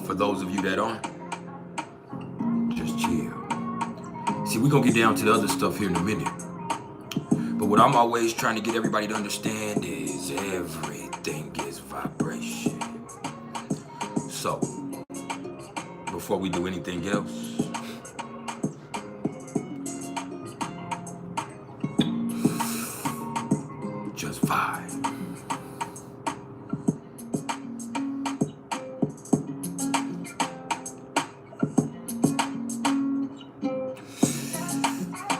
for those of you that aren't, just chill. See, we're gonna get down to the other stuff here in a minute. But what I'm always trying to get everybody to understand is everything is vibration. So, before we do anything else, just vibe.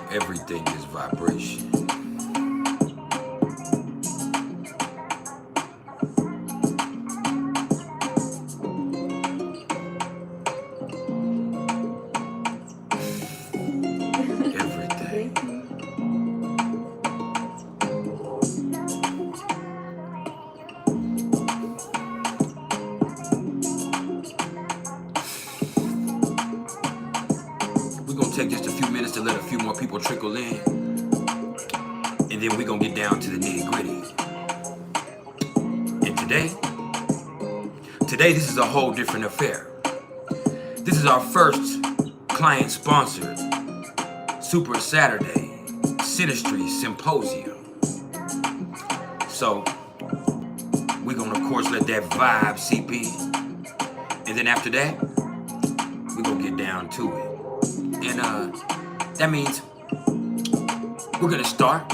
Everything is vibration. Take just a few minutes to let a few more people trickle in, and then we're gonna get down to the nitty-gritty. And today this is a whole different affair. This is our first client-sponsored SuPeR Saturday Synastry Symposium. So we're gonna, of course, let that vibe seep in, and then after that, we're gonna get down to it. And that means we're gonna start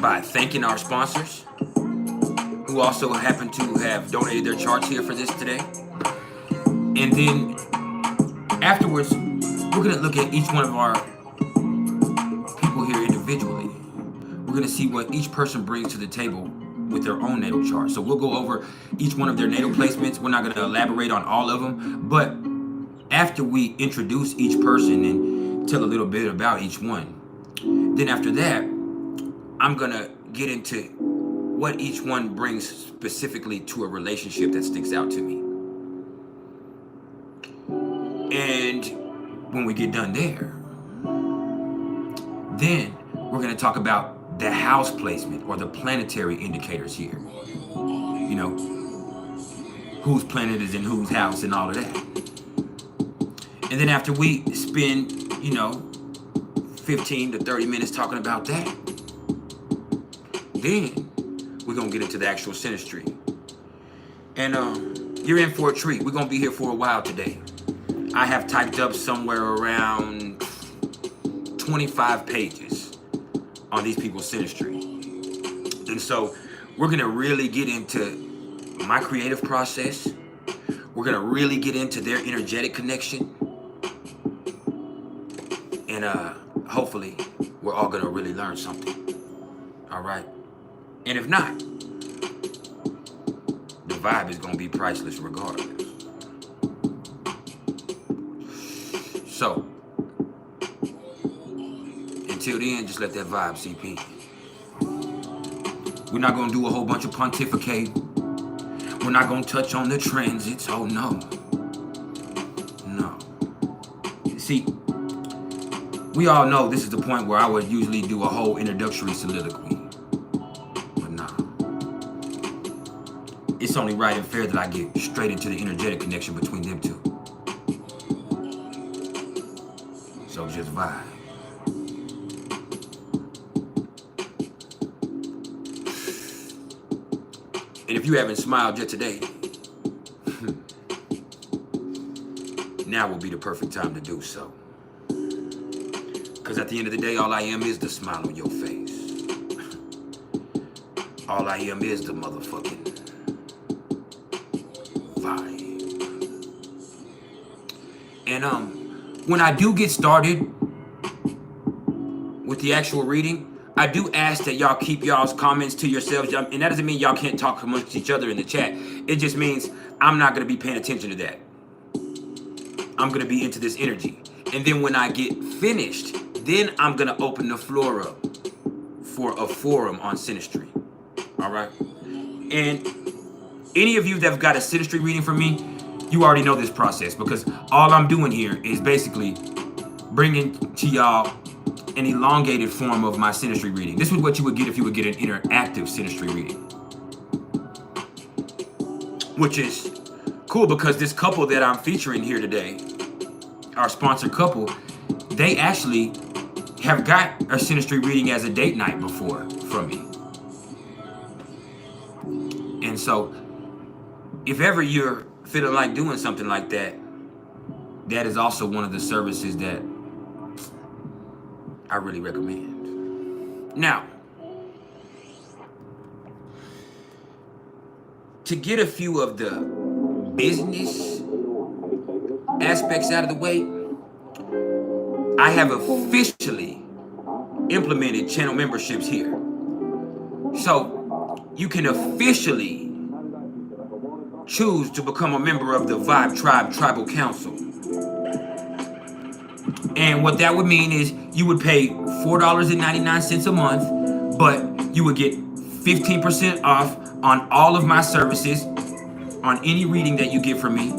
by thanking our sponsors, who also happen to have donated their charts here for this today. And then afterwards, we're gonna look at each one of our people here individually. We're gonna see what each person brings to the table with their own natal chart. So we'll go over each one of their natal placements. We're not gonna elaborate on all of them, but after we introduce each person and tell a little bit about each one, then after that, I'm gonna get into what each one brings specifically to a relationship that sticks out to me. And when we get done there, then we're gonna talk about the house placement or the planetary indicators here. You know, whose planet is in whose house and all of that. And then after we spend, 15 to 30 minutes talking about that, then we're gonna get into the actual synastry. And you're in for a treat. We're gonna be here for a while today. I have typed up somewhere around 25 pages on these people's synastry. And so we're gonna really get into my creative process. We're gonna really get into their energetic connection. And hopefully we're all gonna really learn something. All right. And if not, the vibe is gonna be priceless regardless. So until then, just let that vibe seep in. We're not gonna do a whole bunch of pontificate. We're not gonna touch on the transits. Oh no. No. See, we all know this is the point where I would usually do a whole introductory soliloquy. But nah. It's only right and fair that I get straight into the energetic connection between them two. So just vibe. And if you haven't smiled yet today, now will be the perfect time to do so. Because at the end of the day, all I am is the smile on your face. All I am is the motherfucking vibe. And when I do get started with the actual reading, I do ask that y'all keep y'all's comments to yourselves. And that doesn't mean y'all can't talk amongst each other in the chat. It just means I'm not going to be paying attention to that. I'm going to be into this energy. And then when I get finished, then I'm going to open the floor up for a forum on synastry. All right? And any of you that have got a synastry reading from me, you already know this process, because all I'm doing here is basically bringing to y'all an elongated form of my synastry reading. This is what you would get if you would get an interactive synastry reading, which is cool because this couple that I'm featuring here today, our sponsored couple, they actually have got a synastry reading as a date night before from me. And so if ever you're feeling like doing something like that, that is also one of the services that I really recommend. Now, to get a few of the business aspects out of the way, I have officially implemented channel memberships here. So you can officially choose to become a member of the Vibe Tribe Tribal Council. And what that would mean is you would pay $4.99 a month, but you would get 15% off on all of my services, on any reading that you get from me.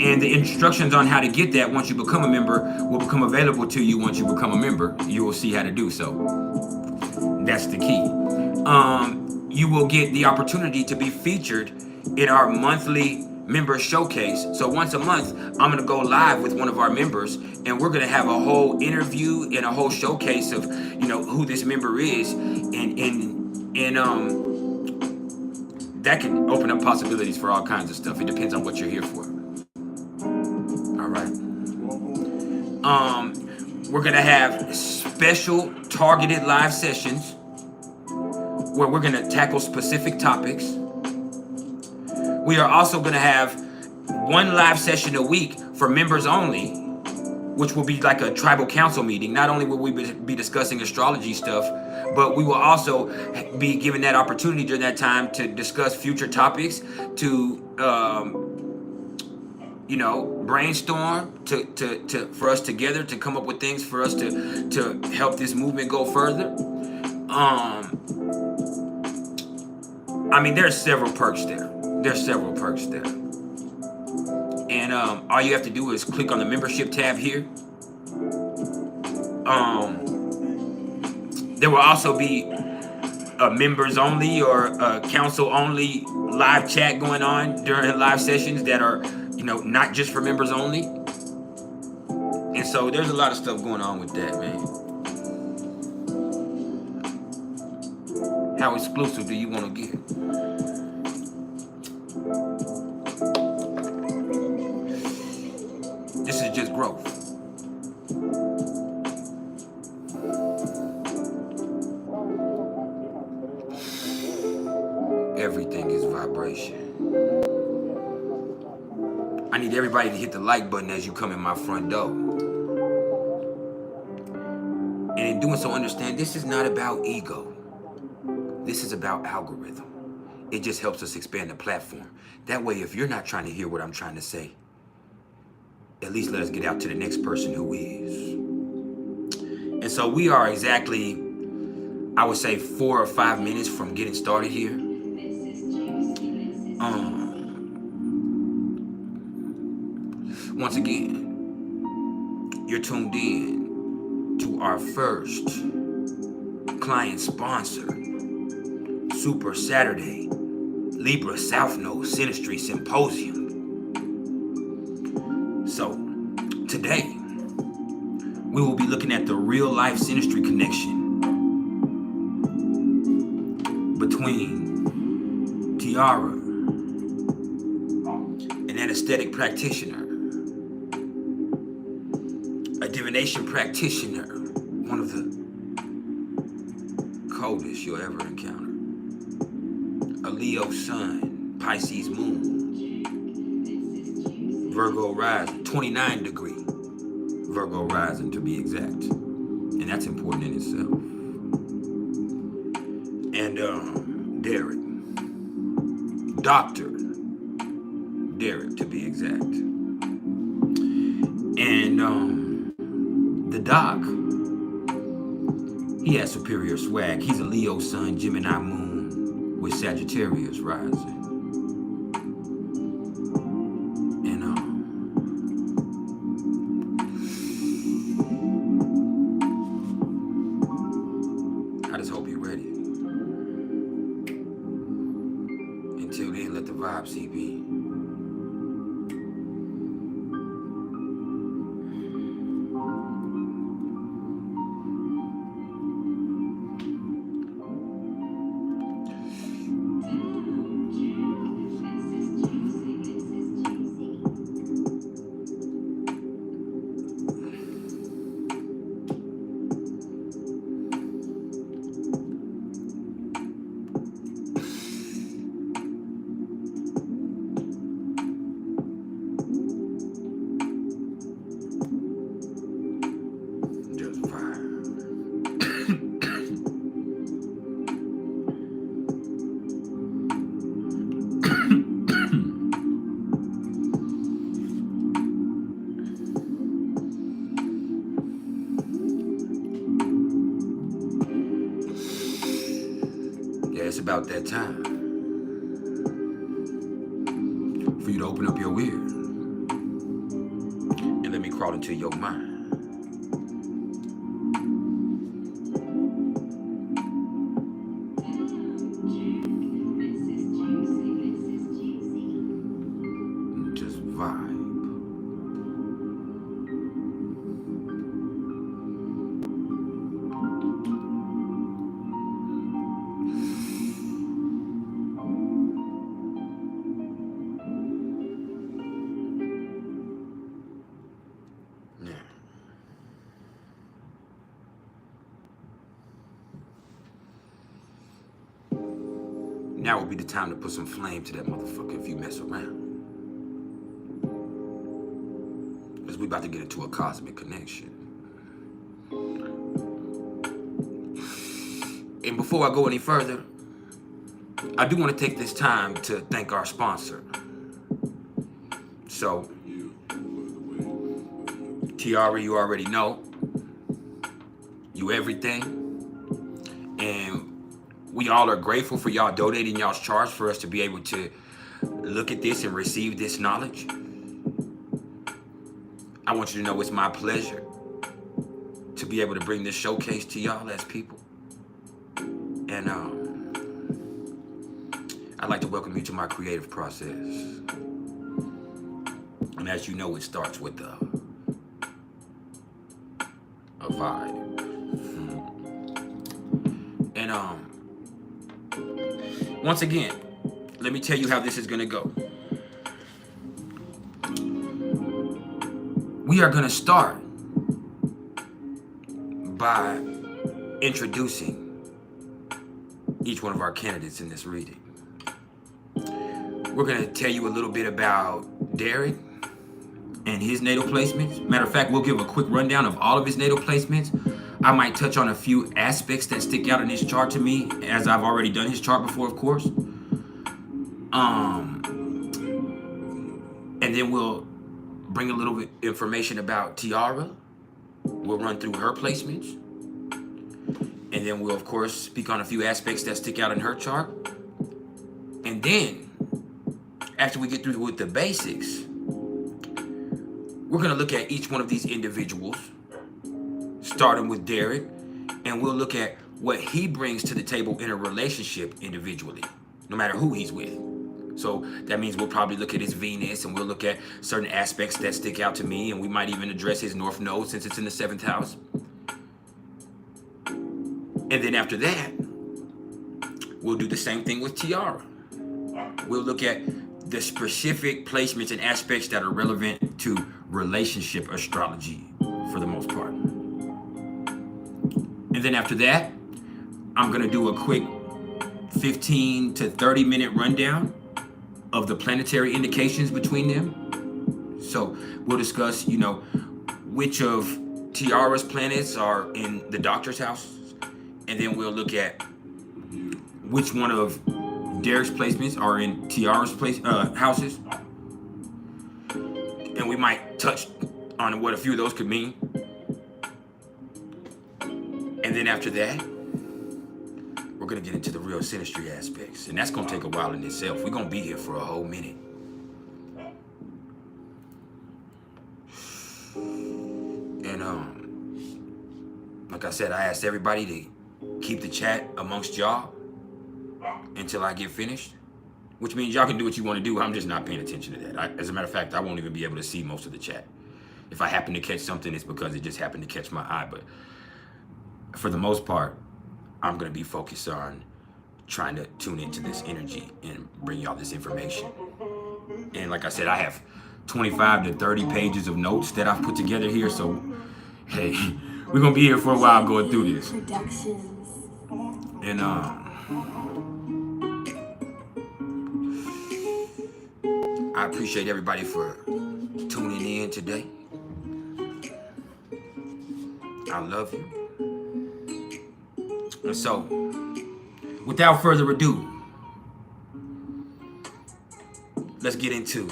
And the instructions on how to get that once you become a member will become available to you once you become a member. You will see how to do so. That's the key. You will get the opportunity to be featured in our monthly member showcase. So once a month, I'm gonna go live with one of our members, and we're gonna have a whole interview and a whole showcase of, you know, who this member is, and that can open up possibilities for all kinds of stuff. It depends on what you're here for. All right. We're gonna have special targeted live sessions where we're gonna tackle specific topics. We are also gonna have one live session a week for members only, which will be like a tribal council meeting. Not only will we be discussing astrology stuff, but we will also be given that opportunity during that time to discuss future topics, to you know, brainstorm, to for us together to come up with things for us to help this movement go further. I mean, there's several perks there. There's several perks there. And all you have to do is click on the membership tab here. There will also be a members only or a council only live chat going on during live sessions that are, you know, not just for members only. And so there's a lot of stuff going on with that, man. How exclusive do you want to get? This is just growth. Everything is vibration. I need everybody to hit the like button as you come in my front door. And in doing so, understand this is not about ego. This is about algorithm. It just helps us expand the platform. That way, if you're not trying to hear what I'm trying to say, at least let us get out to the next person who is. And so we are exactly, I would say, 4 or 5 minutes from getting started here. Once again, you're tuned in to our first client sponsor, SuPeR Saturday, Libra South Node Synastry Symposium. So today, we will be looking at the real life synastry connection between Tiara, an anesthetic practitioner, a divination practitioner, one of the coldest you'll ever encounter, a Leo sun, Pisces moon, Virgo rising, 29 degree Virgo rising to be exact. And that's important in itself. And Derek, Dr. Derek to be exact. And the doc, he has superior swag. He's a Leo sun, Gemini moon with Sagittarius rising. I just hope you're ready. Until then, let the vibe CB. about that time for you to open up your ear and let me crawl into your mind. Just vibe. Now would be the time to put some flame to that motherfucker if you mess around. Because we about to get into a cosmic connection. And before I go any further, I do want to take this time to thank our sponsor. So, Tiara, you already know. You everything. And we all are grateful for y'all donating y'all's charge for us to be able to look at this and receive this knowledge. I want you to know it's my pleasure to be able to bring this showcase to y'all as people. And I'd like to welcome you to my creative process. And as you know, it starts with a vibe. And once again, let me tell you how this is gonna go. We are gonna start by introducing each one of our candidates in this reading. We're gonna tell you a little bit about Derek and his natal placements. Matter of fact, we'll give a quick rundown of all of his natal placements. I might touch on a few aspects that stick out in his chart to me, as I've already done his chart before, of course. And then we'll bring a little bit information about Tiara. We'll run through her placements. And then we'll, of course, speak on a few aspects that stick out in her chart. And then, after we get through with the basics, we're going to look at each one of these individuals, starting with Derek, and we'll look at what he brings to the table in a relationship individually, no matter who he's with. So that means we'll probably look at his Venus, and we'll look at certain aspects that stick out to me, and we might even address his North Node since it's in the 7th house. And then after that, we'll do the same thing with Tiara. We'll look at the specific placements and aspects that are relevant to relationship astrology for the most part. And then after that, I'm gonna do a quick 15 to 30 minute rundown of the planetary indications between them. So we'll discuss, you know, which of Tiara's planets are in the doctor's house, and then we'll look at which one of Derek's placements are in Tiara's houses, and we might touch on what a few of those could mean. And then after that, we're gonna get into the real synastry aspects, and that's gonna take a while in itself. We're gonna be here for a whole minute. And like I said, I asked everybody to keep the chat amongst y'all until I get finished, which means y'all can do what you want to do. I'm just not paying attention to that. As a matter of fact, I won't even be able to see most of the chat. If I happen to catch something, it's because it just happened to catch my eye. But for the most part, I'm going to be focused on trying to tune into this energy and bring y'all this information. And like I said, I have 25 to 30 pages of notes that I've put together here. So, hey, we're going to be here for a while going through this. And I appreciate everybody for tuning in today. I love you. And so, without further ado, let's get into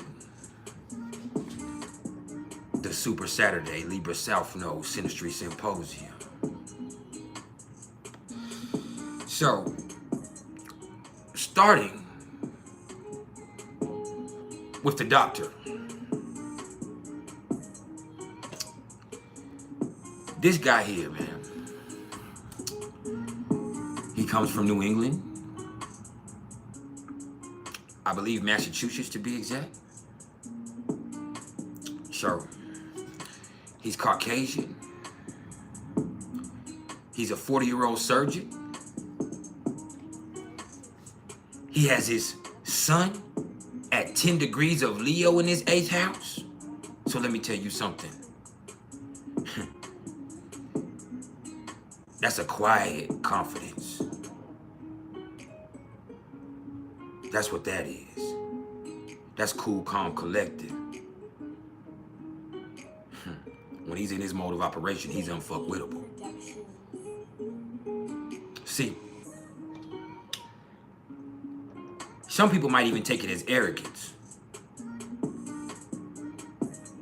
the Super Saturday Libra South Node Synastry Symposium. So, starting with the doctor. This guy here, man, he comes from New England. I believe Massachusetts to be exact. So, he's Caucasian. He's a 40-year-old surgeon. He has his son at 10 degrees of Leo in his 8th house. So let me tell you something. That's a quiet confidence. That's what that is. That's cool, calm, collected. When he's in his mode of operation, he's unfuckwittable. See, some people might even take it as arrogance.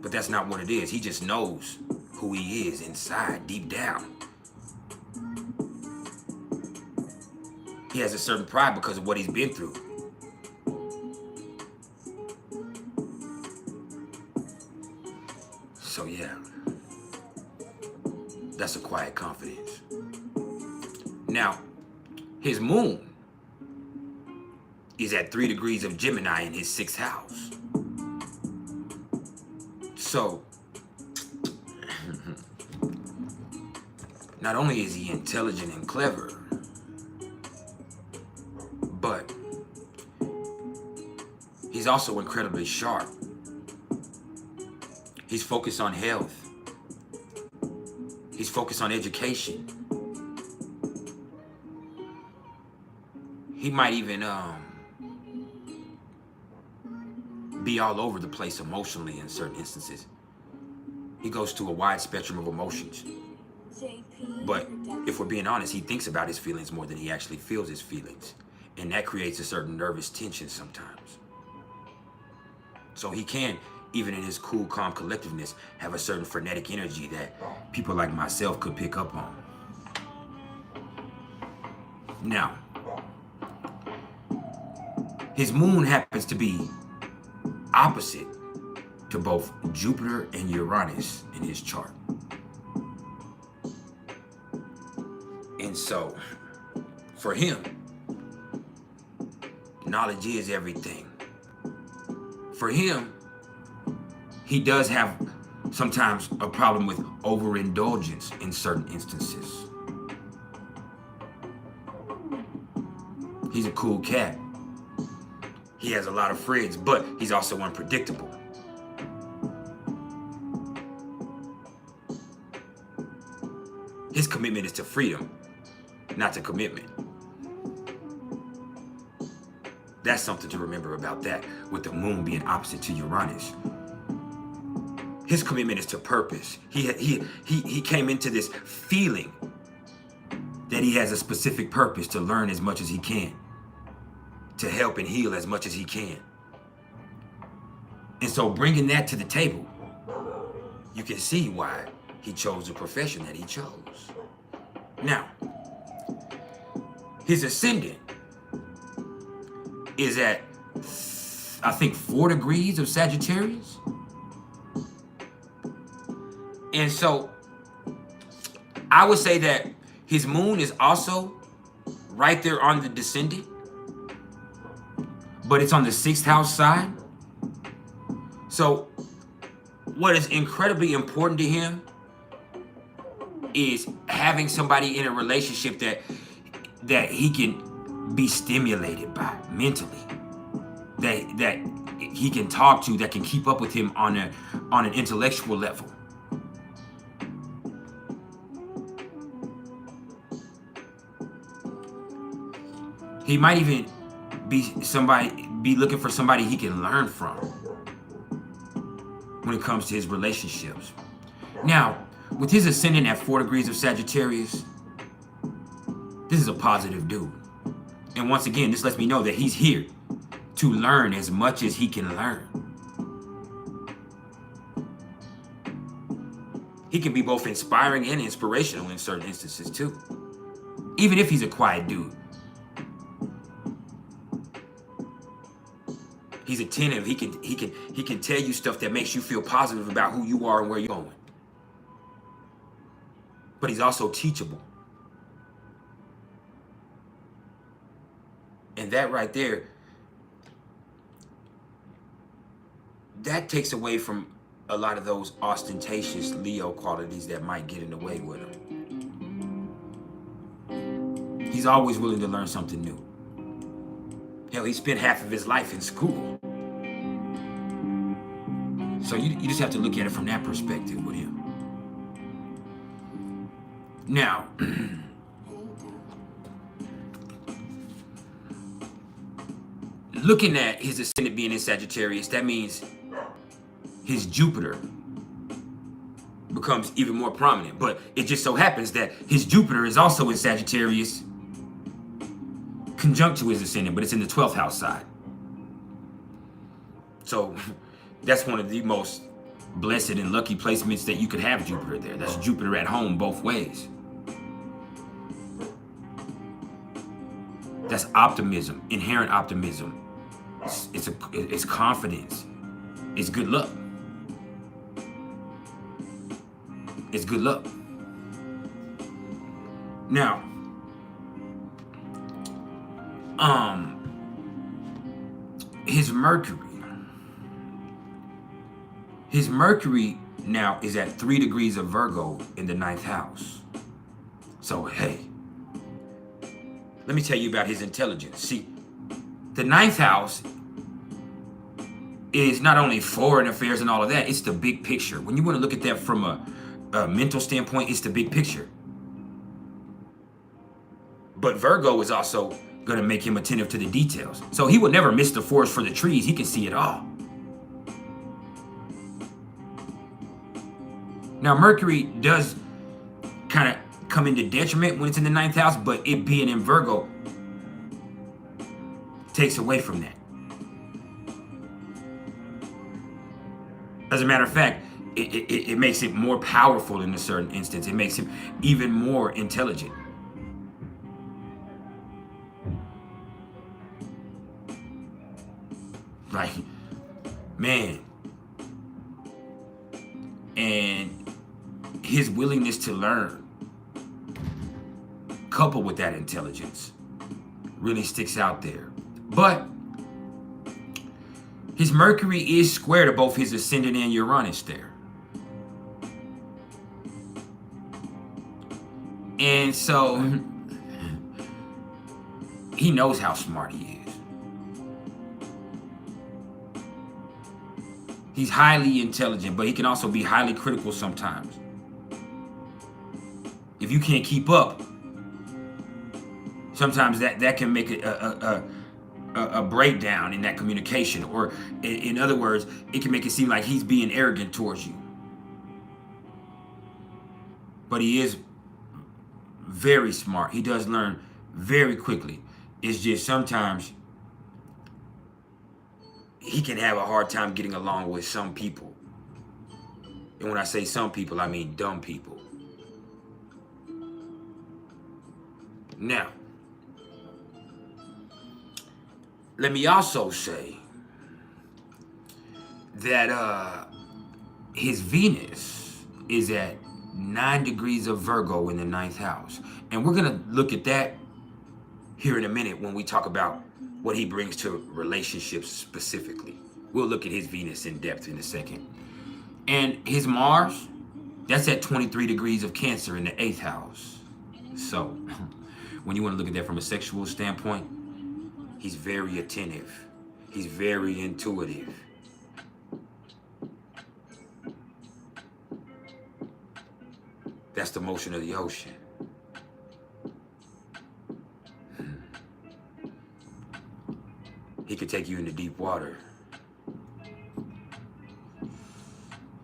But that's not what it is. He just knows who he is inside, deep down. He has a certain pride because of what he's been through. So yeah, that's a quiet confidence. Now, his moon is at 3 degrees of Gemini in his 6th house. So, not only is he intelligent and clever, but he's also incredibly sharp. He's focused on health. He's focused on education. He might even be all over the place emotionally in certain instances. He goes to a wide spectrum of emotions. But if we're being honest, he thinks about his feelings more than he actually feels his feelings. And that creates a certain nervous tension sometimes. So he can, even in his cool, calm collectiveness, have a certain frenetic energy that people like myself could pick up on. Now, his moon happens to be opposite to both Jupiter and Uranus in his chart. And so, for him, knowledge is everything. For him, he does have sometimes a problem with overindulgence in certain instances. He's a cool cat. He has a lot of friends, but he's also unpredictable. His commitment is to freedom, not to commitment. That's something to remember about that, with the moon being opposite to Uranus. His commitment is to purpose. He came into this feeling that he has a specific purpose to learn as much as he can, to help and heal as much as he can. And so bringing that to the table, you can see why he chose the profession that he chose. Now, his ascendant is at, I think, 4 degrees of Sagittarius. And so I would say that his moon is also right there on the descendant, but it's on the 6th house side. So what is incredibly important to him is having somebody in a relationship that he can be stimulated by mentally, that he can talk to, that can keep up with him on an intellectual level. He might even be looking for somebody he can learn from when it comes to his relationships. Now, with his ascendant at 4 degrees of Sagittarius, this is a positive dude. And once again, this lets me know that he's here to learn as much as he can learn. He can be both inspiring and inspirational in certain instances too, even if he's a quiet dude. He's attentive. He can tell you stuff that makes you feel positive about who you are and where you're going. But he's also teachable. And that right there, that takes away from a lot of those ostentatious Leo qualities that might get in the way with him. He's always willing to learn something new. Hell, he spent half of his life in school. So you just have to look at it from that perspective with him. Now, looking at his ascendant being in Sagittarius, that means his Jupiter becomes even more prominent. But it just so happens that his Jupiter is also in Sagittarius, conjunct to his ascendant, but it's in the 12th house side. So that's one of the most blessed and lucky placements that you could have Jupiter there. That's Jupiter at home both ways. That's optimism, inherent optimism. It's confidence. It's good luck. It's good luck. Now, his Mercury now is at 3 degrees of Virgo in the 9th house. So, hey, let me tell you about his intelligence. See, the 9th house is not only foreign affairs and all of that, it's the big picture. When you want to look at that from a mental standpoint, it's the big picture. But Virgo is also going to make him attentive to the details. So he will never miss the forest for the trees. He can see it all. Now, Mercury does kind of come into detriment when it's in the 9th house, but it being in Virgo takes away from that. As a matter of fact, it makes it more powerful in a certain instance. It makes him even more intelligent. Like, man. And his willingness to learn, coupled with that intelligence, really sticks out there. But his Mercury is square to both his ascendant and Uranus there. And so he knows how smart he is. He's highly intelligent, but he can also be highly critical sometimes. If you can't keep up, sometimes that can make a breakdown in that communication. Or in other words, it can make it seem like he's being arrogant towards you. But he is very smart. He does learn very quickly. It's just sometimes he can have a hard time getting along with some people. And when I say some people, I mean dumb people. Now, let me also say that his Venus is at 9 degrees of Virgo in the 9th house. And we're going to look at that here in a minute when we talk about what he brings to relationships specifically. We'll look at his Venus in depth in a second. And his Mars, that's at 23 degrees of Cancer in the 8th house. So, when you want to look at that from a sexual standpoint, he's very attentive. He's very intuitive. That's the motion of the ocean. He could take you into deep water.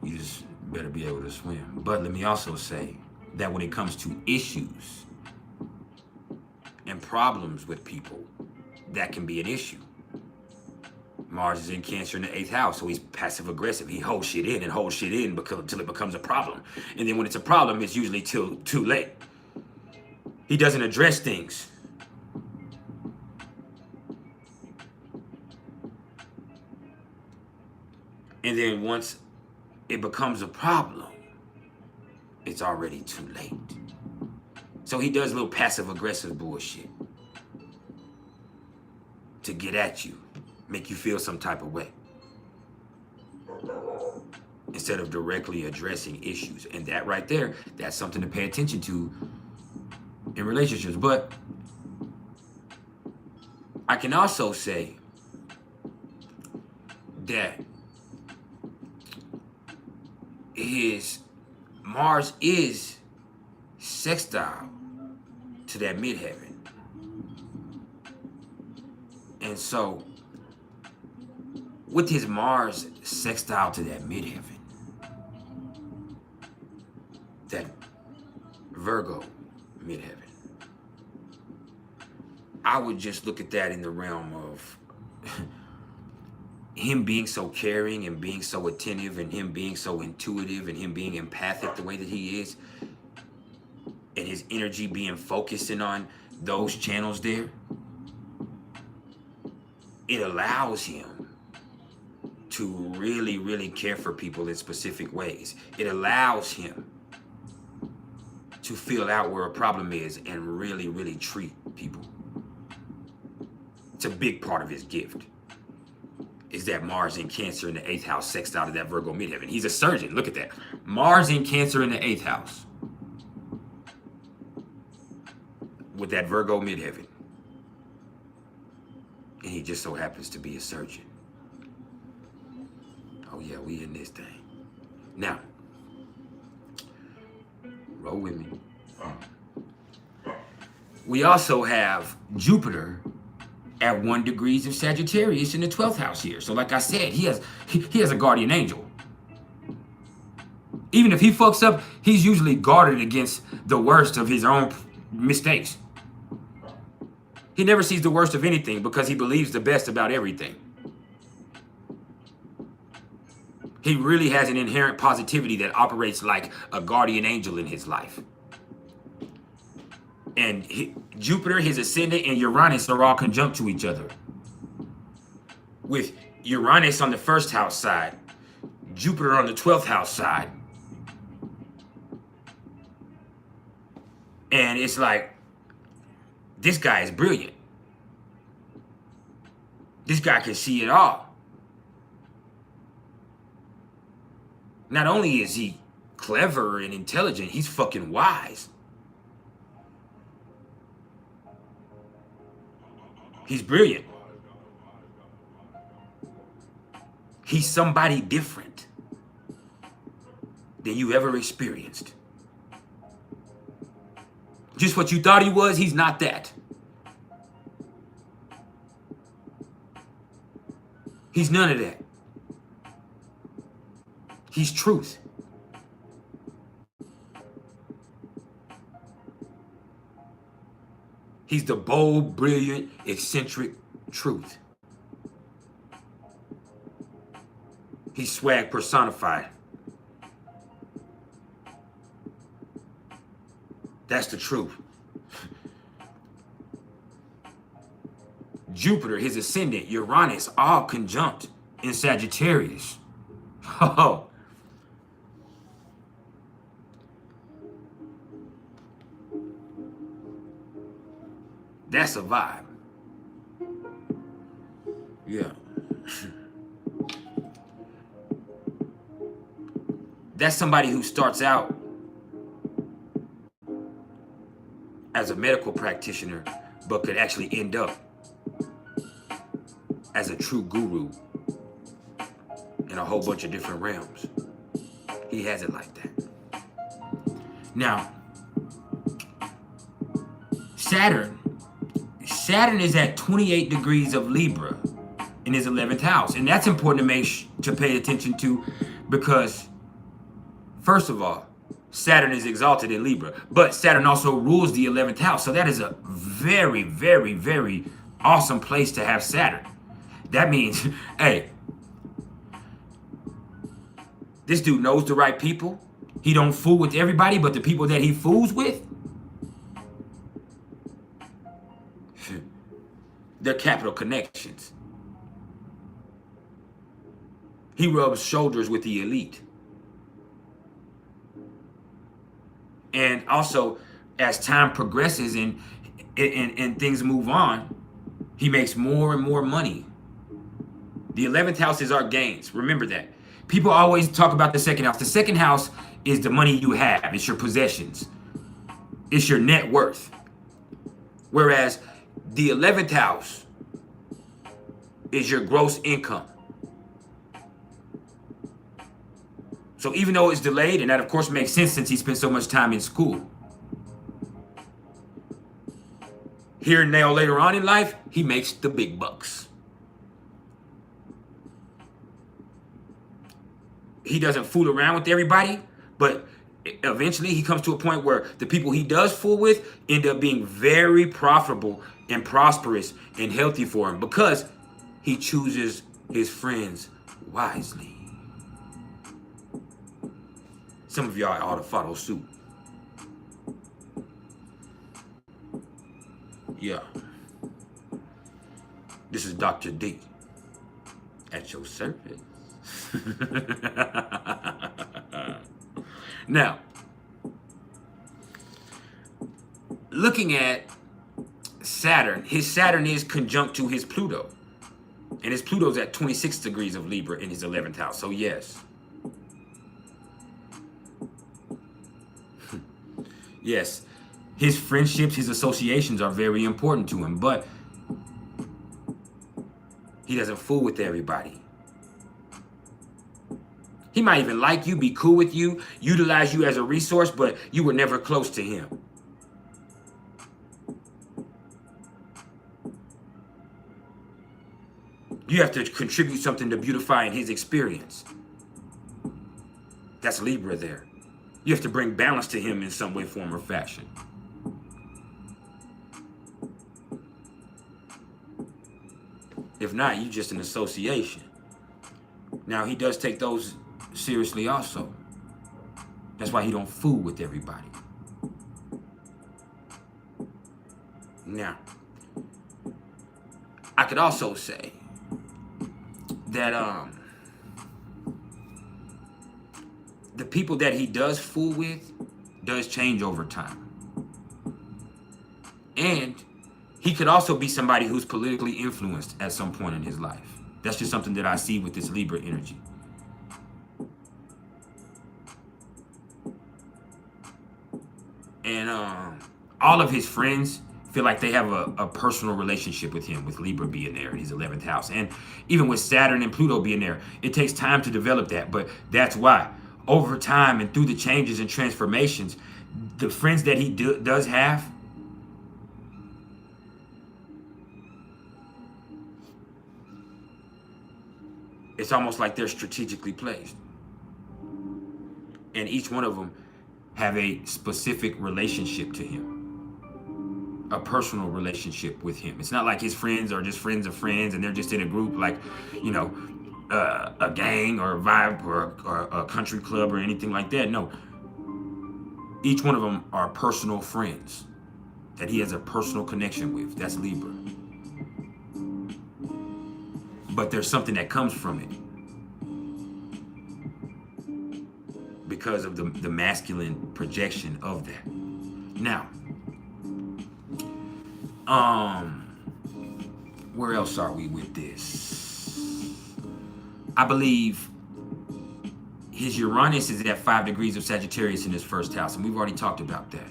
You just better be able to swim. But let me also say that when it comes to issues and problems with people, that can be an issue. Mars is in Cancer in the 8th house, so he's passive aggressive. He holds shit in and holds shit in until it becomes a problem. And then when it's a problem, it's usually too late. He doesn't address things. And then once it becomes a problem, it's already too late. So he does a little passive aggressive bullshit to get at you, make you feel some type of way, instead of directly addressing issues. And that right there, that's something to pay attention to in relationships. But I can also say that his Mars is sextile to that midheaven. And so with his Mars sextile to that midheaven, that Virgo midheaven, I would just look at that in the realm of him being so caring and being so attentive and him being so intuitive and him being empathic the way that he is, and his energy being focusing on those channels there. It allows him to really, really care for people in specific ways. It allows him to feel out where a problem is and really, really treat people. It's a big part of his gift, is that Mars in Cancer in the 8th house sextile to that Virgo midheaven. He's a surgeon. Look at that. Mars in Cancer in the 8th house with that Virgo midheaven. And he just so happens to be a surgeon. Oh yeah, we in this thing. Now, roll with me. We also have Jupiter at 1 degree of Sagittarius in the 12th house here. So like I said, he has a guardian angel. Even if he fucks up, he's usually guarded against the worst of his own mistakes. He never sees the worst of anything because he believes the best about everything. He really has an inherent positivity that operates like a guardian angel in his life. And Jupiter, his ascendant, and Uranus are all conjunct to each other. With Uranus on the 1st house side, Jupiter on the 12th house side. And it's like, this guy is brilliant. This guy can see it all. Not only is he clever and intelligent, he's fucking wise. He's brilliant. He's somebody different than you ever experienced. Just what you thought he was, he's not that. He's none of that. He's truth. He's the bold, brilliant, eccentric truth. He's swag personified. That's the truth. Jupiter, his ascendant, Uranus, all conjunct in Sagittarius. Oh. That's a vibe. Yeah. That's somebody who starts out as a medical practitioner, but could actually end up as a true guru in a whole bunch of different realms. He has it like that. Now, Saturn is at 28 degrees of Libra in his 11th house. And that's important to pay attention to because, first of all, Saturn is exalted in Libra, but Saturn also rules the 11th house. So that is a very, very, very awesome place to have Saturn. That means, hey, this dude knows the right people. He don't fool with everybody, but the people that he fools with, they're capital connections. He rubs shoulders with the elite. And also, as time progresses and things move on, he makes more and more money. The 11th house is our gains. Remember that. People always talk about the second house. The second house is the money you have. It's your possessions. It's your net worth. Whereas the 11th house is your gross income. So even though it's delayed, and that of course makes sense since he spent so much time in school, here and now later on in life, he makes the big bucks. He doesn't fool around with everybody, but eventually he comes to a point where the people he does fool with end up being very profitable and prosperous and healthy for him because he chooses his friends wisely. Some of y'all ought to follow suit. Yeah. This is Dr. D at your service. Now, looking at Saturn, his Saturn is conjunct to his Pluto. And his Pluto's at 26 degrees of Libra in his 11th house. So yes. Yes, his friendships, his associations are very important to him, but he doesn't fool with everybody. He might even like you, be cool with you, utilize you as a resource, but you were never close to him. You have to contribute something to beautifying his experience. That's Libra there. You have to bring balance to him in some way, form, or fashion. If not, you're just an association. Now, he does take those seriously also. That's why he don't fool with everybody. Now, I could also say that the people that he does fool with does change over time. And he could also be somebody who's politically influenced at some point in his life. That's just something that I see with this Libra energy. And all of his friends feel like they have a personal relationship with him, with Libra being there in his 11th house. And even with Saturn and Pluto being there, it takes time to develop that. But that's why, over time and through the changes and transformations, the friends that he does have, it's almost like they're strategically placed. And each one of them have a specific relationship to him, a personal relationship with him. It's not like his friends are just friends of friends and they're just in a group like, you know, a gang or a vibe or a country club or anything like that. No. Each one of them are personal friends that he has a personal connection with. That's Libra. But there's something that comes from it because of the masculine projection of that. Now, where else are we with this? I believe his Uranus is at 5 degrees of Sagittarius in his first house, and we've already talked about that.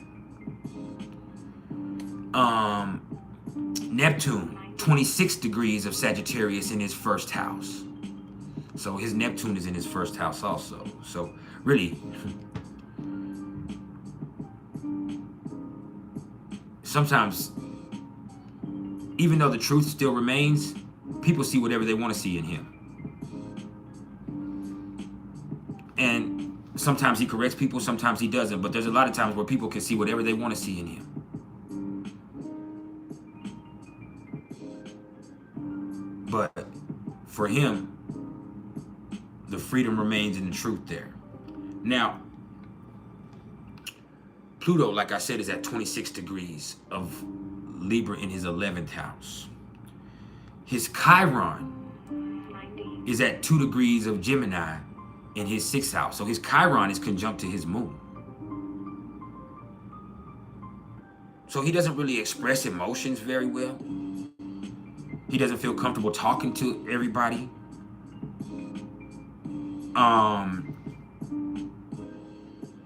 Neptune, 26 degrees of Sagittarius in his first house. So his Neptune is in his first house also. So really, sometimes, even though the truth still remains, people see whatever they want to see in him. And sometimes he corrects people, sometimes he doesn't. But there's a lot of times where people can see whatever they want to see in him. But for him, the freedom remains in the truth there. Now, Pluto, like I said, is at 26 degrees of Libra in his 11th house. His Chiron is at 2 degrees of Gemini in his 6th house. So his Chiron is conjunct to his moon. So he doesn't really express emotions very well. He doesn't feel comfortable talking to everybody.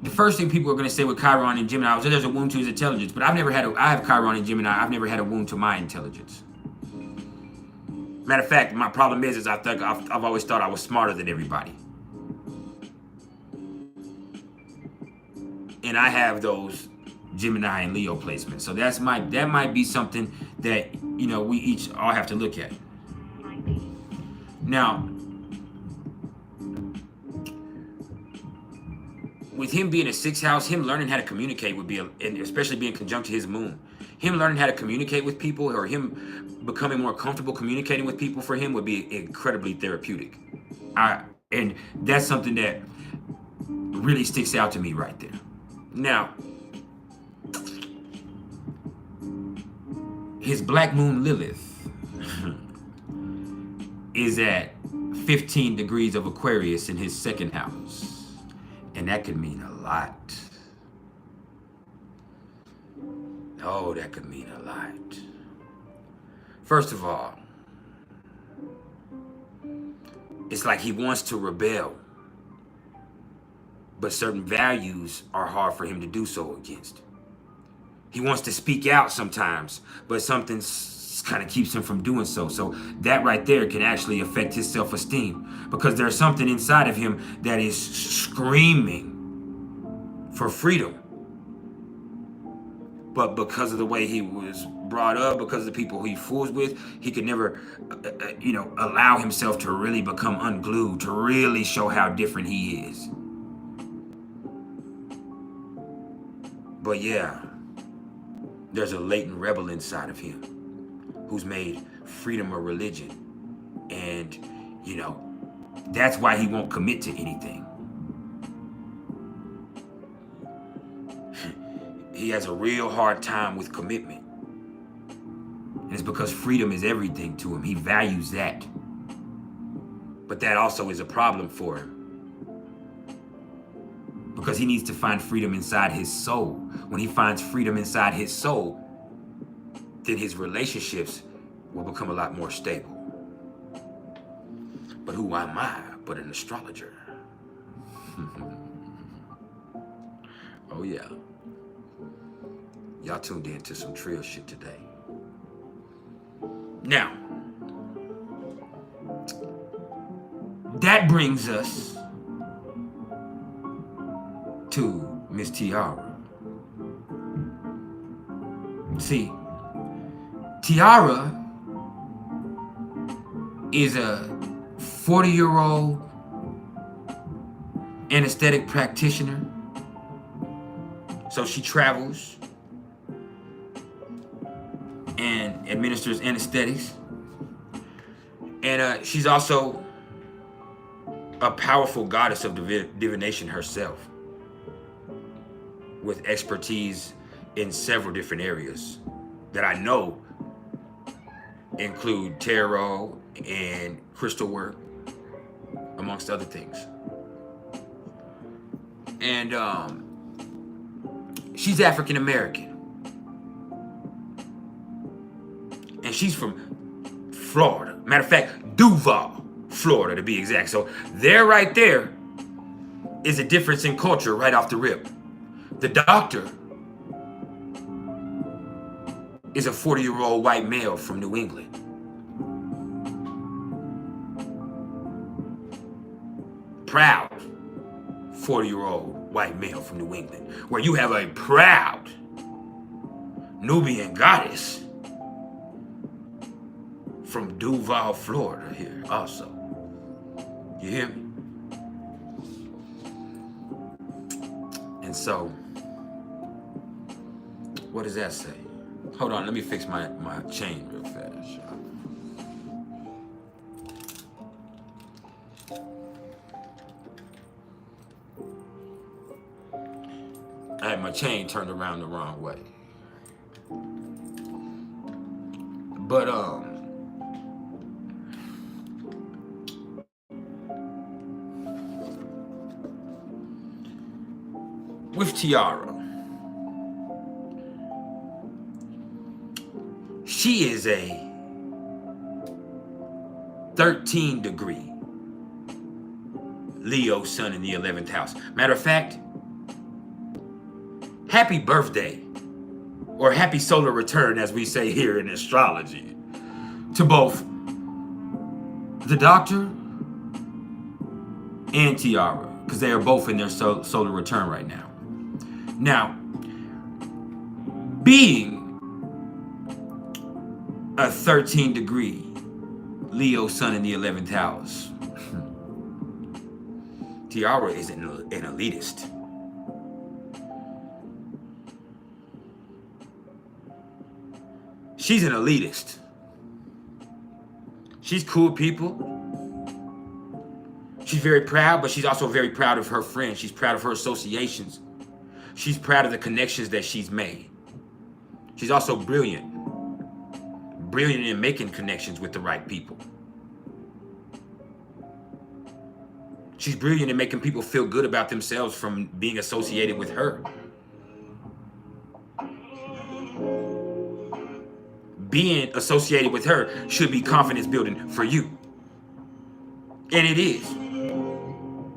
The first thing people are going to say with Chiron and Gemini is that there's a wound to his intelligence. But I have Chiron and Gemini. I've never had a wound to my intelligence. Matter of fact, my problem is I think I've always thought I was smarter than everybody. And I have those Gemini and Leo placements. So that might be something that, you know, we each all have to look at. Now, with him being a 6th house, him learning how to communicate would be, and especially being conjunct to his moon, him learning how to communicate with people, or him becoming more comfortable communicating with people, for him would be incredibly therapeutic. And that's something that really sticks out to me right there. Now, his black moon Lilith is at 15 degrees of Aquarius in his 2nd house. And that could mean a lot. Oh, that could mean a lot. First of all, it's like he wants to rebel, but certain values are hard for him to do so against. He wants to speak out sometimes, but something kind of keeps him from doing so. So that right there can actually affect his self-esteem, because there's something inside of him that is screaming for freedom. But because of the way he was brought up, because of the people he fools with, he could never, allow himself to really become unglued, to really show how different he is. But yeah, there's a latent rebel inside of him who's made freedom a religion. And, that's why he won't commit to anything. He has a real hard time with commitment. And it's because freedom is everything to him. He values that. But that also is a problem for him, because he needs to find freedom inside his soul. When he finds freedom inside his soul, then his relationships will become a lot more stable. But who am I but an astrologer? Oh yeah. Y'all tuned in to some trio shit today. Now, that brings us to Miss Tiara. See, Tiara is a 40-year-old anesthetic practitioner. So she travels and administers anesthetics. And she's also a powerful goddess of divination herself, with expertise in several different areas that I know include tarot and crystal work, amongst other things. And she's African American. And she's from Florida. Matter of fact, Duval, Florida to be exact. So there right there is a difference in culture right off the rip. The doctor is a 40-year-old white male from New England. Proud 40-year-old white male from New England, where you have a proud Nubian goddess from Duval, Florida here also. You hear me? And so, what does that say? Hold on, let me fix my chain real fast. I had my chain turned around the wrong way. But with Tiara, she is a 13-degree Leo sun in the 11th house. Matter of fact, happy birthday, or happy solar return, as we say here in astrology, to both the doctor and Tiara, because they are both in their solar return right now. Now, being a 13-degree Leo sun in the 11th house, Tiara is an elitist. She's an elitist. She's cool people. She's very proud, but she's also very proud of her friends. She's proud of her associations. She's proud of the connections that she's made. She's also brilliant. Brilliant in making connections with the right people. She's brilliant in making people feel good about themselves from being associated with her. Being associated with her should be confidence building for you. And it is.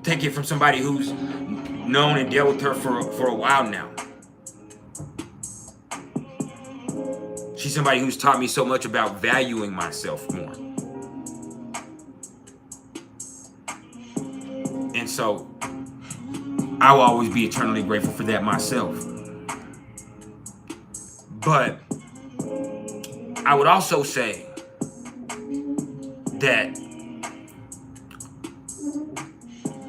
Take it from somebody who's known and dealt with her for a while now. She's somebody who's taught me so much about valuing myself more. And so I will always be eternally grateful for that myself. But I would also say that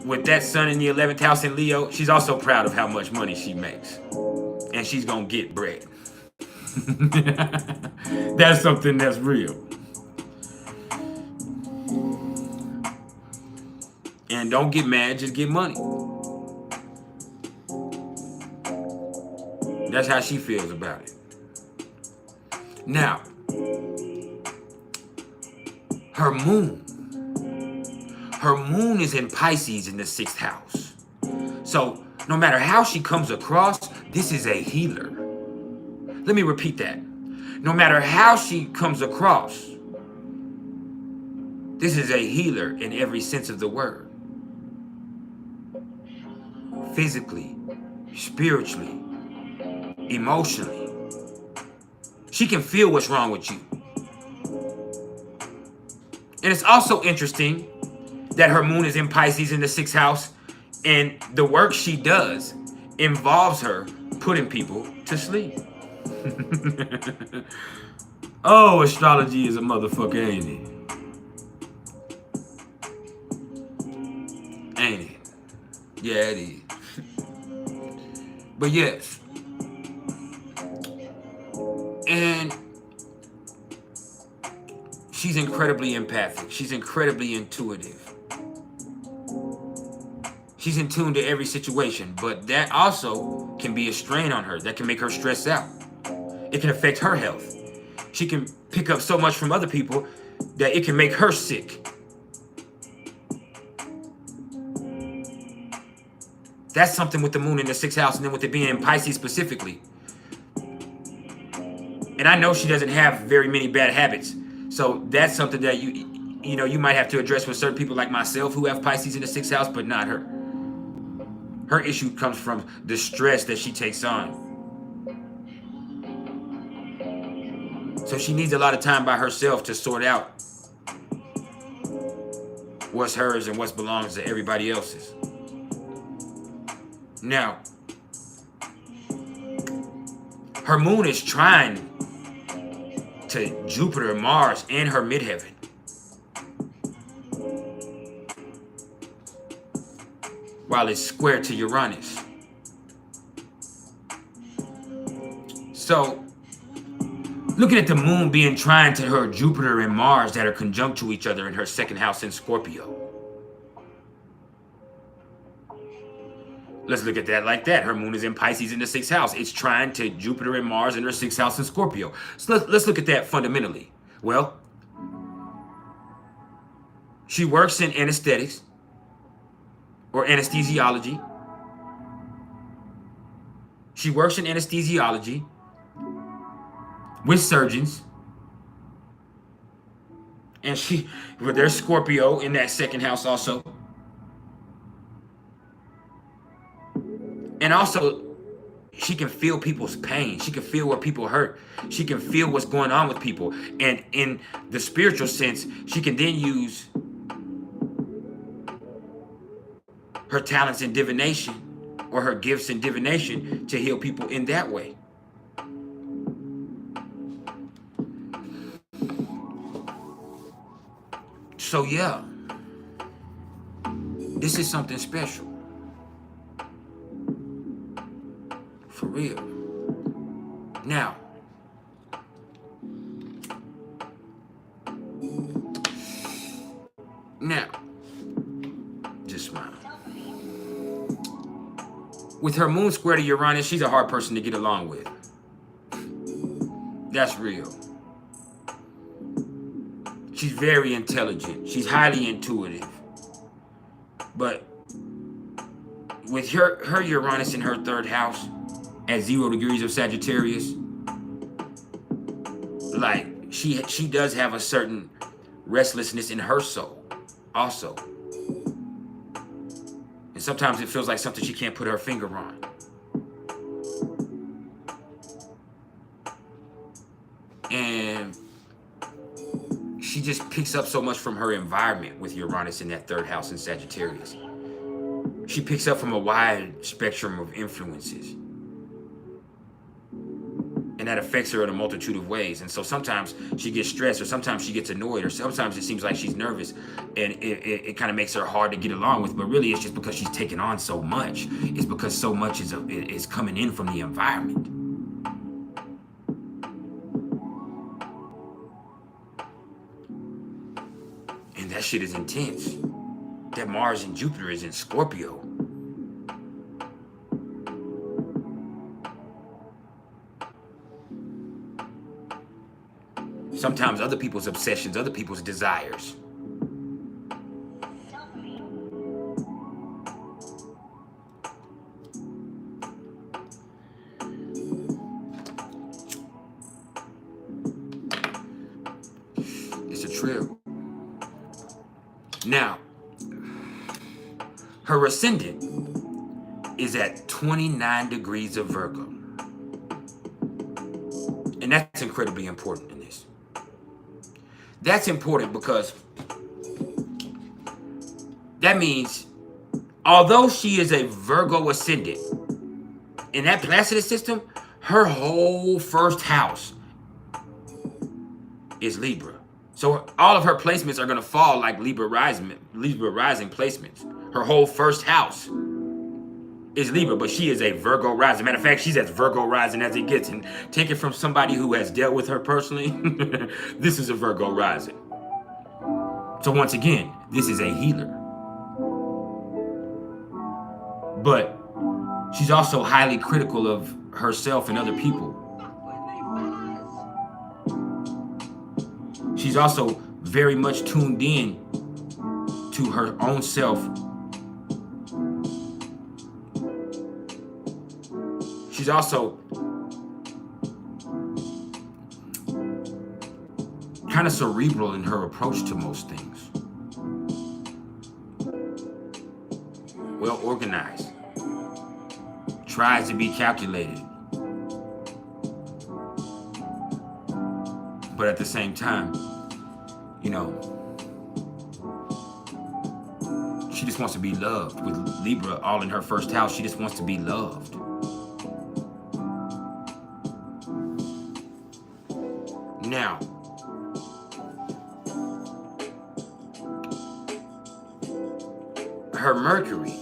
with that sun in the 11th house in Leo, she's also proud of how much money she makes. And she's going to get bread. That's something that's real. And don't get mad, just get money. That's how she feels about it. Now, her moon is in Pisces in the 6th house. So no matter how she comes across, this is a healer. Let me repeat that. No matter how she comes across, this is a healer in every sense of the word. Physically, spiritually, emotionally. She can feel what's wrong with you. And it's also interesting that her moon is in Pisces in the 6th house, and the work she does involves her putting people to sleep. Oh, astrology is a motherfucker, ain't it? Ain't it? Yeah, it is. But yes. And she's incredibly empathic. She's incredibly intuitive. She's in tune to every situation, but that also can be a strain on her. That can make her stress out. It can affect her health. She can pick up so much from other people that it can make her sick. That's something with the moon in the 6th house, and then with it being in Pisces specifically. And I know she doesn't have very many bad habits. So that's something that you might have to address with certain people like myself who have Pisces in the 6th house, but not her. Her issue comes from the stress that she takes on. So she needs a lot of time by herself to sort out what's hers and what belongs to everybody else's. Now, her moon is trine to Jupiter, Mars, and her midheaven. While it's square to Uranus. So, looking at the moon being trine to her Jupiter and Mars that are conjunct to each other in her 2nd house in Scorpio. Let's look at that like that. Her moon is in Pisces in the 6th house. It's trine to Jupiter and Mars in her 6th house in Scorpio. So let's look at that fundamentally. Well, she works in anesthetics or anesthesiology. She works in anesthesiology with surgeons. And there's Scorpio in that second house also. And also, she can feel people's pain. She can feel where people hurt. She can feel what's going on with people. And in the spiritual sense, she can then use her talents in divination or her gifts in divination to heal people in that way. So yeah, this is something special. For real. Now, just smile. With her moon square to Uranus, she's a hard person to get along with. That's real. She's very intelligent. She's highly intuitive. But with her Uranus in her third house at 0 degrees of Sagittarius, like she does have a certain restlessness in her soul also. And sometimes it feels like something she can't put her finger on. And she just picks up so much from her environment with Uranus in that third house in Sagittarius. She picks up from a wide spectrum of influences. And that affects her in a multitude of ways. And so sometimes she gets stressed, or sometimes she gets annoyed, or sometimes it seems like she's nervous, and it kind of makes her hard to get along with. But really, it's just because she's taken on so much. It's because so much is coming in from the environment. And that shit is intense. That Mars and Jupiter is in Scorpio. Sometimes other people's obsessions, other people's desires. It's a trip. Now, her ascendant is at 29 degrees of Virgo. And that's incredibly important in this. That's important because that means, although she is a Virgo ascendant, in that Placidus system, her whole first house is Libra. So all of her placements are going to fall like Libra rising placements. Her whole first house is Libra, but she is a Virgo rising. Matter of fact, she's as Virgo rising as it gets. And take it from somebody who has dealt with her personally, this is a Virgo rising. So once again, this is a healer. But she's also highly critical of herself and other people. She's also very much tuned in to her own self. She's also kind of cerebral in her approach to most things. Well organized. Tries to be calculated. But at the same time, you know, she just wants to be loved. With Libra all in her first house, she just wants to be loved. Now, her Mercury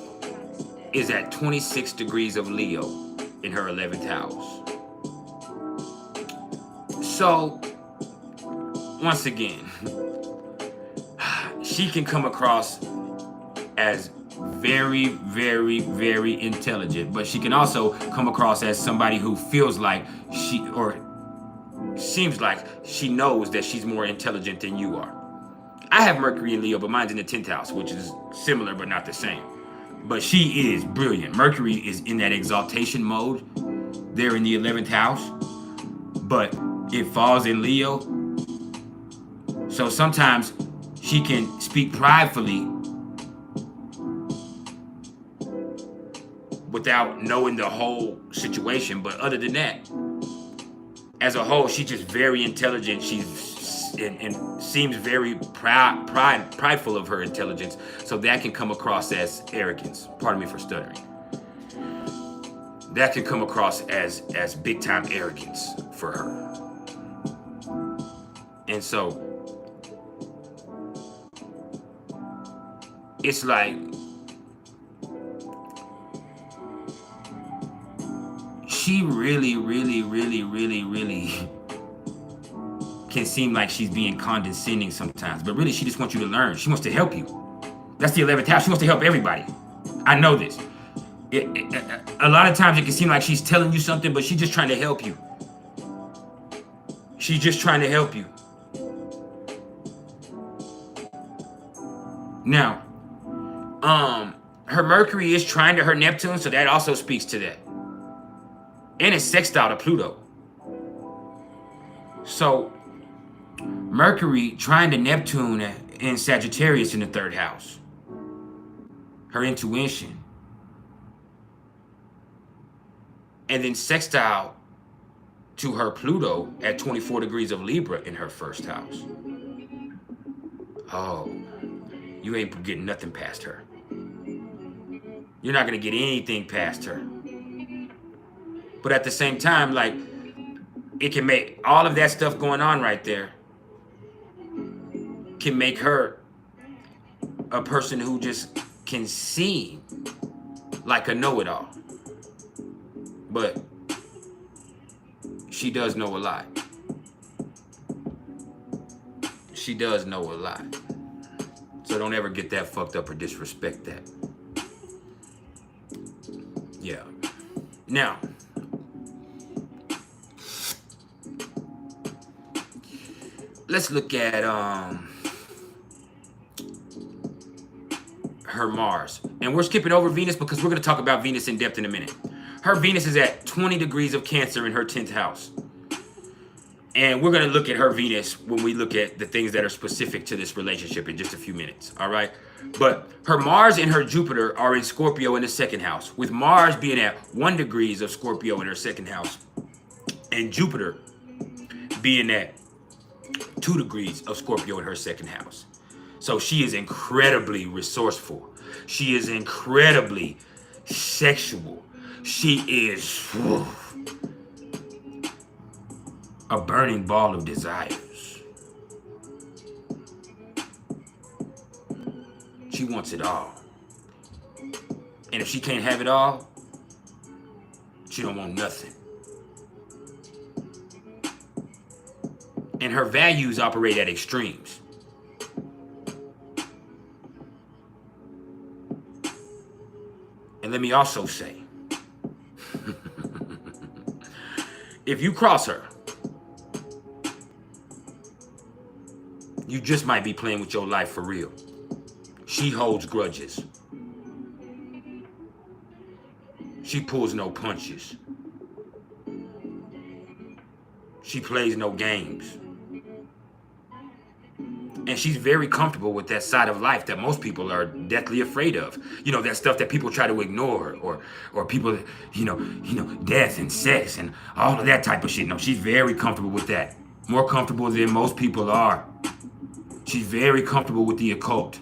is at 26 degrees of Leo in her 11th house. So, once again, she can come across as very, very, very intelligent, but she can also come across as somebody who feels like seems like she knows that she's more intelligent than you are. I have Mercury in Leo, but mine's in the 10th house, which is similar but not the same. But she is brilliant. Mercury is in that exaltation mode, there in the 11th house, but it falls in Leo. So sometimes she can speak pridefully without knowing the whole situation. But other than that, as a whole, she's just very intelligent. And seems very prideful of her intelligence. So that can come across as arrogance. Pardon me for stuttering. That can come across as big time arrogance for her. And so it's like she really can seem like she's being condescending sometimes, but really she just wants you to learn. She wants to help you. That's the 11th house. She wants to help everybody. I know this. A lot of times it can seem like she's telling you something, but she's just trying to help you. She's just trying to help you. Now, her Mercury is trying to her Neptune, so that also speaks to that. And it's sextile to Pluto. So, Mercury trying to Neptune in Sagittarius in the 3rd house. Her intuition. And then sextile to her Pluto at 24 degrees of Libra in her 1st house. Oh, you ain't getting nothing past her. You're not going to get anything past her. But at the same time, like, it can make all of that stuff going on right there can make her a person who just can seem like a know-it-all. But she does know a lot. She does know a lot. So don't ever get that fucked up or disrespect that. Yeah. Now, let's look at her Mars. And we're skipping over Venus because we're going to talk about Venus in depth in a minute. Her Venus is at 20 degrees of Cancer in her 10th house. And we're going to look at her Venus when we look at the things that are specific to this relationship in just a few minutes. All right. But her Mars and her Jupiter are in Scorpio in the 2nd house, with Mars being at 1 degrees of Scorpio in her 2nd house and Jupiter being at 2 degrees of Scorpio in her 2nd house. So she is incredibly resourceful. She is incredibly sexual. She is a burning ball of desires. She wants it all. And if she can't have it all, she don't want nothing. And her values operate at extremes. And let me also say, if you cross her, you just might be playing with your life for real. She holds grudges. She pulls no punches. She plays no games. And she's very comfortable with that side of life that most people are deathly afraid of. You know, that stuff that people try to ignore, or people, you know, death and sex and all of that type of shit. No, she's very comfortable with that. More comfortable than most people are. She's very comfortable with the occult.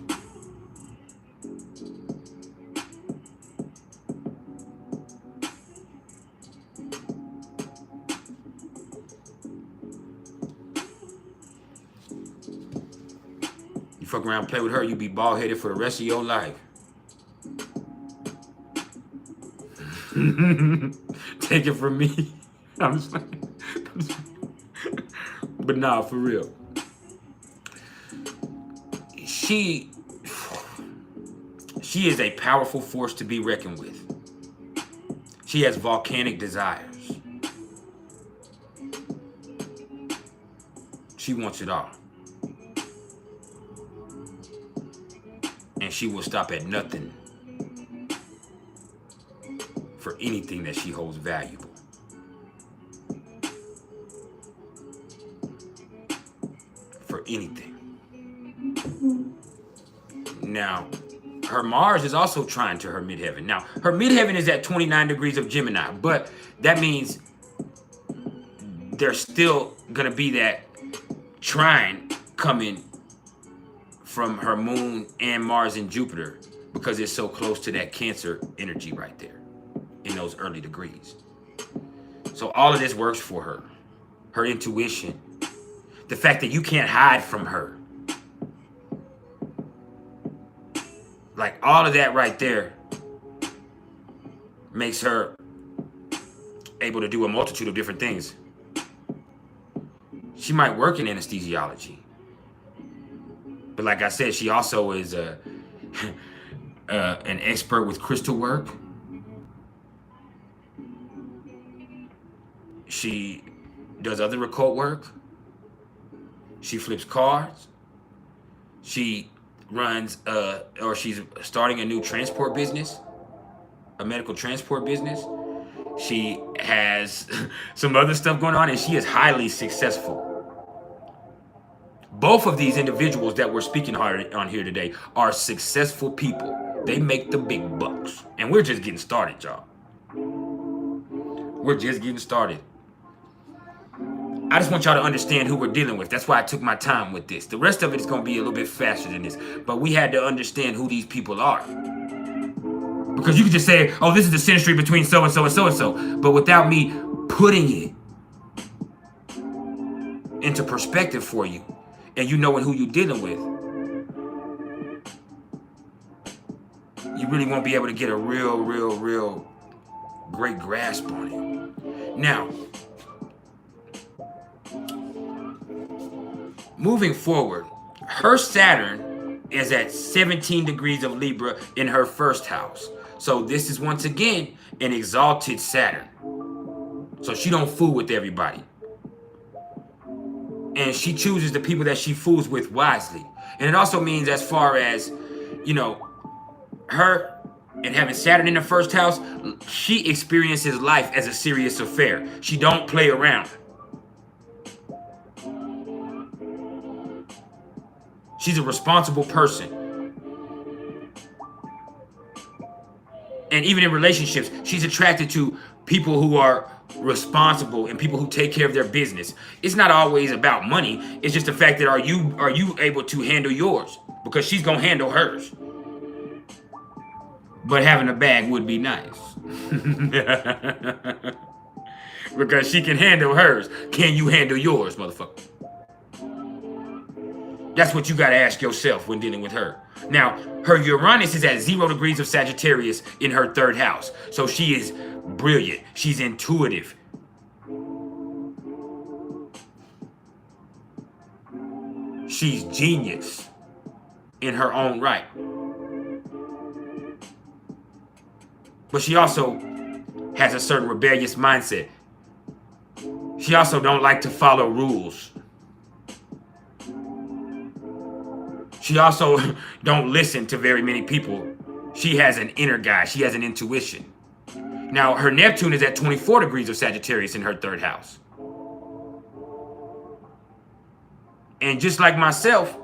You fuck around and play with her, you be bald-headed for the rest of your life. Take it from me. I'm just like, but nah, for real. She is a powerful force to be reckoned with. She has volcanic desires. She wants it all. And she will stop at nothing for anything that she holds valuable. anything. Now, her Mars is also trine to her midheaven. Now, her midheaven is at 29 degrees of Gemini, but that means there's still going to be that trine coming from her moon and Mars and Jupiter because it's so close to that Cancer energy right there in those early degrees. So all of this works for her. Her intuition. The fact that you can't hide from her. Like all of that right there makes her able to do a multitude of different things. She might work in anesthesiology. But like I said, she also is an expert with crystal work. She does other occult work. She flips cards. She runs, or she's starting a new transport business, a medical transport business. She has some other stuff going on, and she is highly successful. Both of these individuals that we're speaking on here today are successful people. They make the big bucks. And we're just getting started, y'all. We're just getting started. I just want y'all to understand who we're dealing with. That's why I took my time with this. The rest of it is going to be a little bit faster than this. But we had to understand who these people are. Because you could just say, oh, this is the synastry between so-and-so and so-and-so. But without me putting it into perspective for you, and you knowing who you're dealing with, you really won't be able to get a real great grasp on it. Now, moving forward, her Saturn is at 17 degrees of Libra in her first house. So this is once again an exalted Saturn. So she don't fool with everybody. And she chooses the people that she fools with wisely. And it also means as far as, you know, her and having Saturn in the first house, she experiences life as a serious affair. She don't play around. She's a responsible person. And even in relationships, she's attracted to people who are responsible and people who take care of their business. It's not always about money. It's just the fact that are you able to handle yours? Because she's gonna handle hers. But having a bag would be nice. Because she can handle hers. Can you handle yours, motherfucker? That's what you gotta ask yourself when dealing with her. Now, her Uranus is at 0 degrees of Sagittarius in her third house. So she is brilliant. She's intuitive. She's genius in her own right. But she also has a certain rebellious mindset. She also don't like to follow rules. She also don't listen to very many people. She has an inner guide. She has an intuition. Now, her Neptune is at 24 degrees of Sagittarius in her third house. And just like myself,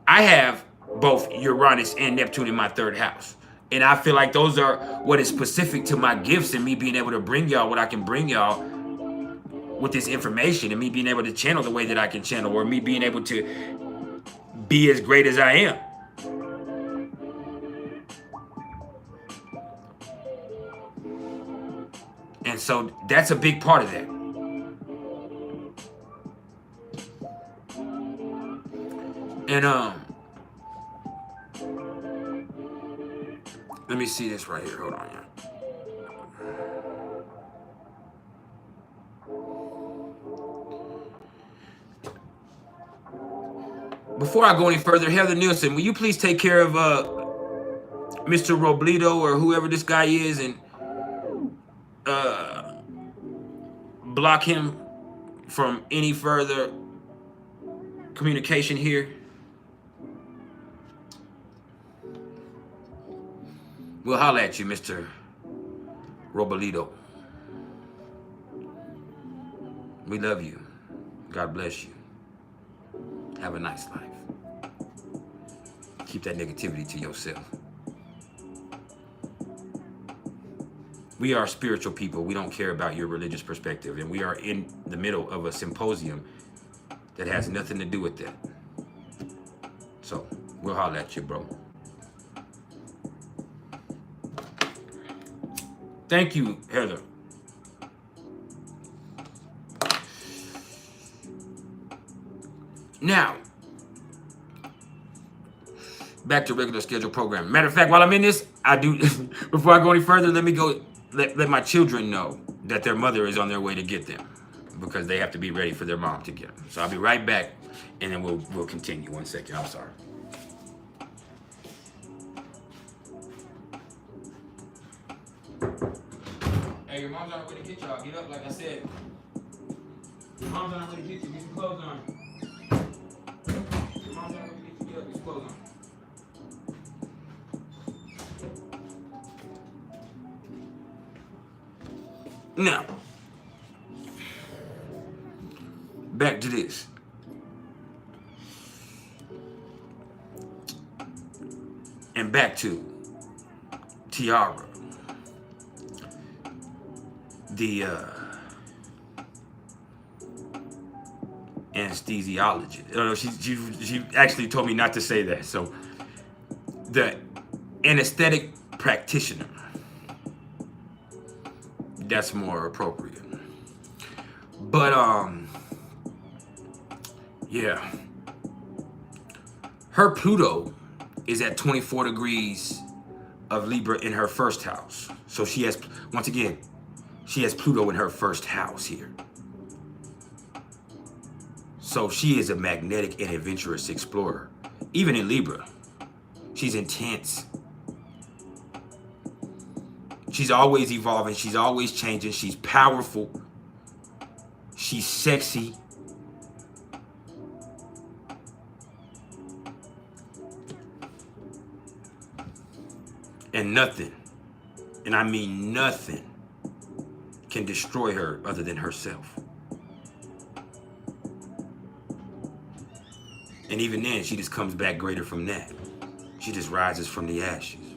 I have both Uranus and Neptune in my third house. And I feel like those are what is specific to my gifts and me being able to bring y'all what I can bring y'all with this information, and me being able to channel the way that I can channel, or me being able to be as great as I am. And so that's a big part of that. And let me see this right here. Hold on, y'all. Before I go any further, Heather Nielsen, will you please take care of Mr. Robledo or whoever this guy is and block him from any further communication here? We'll holler at you, Mr. Robledo. We love you. God bless you. Have a nice life. Keep that negativity to yourself. We are spiritual people. We don't care about your religious perspective. And we are in the middle of a symposium that has nothing to do with that. So, we'll holler at you, bro. Thank you, Heather. Now, back to regular schedule program. Matter of fact, while I'm in this, I do, before I go any further, let me go, let my children know that their mother is on their way to get them, because they have to be ready for their mom to get them. So I'll be right back, and then we'll continue. 1 second, I'm sorry. Hey, your mom's on her way to get y'all. Get up, like I said. Your mom's on her way to get you. Get some clothes on. Your mom's on her way to get you. Get up, get some clothes on. Now, back to this. And back to Tiara. The anesthesiologist. No, she actually told me not to say that. So the anesthetic practitioner. That's more appropriate. But yeah. Her Pluto is at 24 degrees of Libra in her first house. So she has, once again, she has Pluto in her first house here. So she is a magnetic and adventurous explorer. Even in Libra, she's intense. She's always evolving. She's always changing. She's powerful. She's sexy. And nothing, and I mean nothing, can destroy her other than herself. And even then, she just comes back greater from that. She just rises from the ashes,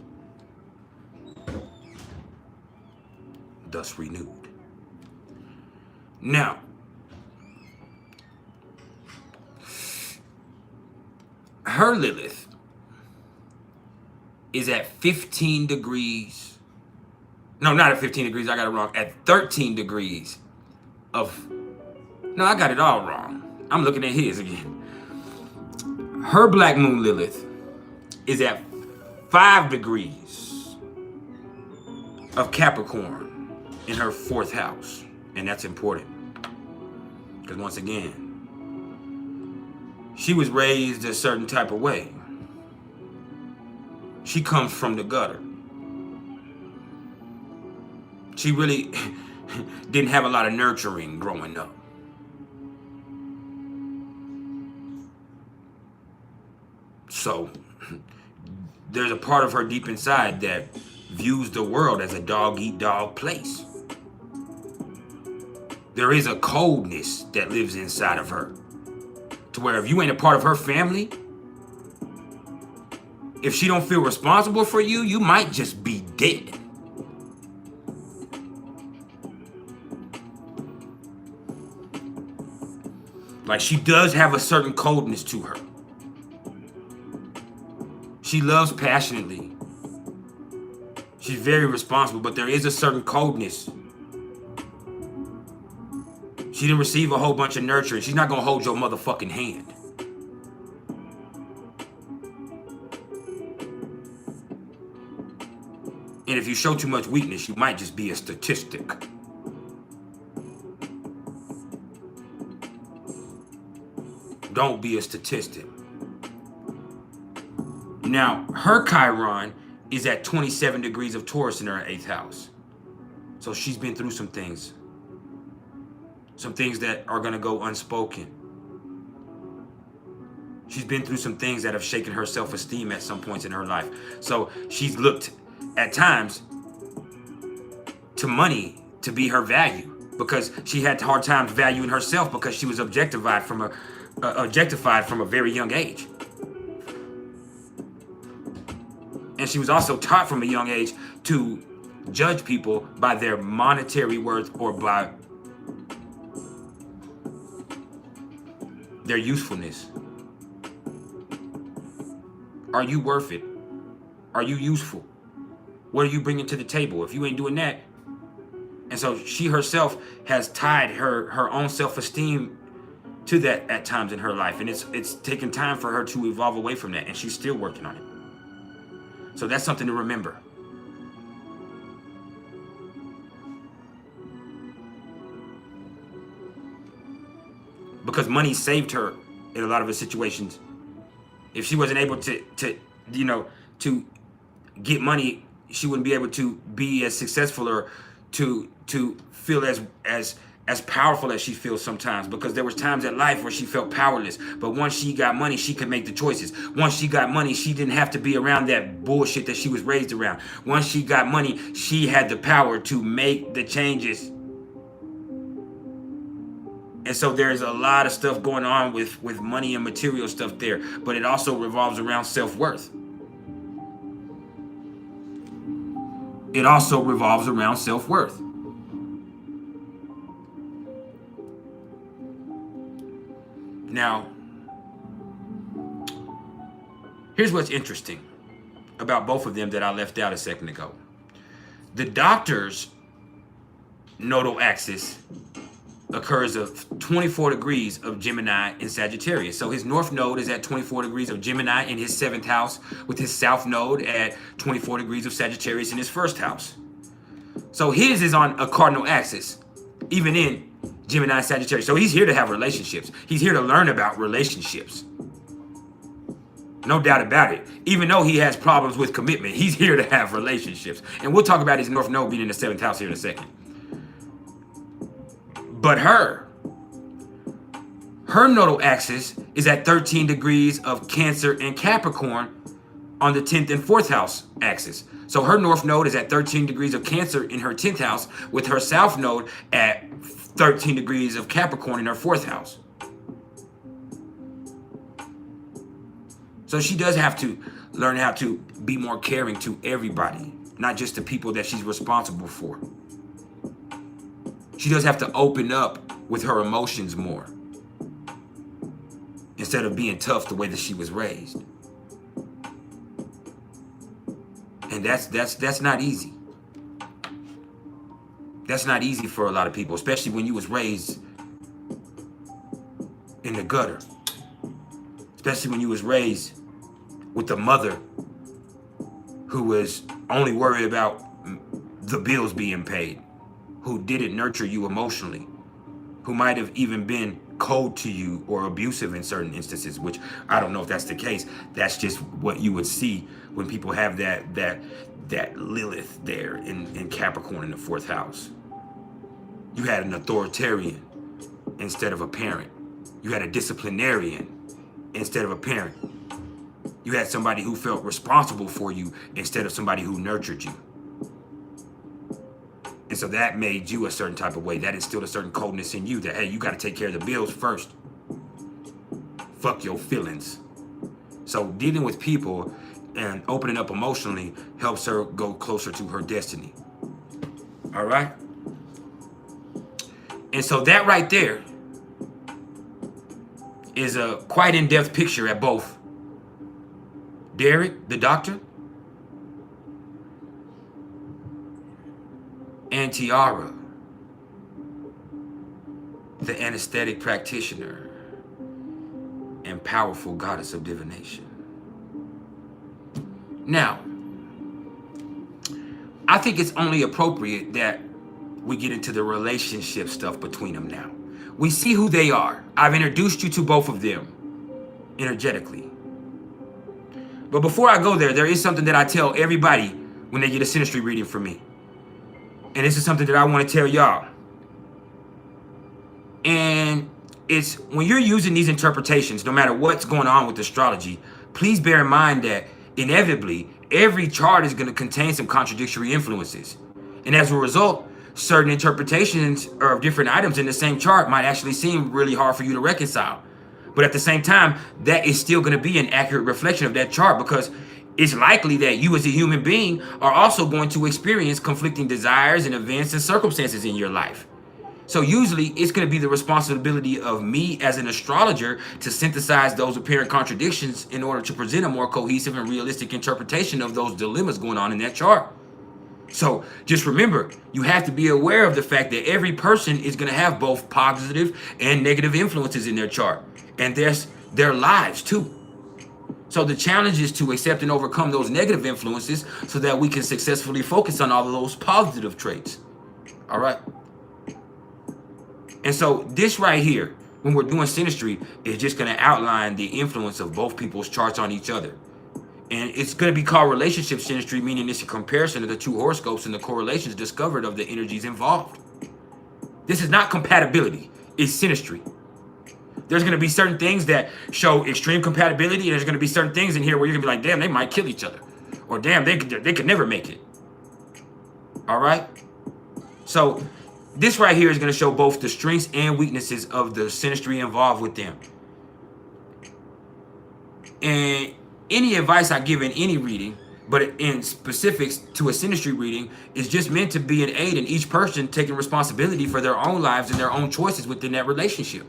thus renewed. Now, her Lilith is at 15 degrees. No, not at 15 degrees. I got it wrong. At 13 degrees of... No, I got it all wrong. I'm looking at his again. Her Black Moon Lilith is at 5 degrees of Capricorn in her 4th house. And that's important. Because once again, she was raised a certain type of way. She comes from the gutter. She really didn't have a lot of nurturing growing up. So there's a part of her deep inside that views the world as a dog-eat-dog place. There is a coldness that lives inside of her, to where if you ain't a part of her family, if she don't feel responsible for you, you might just be dead. Like, she does have a certain coldness to her. She loves passionately. She's very responsible, but there is a certain coldness. She didn't receive a whole bunch of nurturing. She's not gonna hold your motherfucking hand. And if you show too much weakness, you might just be a statistic. Don't be a statistic. Now, her Chiron is at 27 degrees of Taurus in her 8th house. So she's been through some things. Some things that are going to go unspoken. She's been through some things that have shaken her self-esteem at some points in her life. So she's looked at times to money to be her value, because she had hard times valuing herself because she was objectified from objectified from a very young age. And she was also taught from a young age to judge people by their monetary worth or by their usefulness. Are you worth it? Are you useful? What are you bringing to the table? If you ain't doing that. And so she herself has tied her own self-esteem to that at times in her life. And it's taken time for her to evolve away from that. And she's still working on it. So that's something to remember. Because money saved her in a lot of her situations. If she wasn't able to get money, she wouldn't be able to be as successful or to feel as powerful as she feels sometimes, because there was times in life where she felt powerless. But once she got money, she could make the choices. Once she got money, she didn't have to be around that bullshit that she was raised around. Once she got money, she had the power to make the changes. And so there's a lot of stuff going on with money and material stuff there, but it also revolves around self-worth. It also revolves around self-worth. Now, here's what's interesting about both of them that I left out a second ago. The doctor's nodal axis occurs of 24 degrees of Gemini in Sagittarius. So his north node is at 24 degrees of Gemini in his 7th house, with his south node at 24 degrees of Sagittarius in his 1st house. So his is on a cardinal axis, even in Gemini and Sagittarius. So he's here to have relationships. He's here to learn about relationships. No doubt about it. Even though he has problems with commitment, he's here to have relationships. And we'll talk about his north node being in the 7th house here in a second. But her nodal axis is at 13 degrees of Cancer and Capricorn on the 10th and 4th house axis. So her north node is at 13 degrees of Cancer in her 10th house, with her south node at 13 degrees of Capricorn in her 4th house. So she does have to learn how to be more caring to everybody, not just the people that she's responsible for. She does have to open up with her emotions more, instead of being tough the way that she was raised. And that's not easy. That's not easy for a lot of people, especially when you was raised in the gutter. Especially when you was raised with a mother who was only worried about the bills being paid, who didn't nurture you emotionally, who might have even been cold to you or abusive in certain instances, which I don't know if that's the case. That's just what you would see when people have that Lilith there in Capricorn in the 4th house. You had an authoritarian instead of a parent. You had a disciplinarian instead of a parent. You had somebody who felt responsible for you instead of somebody who nurtured you. And so that made you a certain type of way. That instilled a certain coldness in you that, hey, you got to take care of the bills first. Fuck your feelings. So dealing with people and opening up emotionally helps her go closer to her destiny. All right? And so that right there is a quite in-depth picture at both Derek, the doctor, and Tiara, the anesthetic practitioner and powerful goddess of divination. Now, I think it's only appropriate that we get into the relationship stuff between them now. We see who they are. I've introduced you to both of them energetically. But before I go there, there is something that I tell everybody when they get a synastry reading from me. And this is something that I want to tell y'all. And it's when you're using these interpretations, no matter what's going on with astrology, please bear in mind that inevitably, every chart is going to contain some contradictory influences. And as a result, certain interpretations of different items in the same chart might actually seem really hard for you to reconcile. But at the same time, that is still going to be an accurate reflection of that chart, because it's likely that you as a human being are also going to experience conflicting desires and events and circumstances in your life. So usually it's going to be the responsibility of me as an astrologer to synthesize those apparent contradictions in order to present a more cohesive and realistic interpretation of those dilemmas going on in that chart. So just remember, you have to be aware of the fact that every person is going to have both positive and negative influences in their chart. And there's their lives too. So the challenge is to accept and overcome those negative influences so that we can successfully focus on all of those positive traits. All right. And so this right here, when we're doing synastry, is just going to outline the influence of both people's charts on each other. And it's going to be called relationship synastry, meaning it's a comparison of the two horoscopes and the correlations discovered of the energies involved. This is not compatibility, it's synastry. There's going to be certain things that show extreme compatibility, and there's going to be certain things in here where you're going to be like, damn, they might kill each other. Or damn, they could never make it. All right? So this right here is going to show both the strengths and weaknesses of the synastry involved with them. And any advice I give in any reading, but in specifics to a synastry reading, is just meant to be an aid in each person taking responsibility for their own lives and their own choices within that relationship.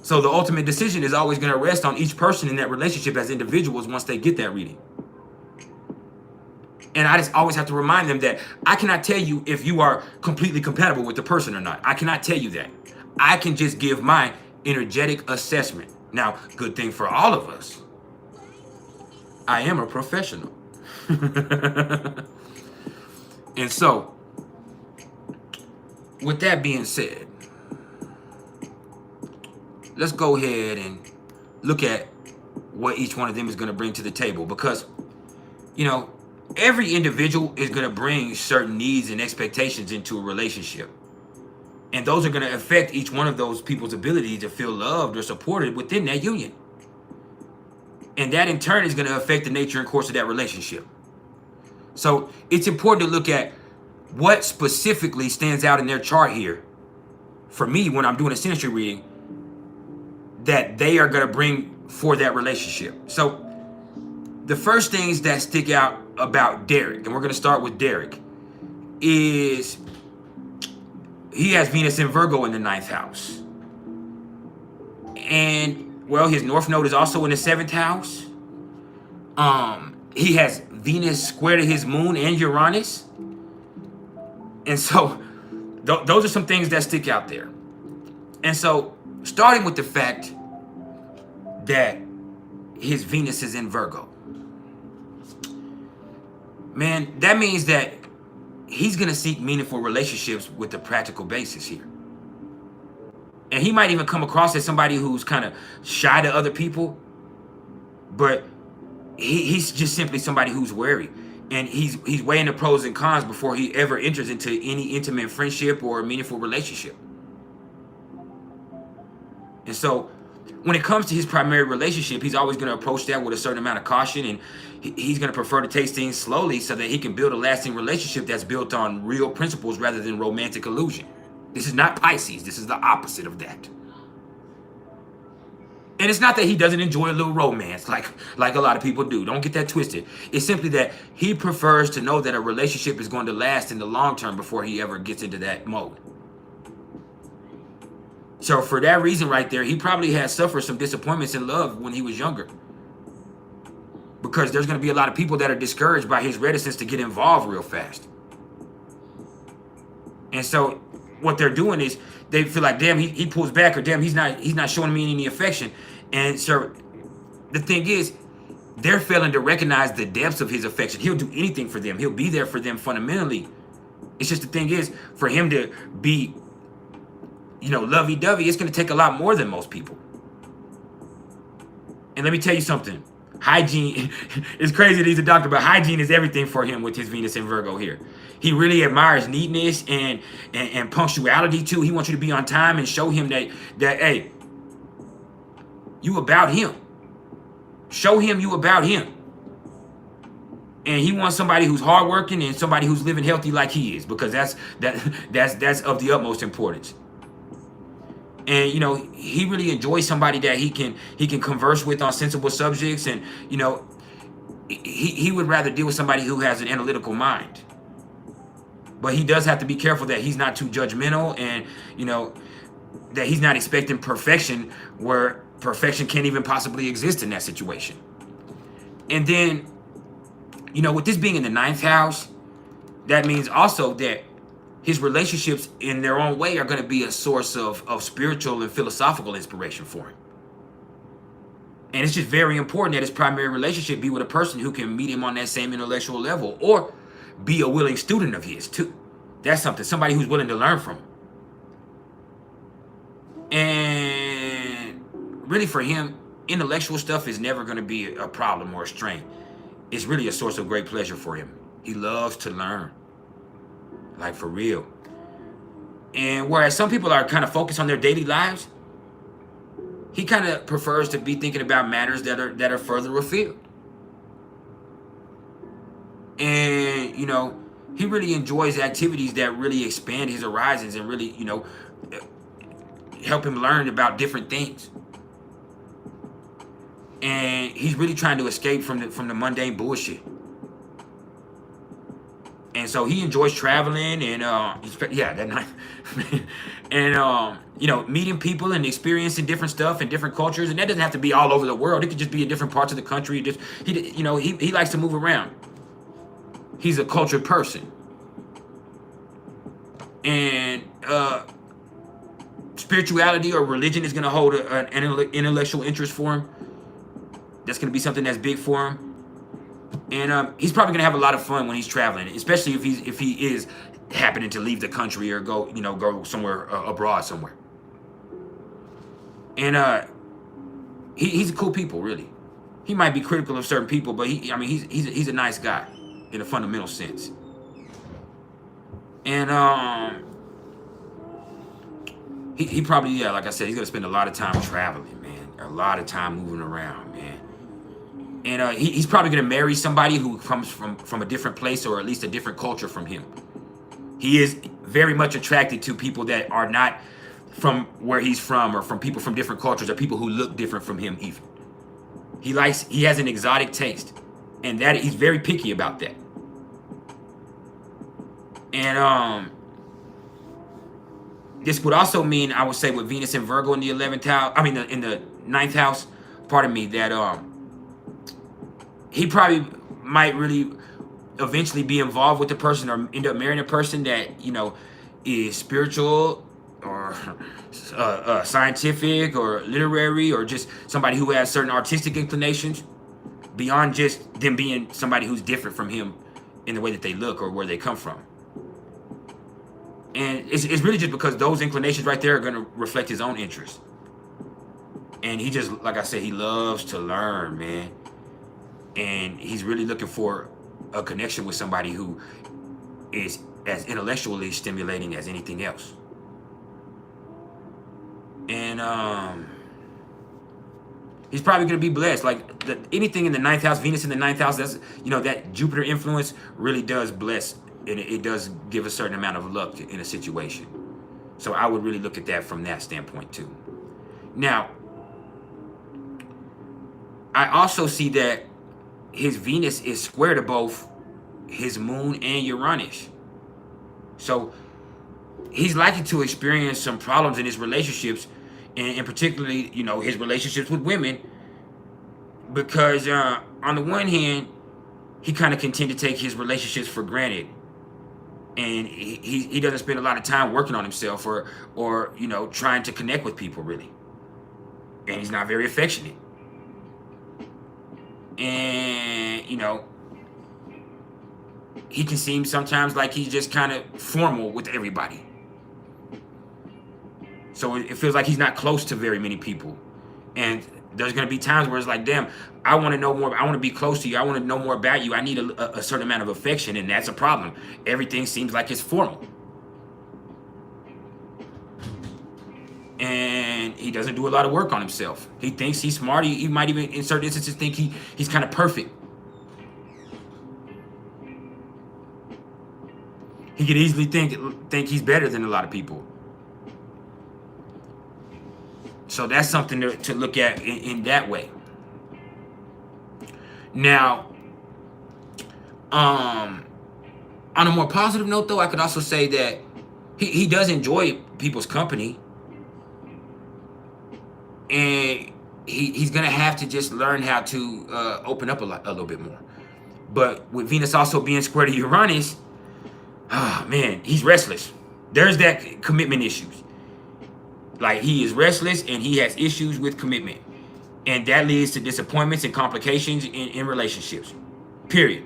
So the ultimate decision is always going to rest on each person in that relationship as individuals once they get that reading. And I just always have to remind them that I cannot tell you if you are completely compatible with the person or not. I cannot tell you that. I can just give my energetic assessment. Now, good thing for all of us, I am a professional. And so, with that being said, let's go ahead and look at what each one of them is going to bring to the table. Because, you know, every individual is going to bring certain needs and expectations into a relationship. And those are going to affect each one of those people's ability to feel loved or supported within that union. And that in turn is going to affect the nature and course of that relationship. So it's important to look at what specifically stands out in their chart here. For me, when I'm doing a synastry reading, that they are going to bring for that relationship. So the first things that stick out about Derek, and we're going to start with Derek, is he has Venus in Virgo in the 9th house. And, well, his North Node is also in the 7th house. He has Venus square to his moon and Uranus. And so those are some things that stick out there. And so starting with the fact that his Venus is in Virgo, man, that means that he's going to seek meaningful relationships with a practical basis here. And he might even come across as somebody who's kind of shy to other people, but he's just simply somebody who's wary. And he's weighing the pros and cons before he ever enters into any intimate friendship or meaningful relationship. And so when it comes to his primary relationship, he's always going to approach that with a certain amount of caution, and he's going to prefer to take things slowly so that he can build a lasting relationship that's built on real principles rather than romantic illusion. This is not Pisces. This is the opposite of that. And it's not that he doesn't enjoy a little romance like a lot of people do. Don't get that twisted. It's simply that he prefers to know that a relationship is going to last in the long term before he ever gets into that mode. So for that reason right there, he probably has suffered some disappointments in love when he was younger. Because there's going to be a lot of people that are discouraged by his reticence to get involved real fast. And so what they're doing is they feel like, damn, he pulls back, or damn, he's not showing me any affection. And so the thing is, they're failing to recognize the depths of his affection. He'll do anything for them. He'll be there for them fundamentally. It's just the thing is, for him to be, lovey-dovey, it's going to take a lot more than most people. And let me tell you something. Hygiene, it's crazy that he's a doctor, but hygiene is everything for him with his Venus in Virgo here. He really admires neatness and punctuality too. He wants you to be on time and show him that hey, you about him. Show him you about him. And he wants somebody who's hardworking and somebody who's living healthy like he is, because that's of the utmost importance. And you know, he really enjoys somebody that he can converse with on sensible subjects. And you know, he would rather deal with somebody who has an analytical mind. But he does have to be careful that he's not too judgmental, and you know, that he's not expecting perfection where perfection can't even possibly exist in that situation. And then, you know, with this being in the 9th house, that means also that his relationships in their own way are going to be a source of spiritual and philosophical inspiration for him. And it's just very important that his primary relationship be with a person who can meet him on that same intellectual level, or be a willing student of his too. That's somebody who's willing to learn from him. And really for him, intellectual stuff is never going to be a problem or a strain. It's really a source of great pleasure for him. He loves to learn, like for real. And whereas some people are kind of focused on their daily lives, he kind of prefers to be thinking about matters that are further afield. And you know, he really enjoys activities that really expand his horizons and really, you know, help him learn about different things. And he's really trying to escape from the mundane bullshit. And so he enjoys traveling, and yeah, that night, and you know, meeting people and experiencing different stuff and different cultures. And that doesn't have to be all over the world. It could just be in different parts of the country. Just you know, he likes to move around. He's a cultured person, and spirituality or religion is going to hold an intellectual interest for him. That's going to be something that's big for him. And he's probably going to have a lot of fun when he's traveling, especially if he is happening to leave the country or go somewhere abroad somewhere. And he's a cool people, really. He might be critical of certain people, but he's a nice guy in a fundamental sense. And he probably, yeah, like I said, he's going to spend a lot of time traveling, man. A lot of time moving around, man. And he's probably going to marry somebody who comes from a different place, or at least a different culture from him. He is very much attracted to people that are not from where he's from, or from people from different cultures, or people who look different from him even. He has an exotic taste, and that he's very picky about that. And this would also mean, I would say, with Venus and Virgo in the 11th house, in the 9th house, pardon me, that he probably might really eventually be involved with the person, or end up marrying a person that, you know, is spiritual, or scientific, or literary, or just somebody who has certain artistic inclinations, beyond just them being somebody who's different from him in the way that they look or where they come from. And it's really just because those inclinations right there are going to reflect his own interests. And he just, like I said, he loves to learn, man. And he's really looking for a connection with somebody who is as intellectually stimulating as anything else. And he's probably going to be blessed. Like anything in the 9th house, Venus in the 9th house, that's, you know, that Jupiter influence really does bless, and it does give a certain amount of luck in a situation. So I would really look at that from that standpoint too. Now, I also see that his Venus is square to both his moon and Uranus. So he's likely to experience some problems in his relationships, and particularly, you know, his relationships with women, because on the one hand, he kind of can tend to take his relationships for granted, and he doesn't spend a lot of time working on himself, or you know, trying to connect with people really, and he's not very affectionate. And you know, he can seem sometimes like he's just kind of formal with everybody. So it feels like he's not close to very many people. And there's going to be times where it's like, damn, I want to know more. I want to be close to you. I want to know more about you. I need a certain amount of affection, and that's a problem. Everything seems like it's formal. And he doesn't do a lot of work on himself. He thinks he's smart. He might even, in certain instances, think he's kind of perfect. He could easily think he's better than a lot of people. So that's something to look at in that way. Now, on a more positive note, though, I could also say that he does enjoy people's company, and he's gonna have to just learn how to open up a little bit more. But with Venus also being square to Uranus, man, he's restless. There's that commitment issues. Like, he is restless and he has issues with commitment, and that leads to disappointments and complications in relationships, period.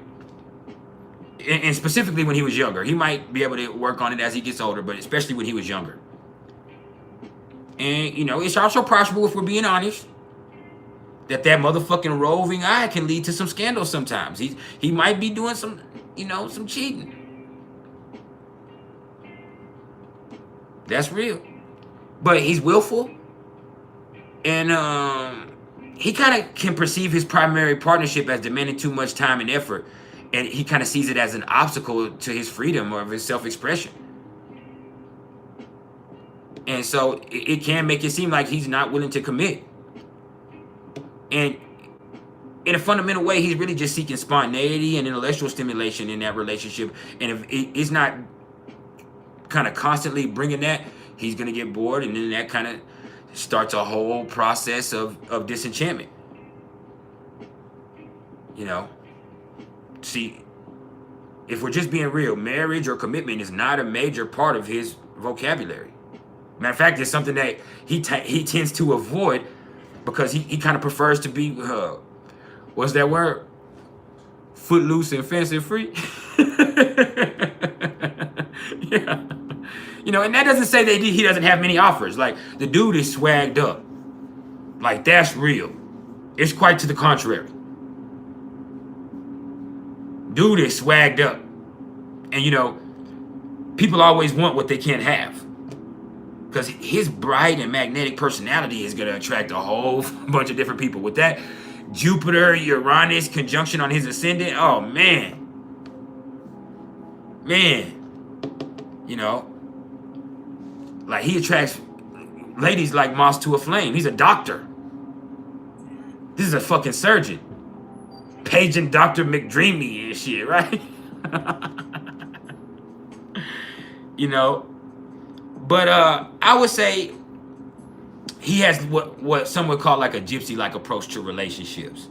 And specifically when he was younger. He might be able to work on it as he gets older, but especially when he was younger. And, you know, it's also possible, if we're being honest, that motherfucking roving eye can lead to some scandals sometimes. He might be doing some, you know, some cheating. That's real. But he's willful. And he kind of can perceive his primary partnership as demanding too much time and effort. And he kind of sees it as an obstacle to his freedom or of his self-expression. And so it can make it seem like he's not willing to commit. And in a fundamental way, he's really just seeking spontaneity and intellectual stimulation in that relationship. And if it's not kind of constantly bringing that, he's going to get bored. And then that kind of starts a whole process of disenchantment. You know? See, if we're just being real, marriage or commitment is not a major part of his vocabulary. Matter of fact, it's something that he tends to avoid because he kind of prefers to be, what's that word? Footloose and fancy free? Yeah. You know, and that doesn't say that he doesn't have many offers. Like, the dude is swagged up. Like, that's real. It's quite to the contrary. Dude is swagged up. And, you know, people always want what they can't have. Because his bright and magnetic personality is going to attract a whole bunch of different people. With that Jupiter-Uranus conjunction on his ascendant, oh, man. Man. You know, like, he attracts ladies like moths to a flame. He's a doctor. This is a fucking surgeon. Paging Dr. McDreamy and shit, right? You know, but I would say he has what some would call like a gypsy-like approach to relationships.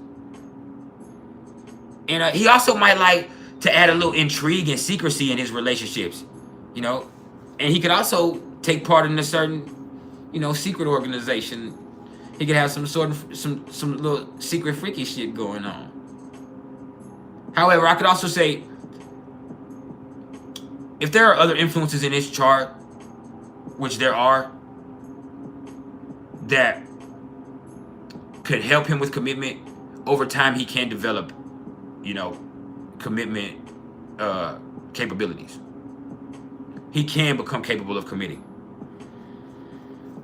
And he also might like to add a little intrigue and secrecy in his relationships, you know. And he could also take part in a certain, you know, secret organization. He could have some sort of some little secret freaky shit going on. However, I could also say, if there are other influences in his chart, which there are, that could help him with commitment, over time he can develop, you know, commitment capabilities. He can become capable of committing.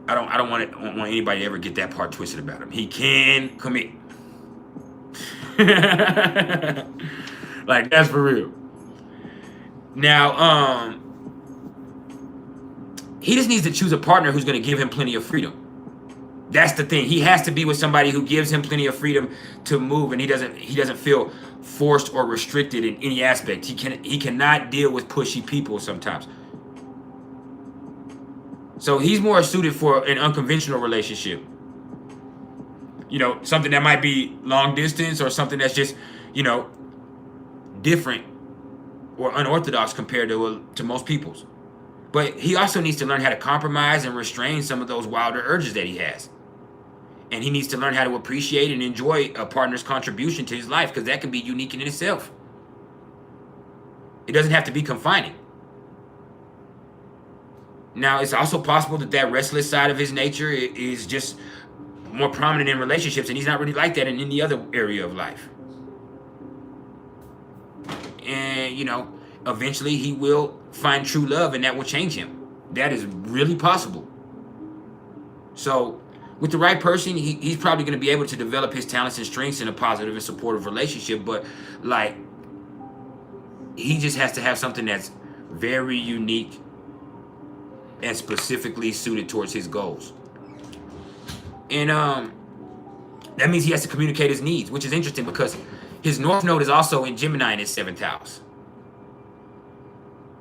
I don't want anybody to ever get that part twisted about him. He can commit. Like, that's for real. Now, he just needs to choose a partner who's going to give him plenty of freedom. That's the thing. He has to be with somebody who gives him plenty of freedom to move, and he doesn't feel forced or restricted in any aspect. He cannot deal with pushy people sometimes. So he's more suited for an unconventional relationship. You know, something that might be long distance, or something that's just, you know, different or unorthodox compared to most people's. But he also needs to learn how to compromise and restrain some of those wilder urges that he has. And he needs to learn how to appreciate and enjoy a partner's contribution to his life, because that can be unique in itself. It doesn't have to be confining. Now, it's also possible that restless side of his nature is just more prominent in relationships, and he's not really like that in any other area of life. And, you know, eventually he will find true love, and that will change him. That is really possible. So, with the right person, he's probably going to be able to develop his talents and strengths in a positive and supportive relationship. But, like, he just has to have something that's very unique and specifically suited towards his goals. And that means he has to communicate his needs, which is interesting because his North Node is also in Gemini in his 7th house.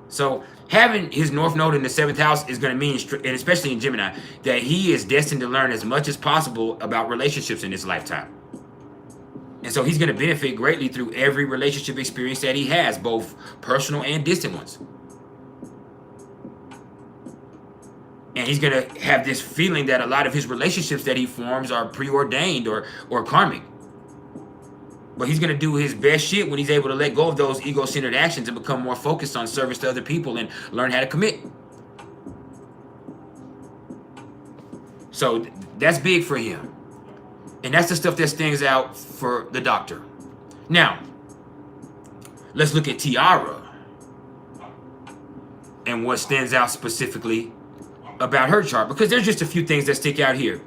So having his North Node in the 7th house is going to mean, and especially in Gemini, that he is destined to learn as much as possible about relationships in his lifetime. And so he's going to benefit greatly through every relationship experience that he has, both personal and distant ones. And he's going to have this feeling that a lot of his relationships that he forms are preordained or karmic. But he's going to do his best shit when he's able to let go of those ego-centered actions and become more focused on service to other people and learn how to commit. So that's big for him. And that's the stuff that stands out for the doctor. Now, let's look at Tiara and what stands out specifically about her chart, because there's just a few things that stick out here.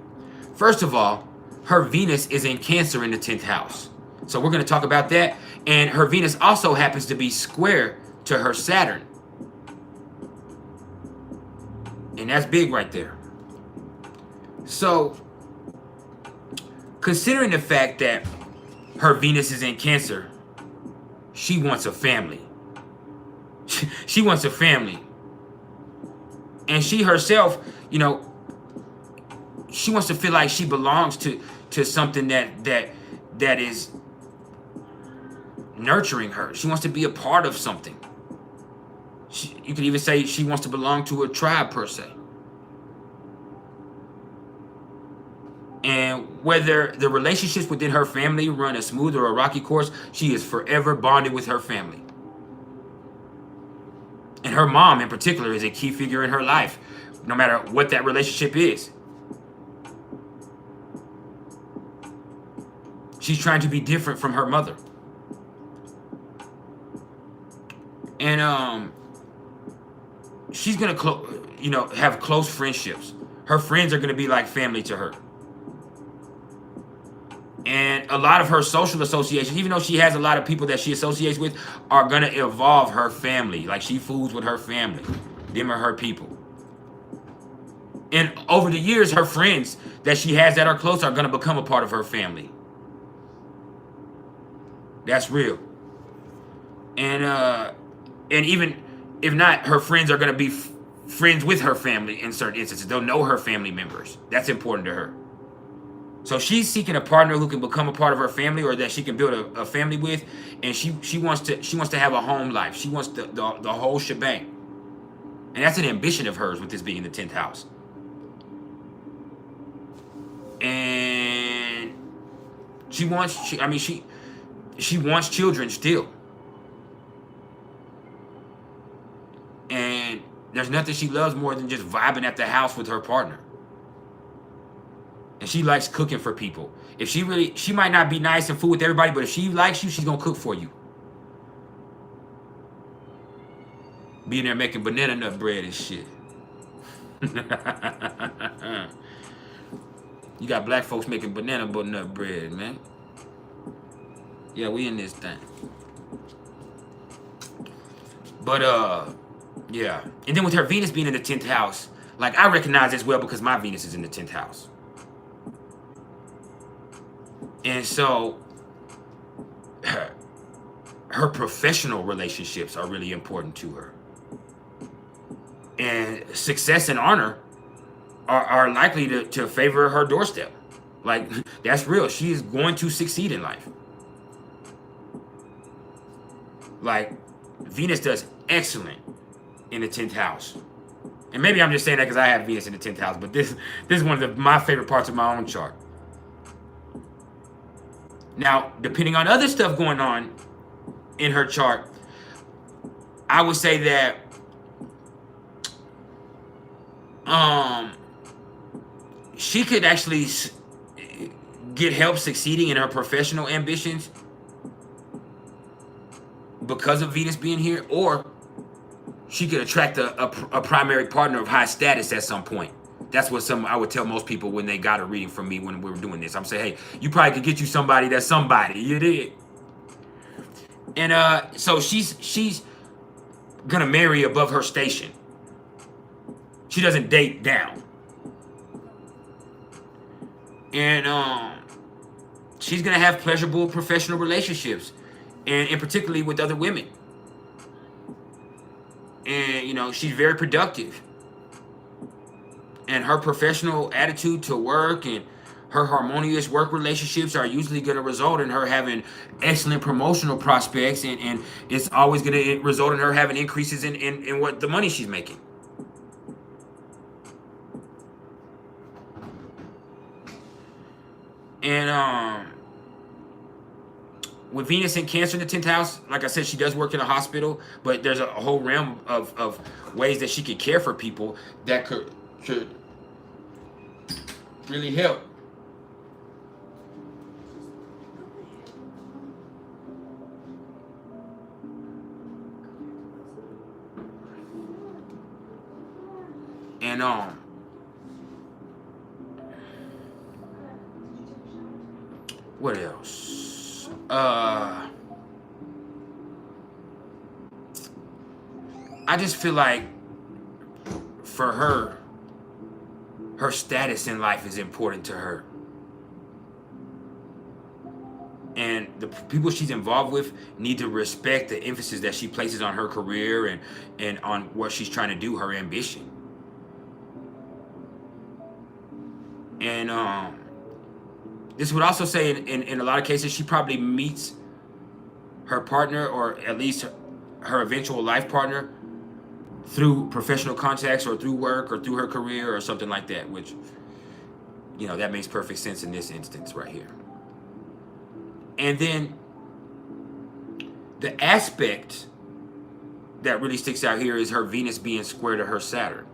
First of all, her Venus is in Cancer in the 10th house. So we're going to talk about that. And her Venus also happens to be square to her Saturn. And that's big right there. So, considering the fact that her Venus is in Cancer, she wants a family. She wants a family. And she herself, you know, she wants to feel like she belongs to something that is nurturing her. She wants to be a part of something. You could even say she wants to belong to a tribe per se. And whether the relationships within her family run a smooth or a rocky course, she is forever bonded with her family. And her mom in particular is a key figure in her life, no matter what that relationship is. She's trying to be different from her mother. And she's going to have close friendships. Her friends are going to be like family to her. And a lot of her social associations, even though she has a lot of people that she associates with, are going to evolve her family. Like she foods with her family. Them are her people. And over the years, her friends that she has that are close are going to become a part of her family. That's real. And even if not, her friends are going to be friends with her family in certain instances. They'll know her family members. That's important to her. So she's seeking a partner who can become a part of her family, or that she can build a family with, and she wants to have a home life. She wants the whole shebang, and that's an ambition of hers with this being the 10th house. And she wants children still, and there's nothing she loves more than just vibing at the house with her partner. And she likes cooking for people. If she might not be nice and food with everybody, but if she likes you, she's gonna cook for you. Being there making banana nut bread and shit. You got black folks making banana nut bread, man. Yeah, we in this thing. But yeah. And then with her Venus being in the 10th house, like I recognize as well because my Venus is in the 10th house. And so her professional relationships are really important to her. And success and honor are likely to favor her doorstep. Like, that's real. She is going to succeed in life. Like, Venus does excellent in the 10th house. And maybe I'm just saying that because I have Venus in the 10th house, but this is one of my favorite parts of my own chart. Now, depending on other stuff going on in her chart, I would say that she could actually get help succeeding in her professional ambitions because of Venus being here, or she could attract a primary partner of high status at some point. That's what I would tell most people when they got a reading from me when we were doing this. I'm saying, hey, you probably could get you somebody that's somebody. You did. And so she's gonna marry above her station. She doesn't date down. And she's gonna have pleasurable professional relationships, and particularly with other women. And you know, she's very productive. And her professional attitude to work and her harmonious work relationships are usually going to result in her having excellent promotional prospects, and it's always going to result in her having increases in what the money she's making. And with Venus in Cancer in the 10th house, like I said, she does work in a hospital, but there's a whole realm of ways that she could care for people that could really help. And what else? I just feel like for her, her status in life is important to her. And the people she's involved with need to respect the emphasis that she places on her career and on what she's trying to do, her ambition. And this would also say in a lot of cases, she probably meets her partner, or at least her eventual life partner, through professional contacts or through work or through her career or something like that, which, you know, that makes perfect sense in this instance right here. And then the aspect that really sticks out here is her Venus being square to her Saturn.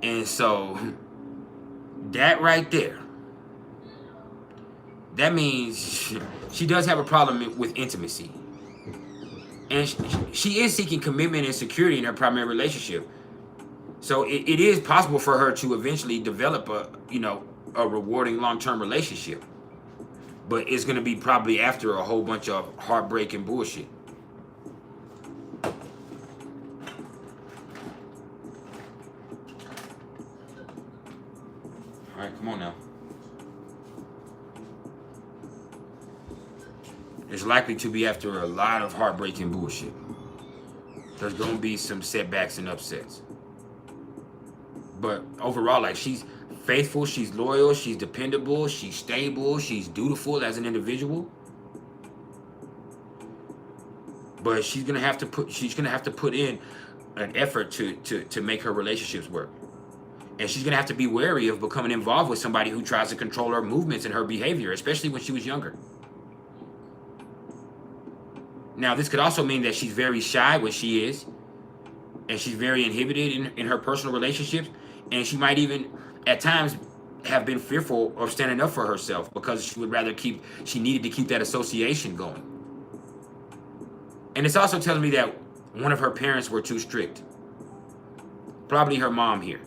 And so that right there, that means she does have a problem with intimacy. And she is seeking commitment and security in her primary relationship. So it is possible for her to eventually develop a rewarding long-term relationship. But it's going to be probably after a whole bunch of heartbreak and bullshit. All right, come on now. It's likely to be after a lot of heartbreak and bullshit. There's going to be some setbacks and upsets. But overall, like, she's faithful, she's loyal, she's dependable, she's stable, she's dutiful as an individual. But she's gonna have to put in an effort to make her relationships work. And she's gonna have to be wary of becoming involved with somebody who tries to control her movements and her behavior, especially when she was younger. Now, this could also mean that she's very shy when she is, and she's very inhibited in her personal relationships, and she might even at times have been fearful of standing up for herself because she needed to keep that association going. And it's also telling me that one of her parents were too strict. Probably her mom here.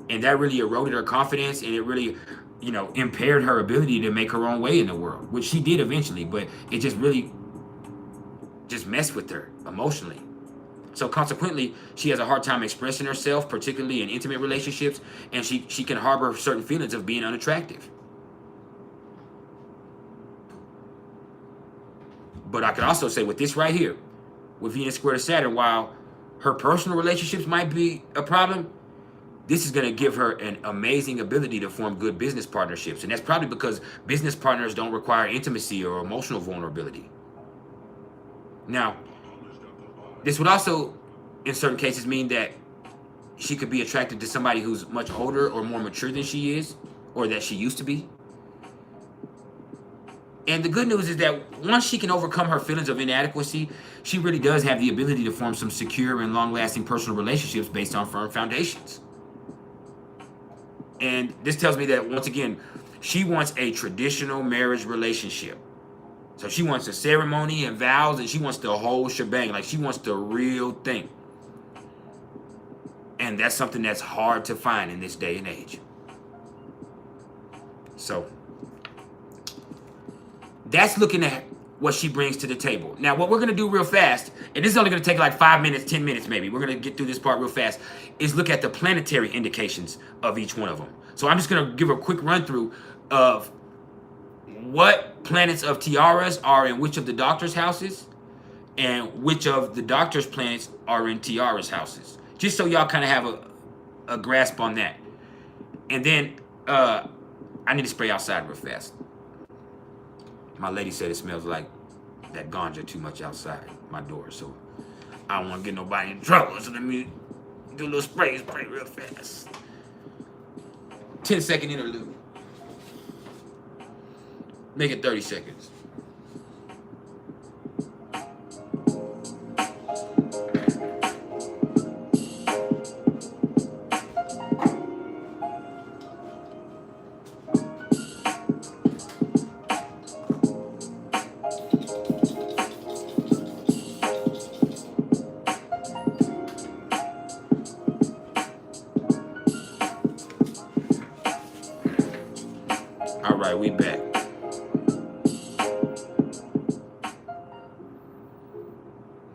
And that really eroded her confidence, and it really, impaired her ability to make her own way in the world, which she did eventually, but it just really just messed with her emotionally. So consequently, she has a hard time expressing herself, particularly in intimate relationships, and she can harbor certain feelings of being unattractive. But I could also say with this right here, with Venus square to Saturn, while her personal relationships might be a problem, this is going to give her an amazing ability to form good business partnerships. And that's probably because business partners don't require intimacy or emotional vulnerability. Now, this would also, in certain cases, mean that she could be attracted to somebody who's much older or more mature than she is, or that she used to be. And the good news is that once she can overcome her feelings of inadequacy, she really does have the ability to form some secure and long-lasting personal relationships based on firm foundations. And this tells me that, once again, she wants a traditional marriage relationship. So she wants a ceremony and vows, and she wants the whole shebang. Like, she wants the real thing. And that's something that's hard to find in this day and age. So that's looking at what she brings to the table. Now, what we're going to do real fast, and this is only going to take like 5 minutes, 10 minutes maybe. We're going to get through this part real fast, is look at the planetary indications of each one of them. So I'm just going to give a quick run through of what planets of Tiara's are in which of the doctor's houses, and which of the doctor's planets are in Tiara's houses. Just so y'all kind of have a grasp on that. And then I need to spray outside real fast. My lady said it smells like that ganja too much outside my door, so I don't want to get nobody in trouble. So let me do a little spray real fast. 10-second interlude. Make it 30 seconds. All right, we back.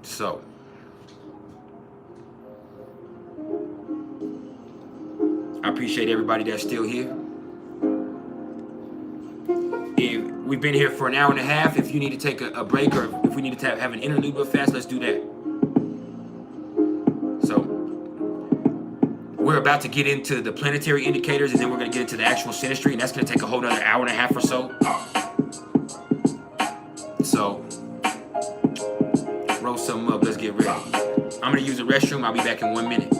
So, I appreciate everybody that's still here. If we've been here for an hour and a half, if you need to take a break, or if we need to have an interlude real fast, let's do that. So, we're about to get into the planetary indicators, and then we're going to get into the actual synastry, and that's going to take a whole other hour and a half or so. So, roll something up. Let's get ready. I'm going to use the restroom. I'll be back in 1 minute.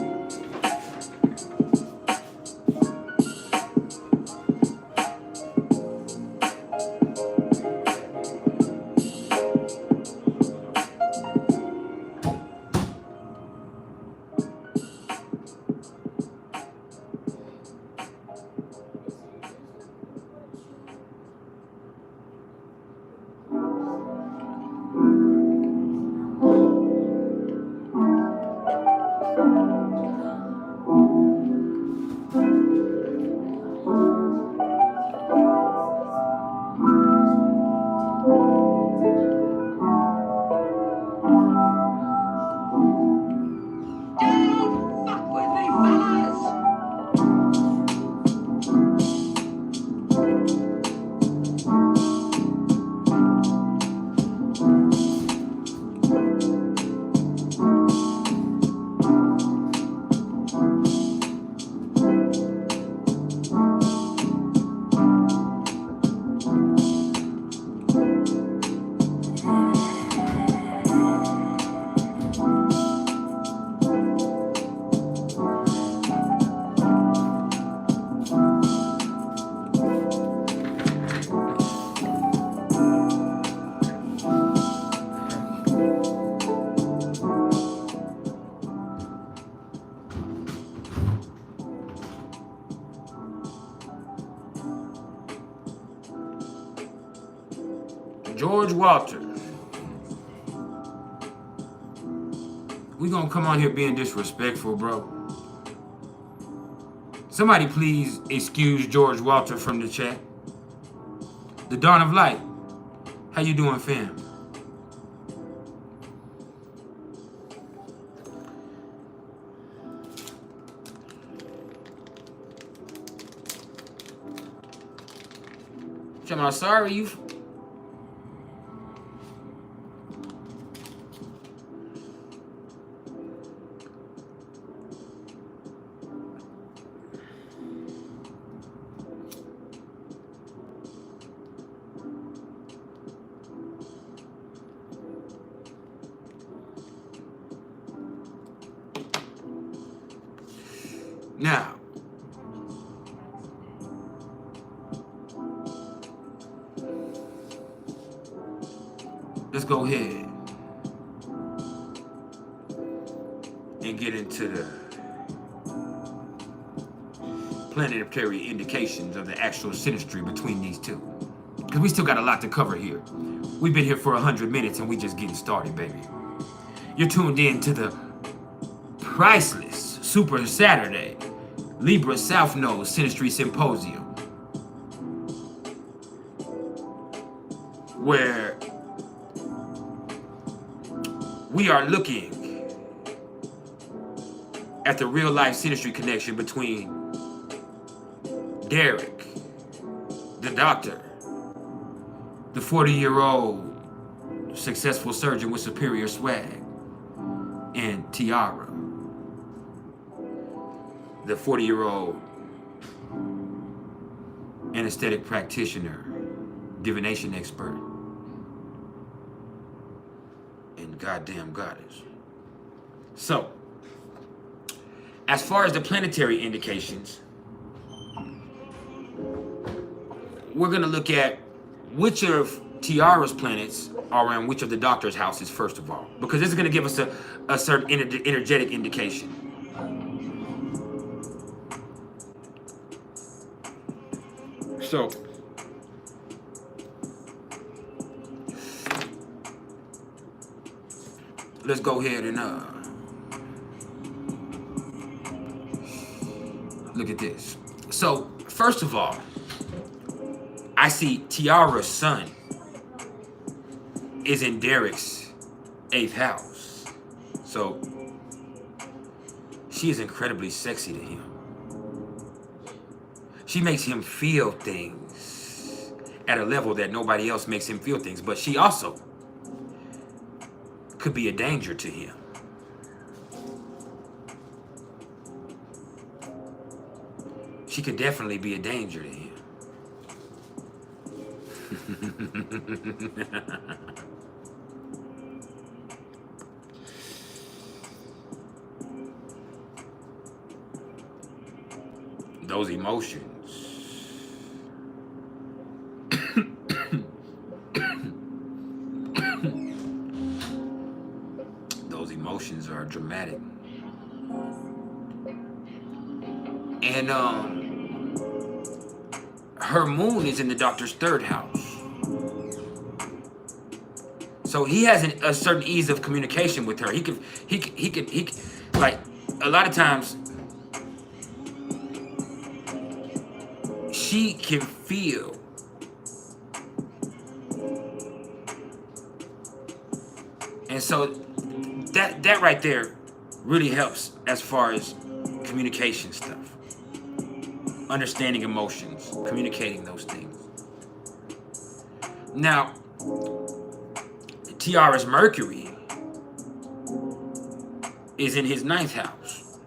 George Walter. We gonna come on here being disrespectful, bro. Somebody please excuse George Walter from the chat. The Dawn of Light. How you doing, fam? I'm sorry you. Now, let's go ahead and get into the planetary indications of the actual synastry between these two. Because we still got a lot to cover here. We've been here for 100 minutes and we just getting started, baby. You're tuned in to the Priceless SuPeR Saturday Libra South Node Synastry Symposium, where we are looking at the real life synastry connection between Derek, the doctor, the 40-year-old successful surgeon with superior swag, and Tiara, the 40-year-old anesthetic practitioner, divination expert, and goddamn goddess. So, as far as the planetary indications, we're going to look at which of Tiara's planets are in which of the doctor's houses, first of all, because this is going to give us a certain energetic indication. So, let's go ahead and look at this. So, first of all, I see Tiara's sun is in Derek's 8th house. So, she is incredibly sexy to him. She makes him feel things at a level that nobody else makes him feel things, but she also could be a danger to him. She could definitely be a danger to him. Those emotions. Those emotions are dramatic. And her moon is in the doctor's 3rd house. So he has a certain ease of communication with her. He could like, a lot of times she can feel and so that right there really helps as far as communication stuff, understanding emotions, communicating those things. Now, Tiara's Mercury is in his 9th house.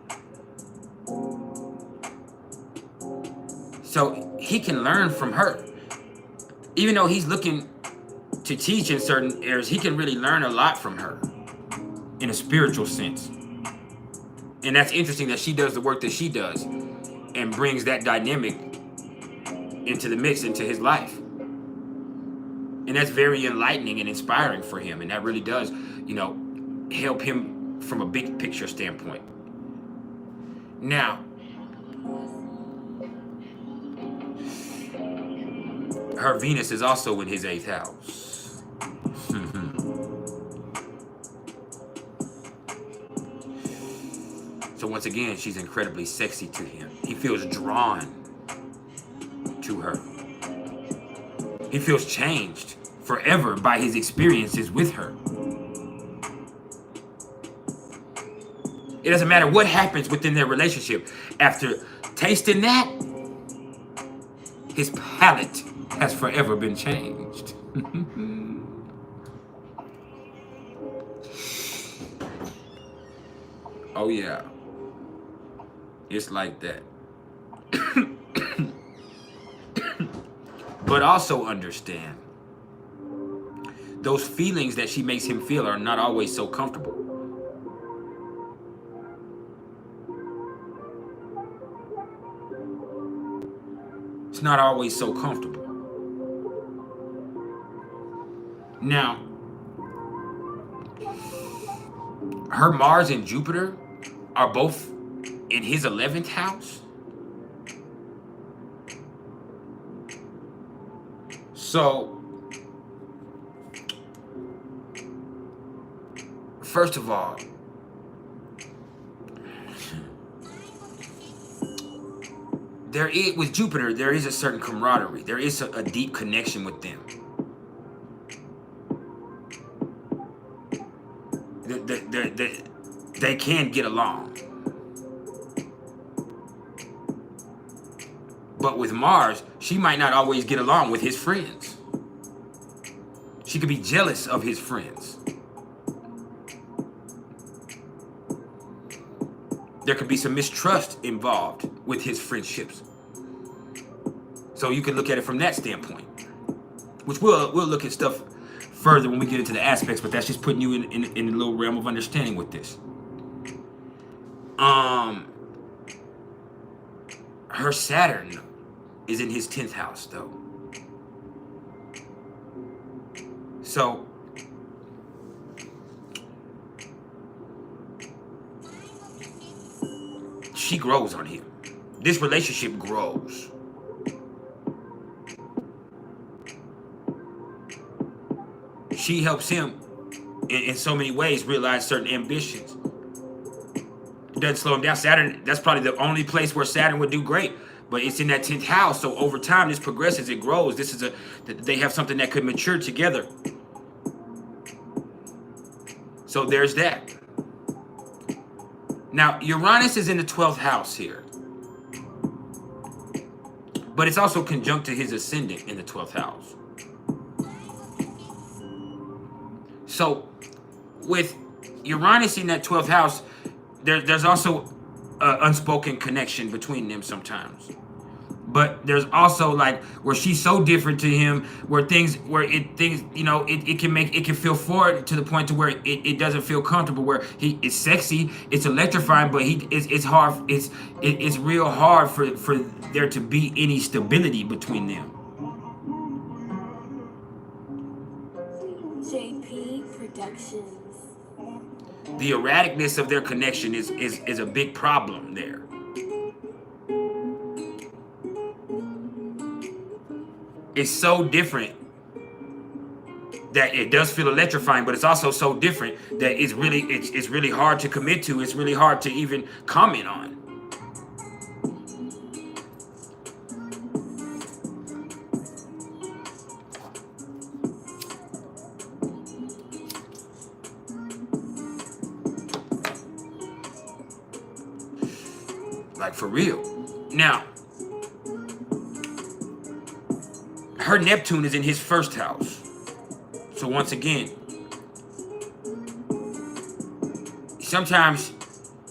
So he can learn from her. Even though he's looking to teach in certain areas, he can really learn a lot from her in a spiritual sense. And that's interesting that she does the work that she does and brings that dynamic into the mix, into his life. And that's very enlightening and inspiring for him. And that really does, you know, help him from a big picture standpoint. Now, her Venus is also in his 8th house. So once again, she's incredibly sexy to him. He feels drawn to her. He feels changed forever by his experiences with her. It doesn't matter what happens within their relationship. After tasting that, his palate has forever been changed. Oh yeah. It's like that. But also understand, those feelings that she makes him feel are not always so comfortable. It's not always so comfortable. Now, her Mars and Jupiter are both in his 11th house. So, first of all, with Jupiter, there is a certain camaraderie. There is a deep connection with them. They can get along. But with Mars, she might not always get along with his friends. She could be jealous of his friends. There could be some mistrust involved with his friendships. So you can look at it from that standpoint, which we'll look at stuff further when we get into the aspects, but that's just putting you in a little realm of understanding with this. Her Saturn is in his 10th house, though. So she grows on him. This relationship grows. She helps him in so many ways realize certain ambitions. It doesn't slow him down. Saturn, that's probably the only place where Saturn would do great. But it's in that 10th house. So over time, this progresses, it grows. This is they have something that could mature together. So there's that. Now, Uranus is in the 12th house here. But it's also conjunct to his ascendant in the 12th house. So with Uranus in that 12th house, there's also an unspoken connection between them sometimes. But there's also like where she's so different to him, where it can feel forward to the point to where it doesn't feel comfortable, where it's sexy, it's electrifying, but it's hard, it's real hard for there to be any stability between them. JP Productions. The erraticness of their connection is a big problem there. It's so different that it does feel electrifying, but it's also so different that it's really hard to commit to. It's really hard to even comment on. Like for real. Now, her Neptune is in his 1st house. So once again, sometimes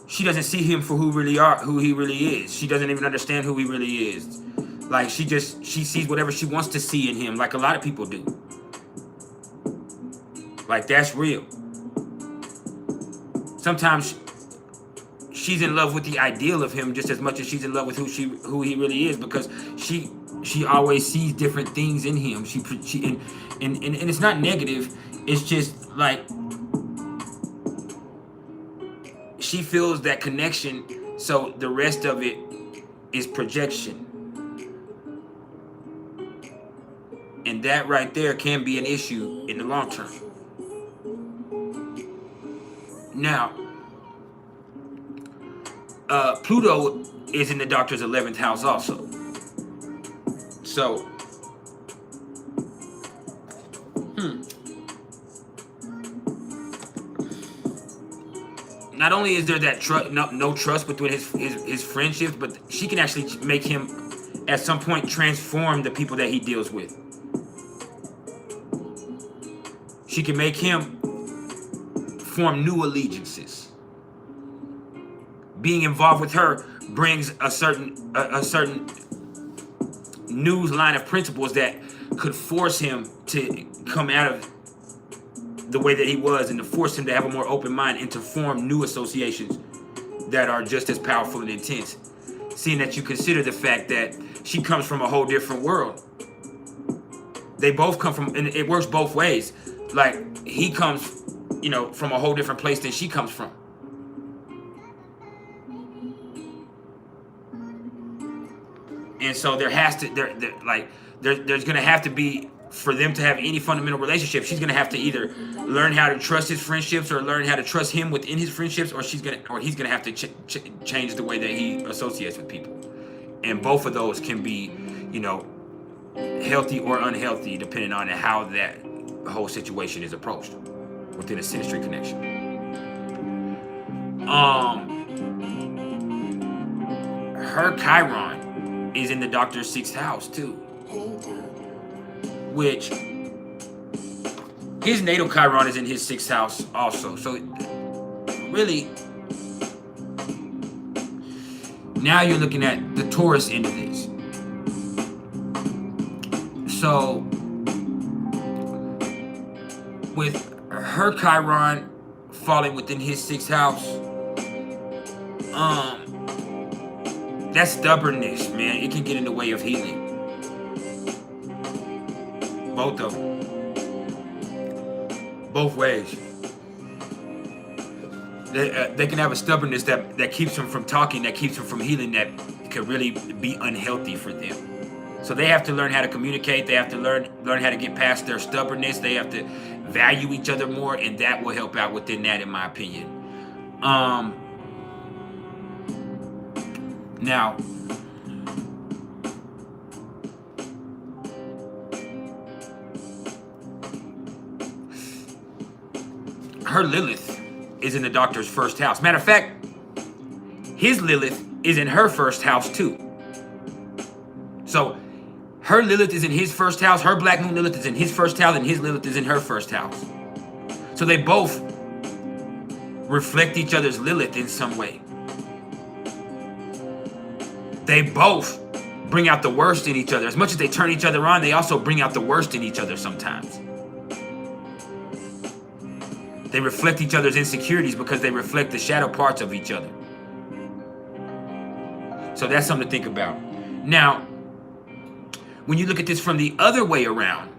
she doesn't see him for who he really is. She doesn't even understand who he really is. Like she sees whatever she wants to see in him, like a lot of people do. Like that's real. Sometimes she's in love with the ideal of him just as much as she's in love with who he really is, because she always sees different things in him. And it's not negative. It's just like she feels that connection. So the rest of it is projection, and that right there can be an issue in the long term. Now, Pluto is in the doctor's 11th house also. So, not only is there that no trust between his friendships, but she can actually make him, at some point, transform the people that he deals with. She can make him form new allegiances. Being involved with her brings a certain new line of principles that could force him to come out of the way that he was, and to force him to have a more open mind and to form new associations that are just as powerful and intense. Seeing that you consider the fact that she comes from a whole different world. They both come from, and it works both ways. Like he comes, from a whole different place than she comes from. And so there's going to have to be, for them to have any fundamental relationship, she's going to have to either learn how to trust his friendships or learn how to trust him within his friendships, or he's going to have to change the way that he associates with people. And both of those can be, healthy or unhealthy depending on how that whole situation is approached within a synastry connection. Her Chiron is in the doctor's 6th house too. Which his natal Chiron is in his 6th house also. So really, now you're looking at the Taurus end of this. So with her Chiron falling within his 6th house, that stubbornness, man, it can get in the way of healing. Both of them. Both ways. They can have a stubbornness that keeps them from talking, that keeps them from healing, that could really be unhealthy for them. So they have to learn how to communicate. They have to learn how to get past their stubbornness. They have to value each other more, and that will help out within that, in my opinion. Now, her Lilith is in the doctor's 1st house. Matter of fact, his Lilith is in her 1st house too. So her Lilith is in his 1st house, her Black Moon Lilith is in his 1st house, and his Lilith is in her 1st house. So they both reflect each other's Lilith in some way. They both bring out the worst in each other. As much as they turn each other on, they also bring out the worst in each other sometimes. They reflect each other's insecurities because they reflect the shadow parts of each other. So that's something to think about. Now, when you look at this from the other way around,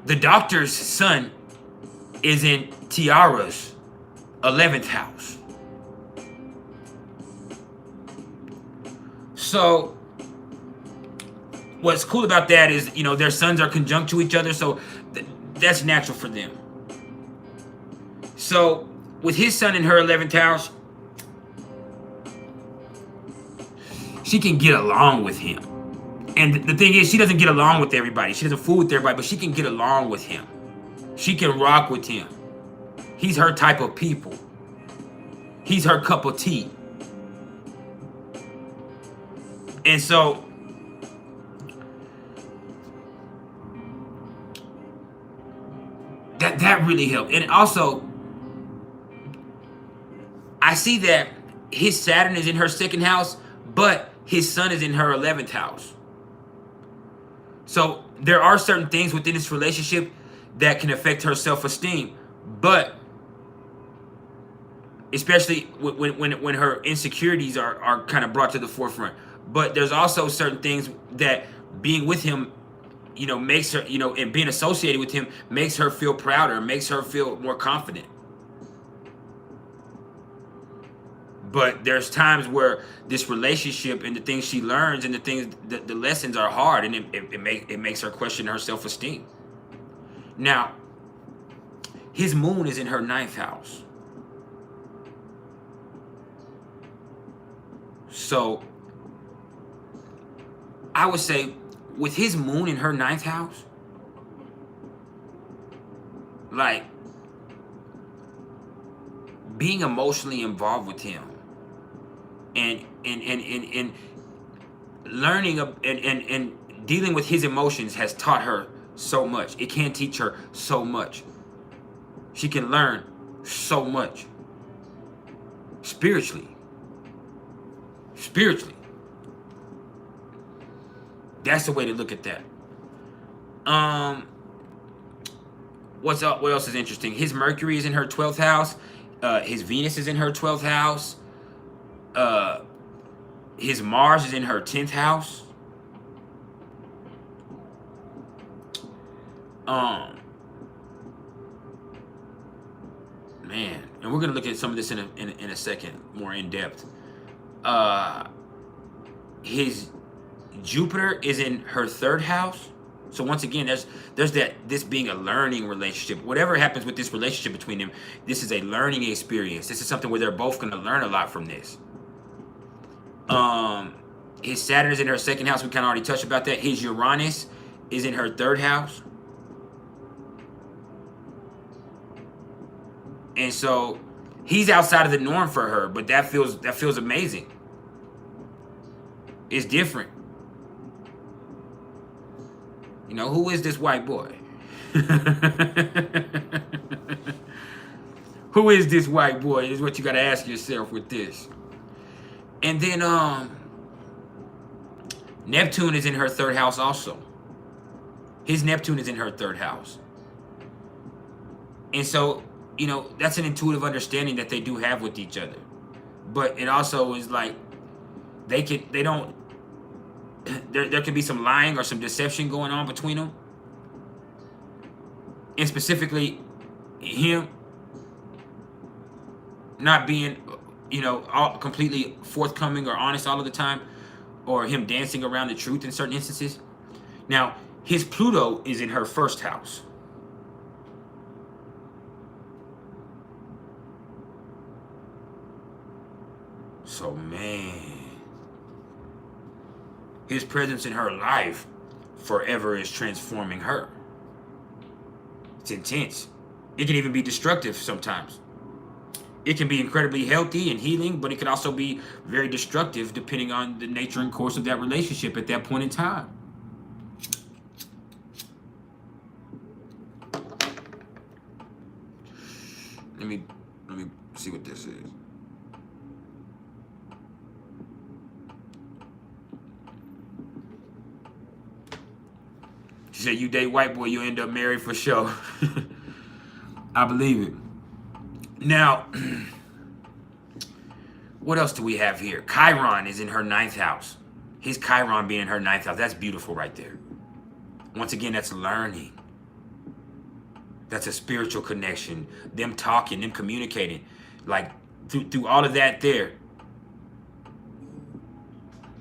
the doctor's sun is in Tiara's 11th house. So what's cool about that is, you know, their suns are conjunct to each other, so that's natural for them. So with his sun in her 11th house, she can get along with him. And the thing is, she doesn't get along with everybody. She doesn't fool with everybody, but she can get along with him. She can rock with him. He's her type of people. He's her cup of tea. And so that really helped. And also, I see that his Saturn is in her 2nd house, but his sun is in her 11th house. So there are certain things within this relationship that can affect her self-esteem, but especially when her insecurities are kind of brought to the forefront. But there's also certain things that being with him, you know, makes her, you know, and being associated with him makes her feel prouder, makes her feel more confident. But there's times where this relationship and the things she learns and the things, the lessons are hard, and it makes her question her self-esteem. Now, his moon is in her 9th house. So I would say with his moon in her 9th house, like being emotionally involved with him and learning and dealing with his emotions has taught her so much. It can teach her so much. She can learn so much spiritually. That's the way to look at that. What else is interesting? His Mercury is in her 12th house. His Venus is in her 12th house. His Mars is in her 10th house. Man, and we're gonna look at some of this in a second, more in depth. His Jupiter is in her 3rd house. So once again, there's this being a learning relationship. Whatever happens with this relationship between them, this is a learning experience. This is something where they're both going to learn a lot from this. His Saturn is in her 2nd house. We kind of already touched about that. His Uranus is in her 3rd house. And so he's outside of the norm for her, but that feels amazing. it's different. You know, who is this white boy? Who is this white boy is what you got to ask yourself with this. And then Neptune is in her third house also. His Neptune is in her third house. And so, you know, that's an intuitive understanding that they do have with each other. But it also is like there can be some lying or some deception going on between them. And specifically him not being, you know, all completely forthcoming or honest all of the time, or him dancing around the truth in certain instances. Now, his Pluto is in her first house. So, man, his presence in her life forever is transforming her. It's intense. It can even be destructive sometimes. It can be incredibly healthy and healing, but it can also be very destructive depending on the nature and course of that relationship at that point in time. Let me see what this is. She said, you date white boy, you end up married for sure. I believe it. Now, what else do we have here? Chiron is in her 9th house. His Chiron being in her 9th house, that's beautiful right there. Once again, that's learning. That's a spiritual connection. Them talking, them communicating. Like, through all of that there.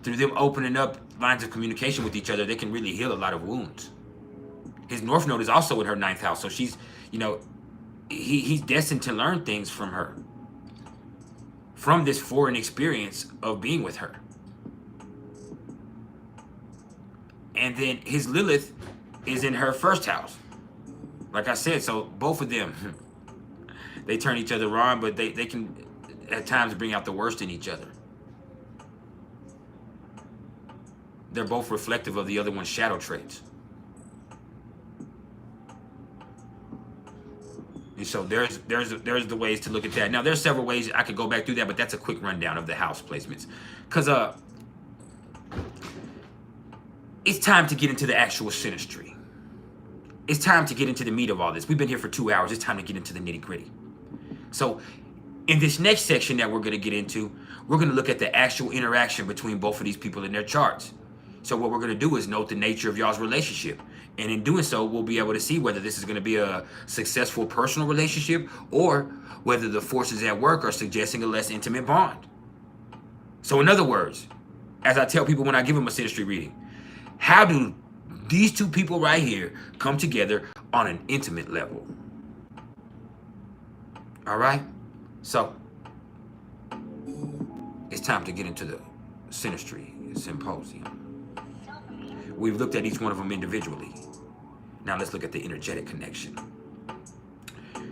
Through them opening up lines of communication with each other, they can really heal a lot of wounds. His North Node is also in her 9th house. So she's, you know, he's destined to learn things from her. From this foreign experience of being with her. And then his Lilith is in her 1st house. Like I said, so both of them, they turn each other on, but they can at times bring out the worst in each other. They're both reflective of the other one's shadow traits. And so there's the ways to look at that. Now, there's several ways I could go back through that, but that's a quick rundown of the house placements. Because it's time to get into the actual synastry. It's time to get into the meat of all this. We've been here for 2 hours. It's time to get into the nitty-gritty. So in this next section that we're going to get into, we're going to look at the actual interaction between both of these people in their charts. So what we're going to do is note the nature of y'all's relationship. And in doing so, we'll be able to see whether this is going to be a successful personal relationship or whether the forces at work are suggesting a less intimate bond. So in other words, as I tell people when I give them a synastry reading, how do these two people right here come together on an intimate level? All right? So it's time to get into the synastry symposium. We've looked at each one of them individually. Now let's look at the energetic connection.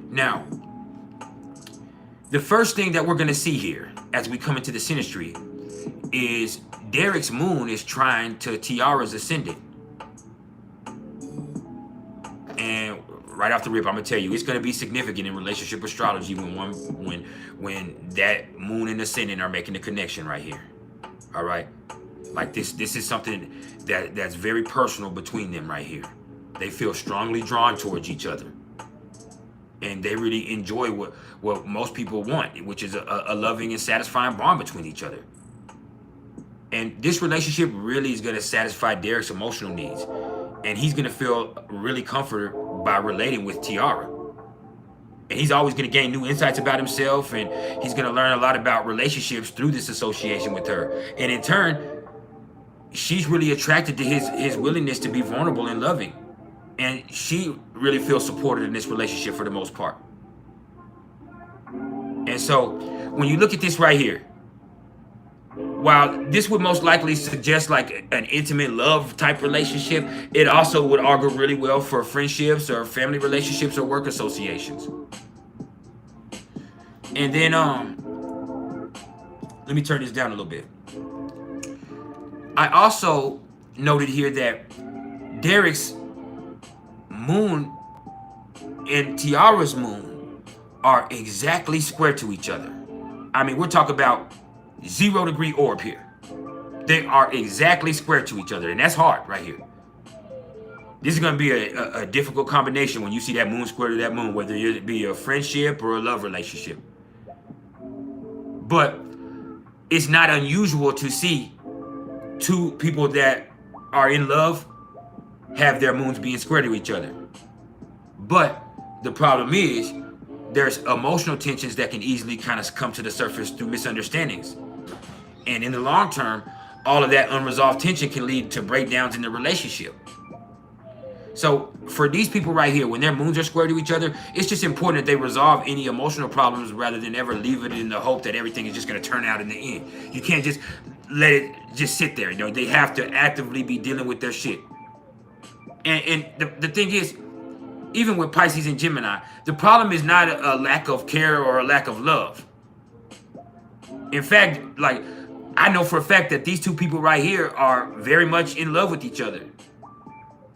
Now, the first thing that we're going to see here as we come into the synastry is Derek's moon is trying to Tiara's ascendant. And right off the rip, I'm going to tell you, it's going to be significant in relationship astrology when that moon and ascendant are making the connection right here. All right? Like this is something that's very personal between them right here. They feel strongly drawn towards each other. And they really enjoy what most people want, which is a loving and satisfying bond between each other. And this relationship really is going to satisfy Derek's emotional needs. And he's going to feel really comforted by relating with Tiara. And he's always going to gain new insights about himself. And he's going to learn a lot about relationships through this association with her. And in turn, she's really attracted to his willingness to be vulnerable and loving. And she really feels supported in this relationship for the most part. And so when you look at this right here, while this would most likely suggest like an intimate love type relationship, it also would augur really well for friendships or family relationships or work associations. And then let me turn this down a little bit. I also noted here that Derek's moon and Tiara's moon are exactly square to each other. I mean, we're talking about 0-degree orb here. They are exactly square to each other, and that's hard right here. This is going to be a difficult combination when you see that moon square to that moon, whether it be a friendship or a love relationship. But it's not unusual to see two people that are in love have their moons being square to each other. But the problem is there's emotional tensions that can easily kind of come to the surface through misunderstandings. And in the long term, all of that unresolved tension can lead to breakdowns in the relationship. So for these people right here, when their moons are square to each other, it's just important that they resolve any emotional problems rather than ever leave it in the hope that everything is just going to turn out in the end. You can't just let it just sit there. You know, they have to actively be dealing with their shit. And the thing is, even with Pisces and Gemini, the problem is not a lack of care or a lack of love. In fact, like, I know for a fact that these two people right here are very much in love with each other.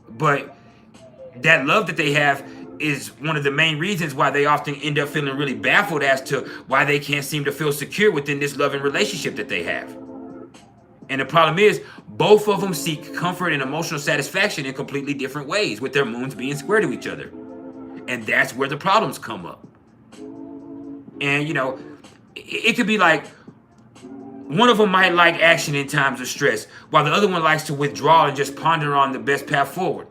But that love that they have is one of the main reasons why they often end up feeling really baffled as to why they can't seem to feel secure within this loving relationship that they have. And the problem is, both of them seek comfort and emotional satisfaction in completely different ways, with their moons being square to each other. And that's where the problems come up. And, you know, it could be like, one of them might like action in times of stress, while the other one likes to withdraw and just ponder on the best path forward.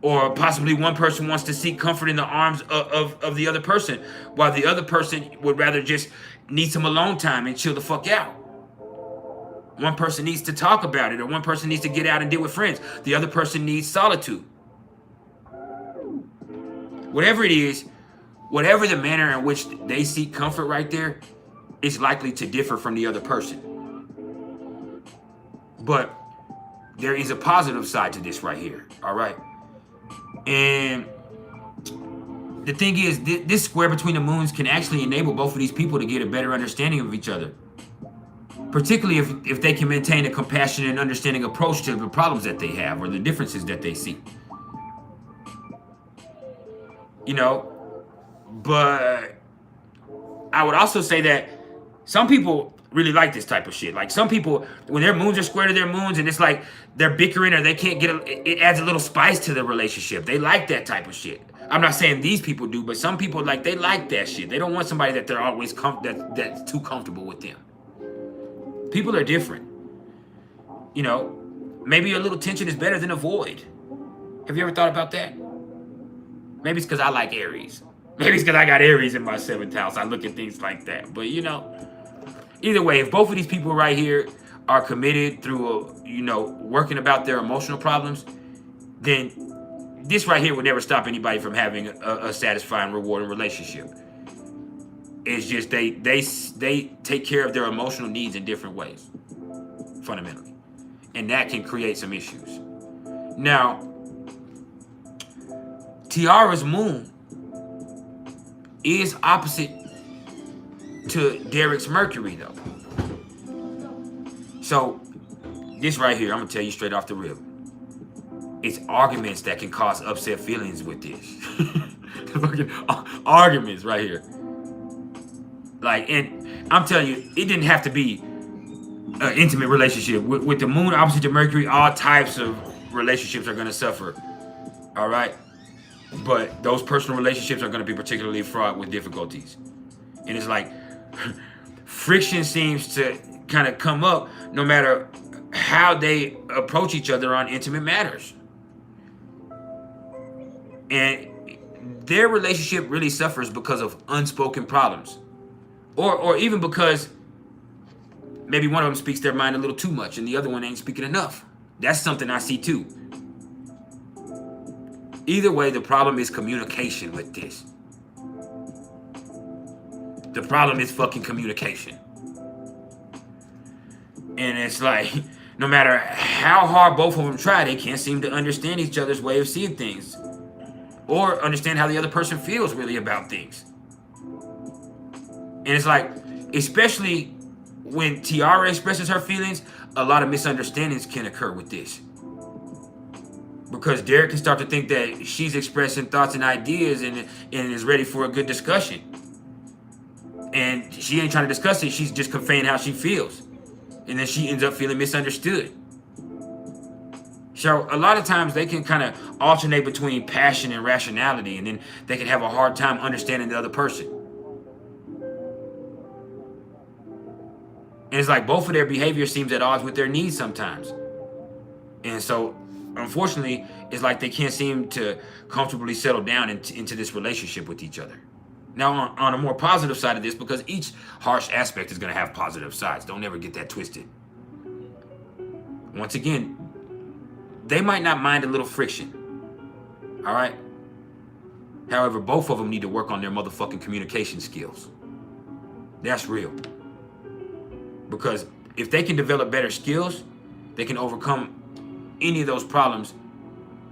Or possibly one person wants to seek comfort in the arms of the other person, while the other person would rather just need some alone time and chill the fuck out. One person needs to talk about it, or one person needs to get out and deal with friends. The other person needs solitude. Whatever it is, whatever the manner in which they seek comfort right there, it's likely to differ from the other person. But there is a positive side to this right here, all right? And the thing is, this square between the moons can actually enable both of these people to get a better understanding of each other. Particularly if they can maintain a compassionate and understanding approach to the problems that they have or the differences that they see. You know, but I would also say that some people really like this type of shit. Like, some people, when their moons are square to their moons and it's like they're bickering or they can't get it adds a little spice to the relationship. They like that type of shit. I'm not saying these people do, but some people, like, they like that shit. They don't want somebody that they're always that's too comfortable with them. People are different. You know, maybe a little tension is better than a void. Have you ever thought about that? Maybe it's because I like Aries. Maybe it's because I got Aries in my 7th house. I look at things like that. But, you know, either way, if both of these people right here are committed through, you know, working about their emotional problems, then this right here would never stop anybody from having a satisfying, rewarding relationship. It's just they take care of their emotional needs in different ways, fundamentally. And that can create some issues. Now, Tiara's moon is opposite to Derek's Mercury, though. So, this right here, I'm going to tell you straight off the rip. It's arguments that can cause upset feelings with this. Fucking arguments right here. Like, and I'm telling you, it didn't have to be an intimate relationship. With the moon opposite to Mercury, all types of relationships are going to suffer. All right? But those personal relationships are going to be particularly fraught with difficulties. And it's like, friction seems to kind of come up no matter how they approach each other on intimate matters. And their relationship really suffers because of unspoken problems. Or even because maybe one of them speaks their mind a little too much and the other one ain't speaking enough. That's something I see too. Either way, the problem is communication with this. The problem is fucking communication. And it's like, no matter how hard both of them try, they can't seem to understand each other's way of seeing things. Or understand how the other person feels really about things. And it's like, especially when Tiara expresses her feelings, a lot of misunderstandings can occur with this. Because Derek can start to think that she's expressing thoughts and ideas and is ready for a good discussion. And she ain't trying to discuss it. She's just conveying how she feels. And then she ends up feeling misunderstood. So a lot of times they can kind of alternate between passion and rationality. And then they can have a hard time understanding the other person. And it's like both of their behavior seems at odds with their needs sometimes. And so, unfortunately, it's like they can't seem to comfortably settle down into this relationship with each other. Now, on a more positive side of this, because each harsh aspect is going to have positive sides. Don't ever get that twisted. Once again, they might not mind a little friction. All right? However, both of them need to work on their motherfucking communication skills. That's real. Because if they can develop better skills, they can overcome any of those problems,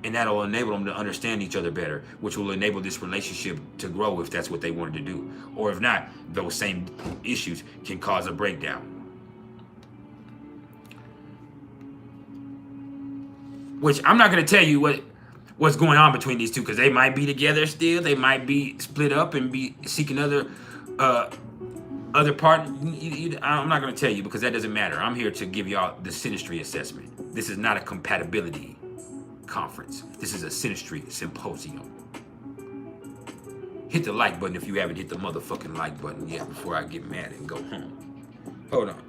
and that'll enable them to understand each other better, which will enable this relationship to grow if that's what they wanted to do. Or if not, those same issues can cause a breakdown. Which I'm not going to tell you what's going on between these two, because they might be together still. They might be split up and be seeking other part. I'm not going to tell you because that doesn't matter. I'm here to give y'all the Synastry assessment. This is not a compatibility conference. This is a Synastry symposium. Hit the like button if you haven't hit the motherfucking like button yet before I get mad and go home. Hold on.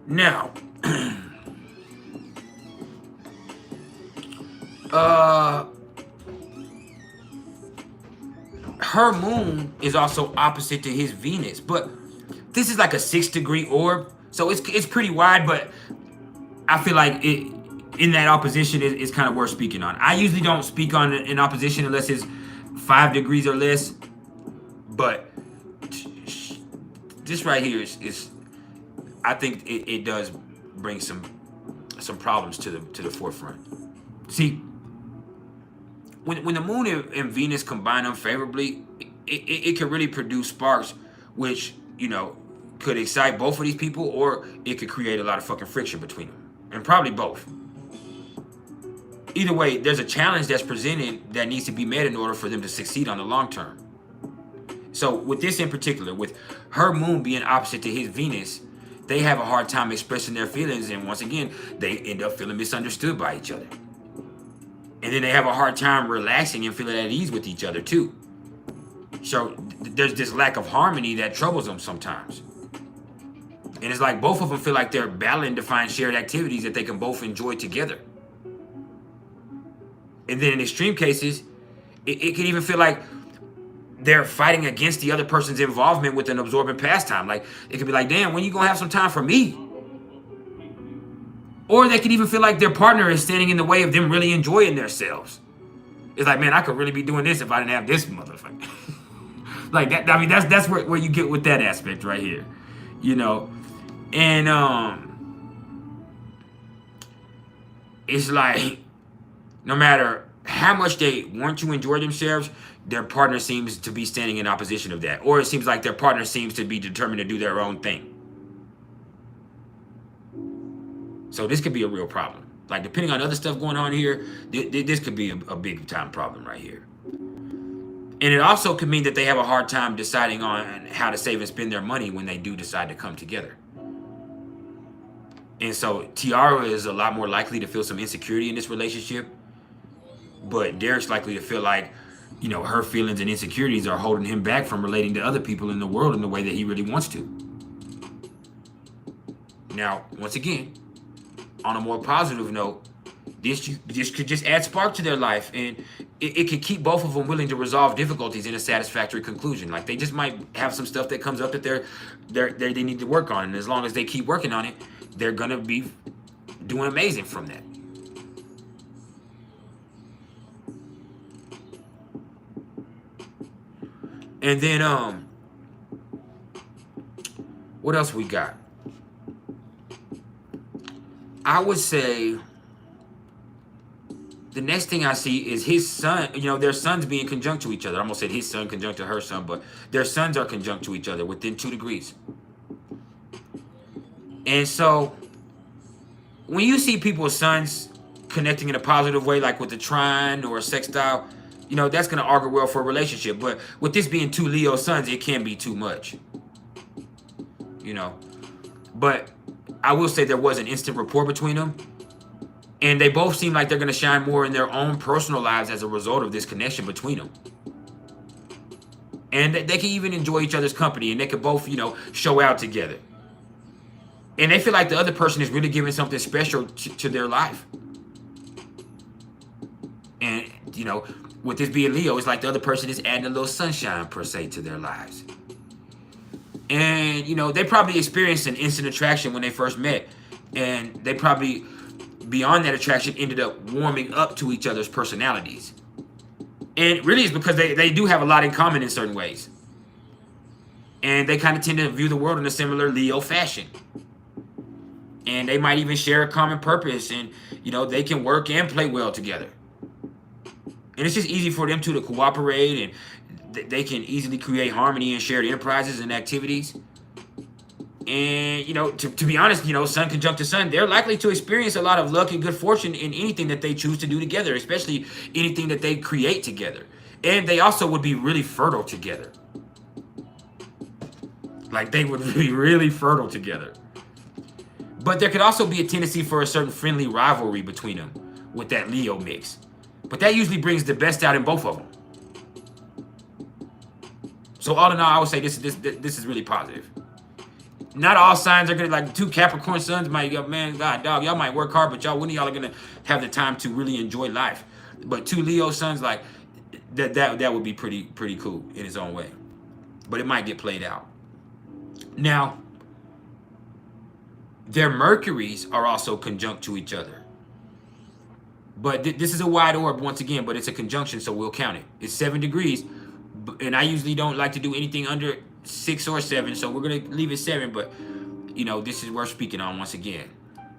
Now, her moon is also opposite to his Venus, but this is like a 6-degree orb, so it's pretty wide, but I feel like it in that opposition is kind of worth speaking on. I usually don't speak on an opposition unless it's 5 degrees or less, but this right here is I think it does bring some problems to the forefront. See, when the moon and Venus combine unfavorably, it can really produce sparks, which, you know, could excite both of these people, or it could create a lot of fucking friction between them, and probably both. Either way, there's a challenge that's presented that needs to be met in order for them to succeed on the long term. So with this in particular, with her moon being opposite to his Venus, they have a hard time expressing their feelings, and once again, they end up feeling misunderstood by each other. And then they have a hard time relaxing and feeling at ease with each other too. So there's this lack of harmony that troubles them sometimes. And it's like both of them feel like they're battling to find shared activities that they can both enjoy together. And then in extreme cases, it can even feel like they're fighting against the other person's involvement with an absorbent pastime. Like, it could be like, damn, when you gonna have some time for me? Or they could even feel like their partner is standing in the way of them really enjoying themselves. It's like, man, I could really be doing this if I didn't have this motherfucker. Like that. I mean, that's where you get with that aspect right here, you know. And it's like, no matter how much they want to enjoy themselves, their partner seems to be standing in opposition of that. Or it seems like their partner seems to be determined to do their own thing. So this could be a real problem. Like, depending on other stuff going on here, this could be a big time problem right here. And it also could mean that they have a hard time deciding on how to save and spend their money when they do decide to come together. And so Tiara is a lot more likely to feel some insecurity in this relationship. But Derek's likely to feel like, you know, her feelings and insecurities are holding him back from relating to other people in the world in the way that he really wants to. Now, once again, on a more positive note, this could just add spark to their life, and it can keep both of them willing to resolve difficulties in a satisfactory conclusion. Like, they just might have some stuff that comes up that they need to work on, and as long as they keep working on it, they're gonna be doing amazing from that. And then what else we got? I would say the next thing I see is his son, their sons being conjunct to each other. I almost said his son conjunct to her son, but their sons are conjunct to each other within 2 degrees. And so when you see people's sons connecting in a positive way, like with the trine or a sextile, that's going to augur well for a relationship. But with this being 2 Leo sons, it can be too much. But I will say there was an instant rapport between them. And they both seem like they're going to shine more in their own personal lives as a result of this connection between them. And they can even enjoy each other's company, and they can both, show out together. And they feel like the other person is really giving something special to their life. And, with this being Leo, it's like the other person is adding a little sunshine, per se, to their lives. And, they probably experienced an instant attraction when they first met. And they probably, beyond that attraction, ended up warming up to each other's personalities. And really it's because they do have a lot in common in certain ways. And they kind of tend to view the world in a similar Leo fashion. And they might even share a common purpose, and, they can work and play well together. And it's just easy for them two to cooperate, and they can easily create harmony in shared enterprises and activities. And, to be honest, sun conjunct to sun, they're likely to experience a lot of luck and good fortune in anything that they choose to do together, especially anything that they create together. And they also would be really fertile together. Like, they would be really fertile together. But there could also be a tendency for a certain friendly rivalry between them with that Leo mix. But that usually brings the best out in both of them. So all in all, I would say this is really positive. Not all signs are gonna, like 2 Capricorn suns might go, man, God, dog, y'all might work hard, but one of y'all are gonna have the time to really enjoy life. But 2 Leo suns, like that would be pretty cool in its own way. But it might get played out. Now, their Mercuries are also conjunct to each other. But this is a wide orb once again, but it's a conjunction, so we'll count it. It's 7 degrees, and I usually don't like to do anything under 6 or 7, so we're going to leave it 7, but, this is worth speaking on once again.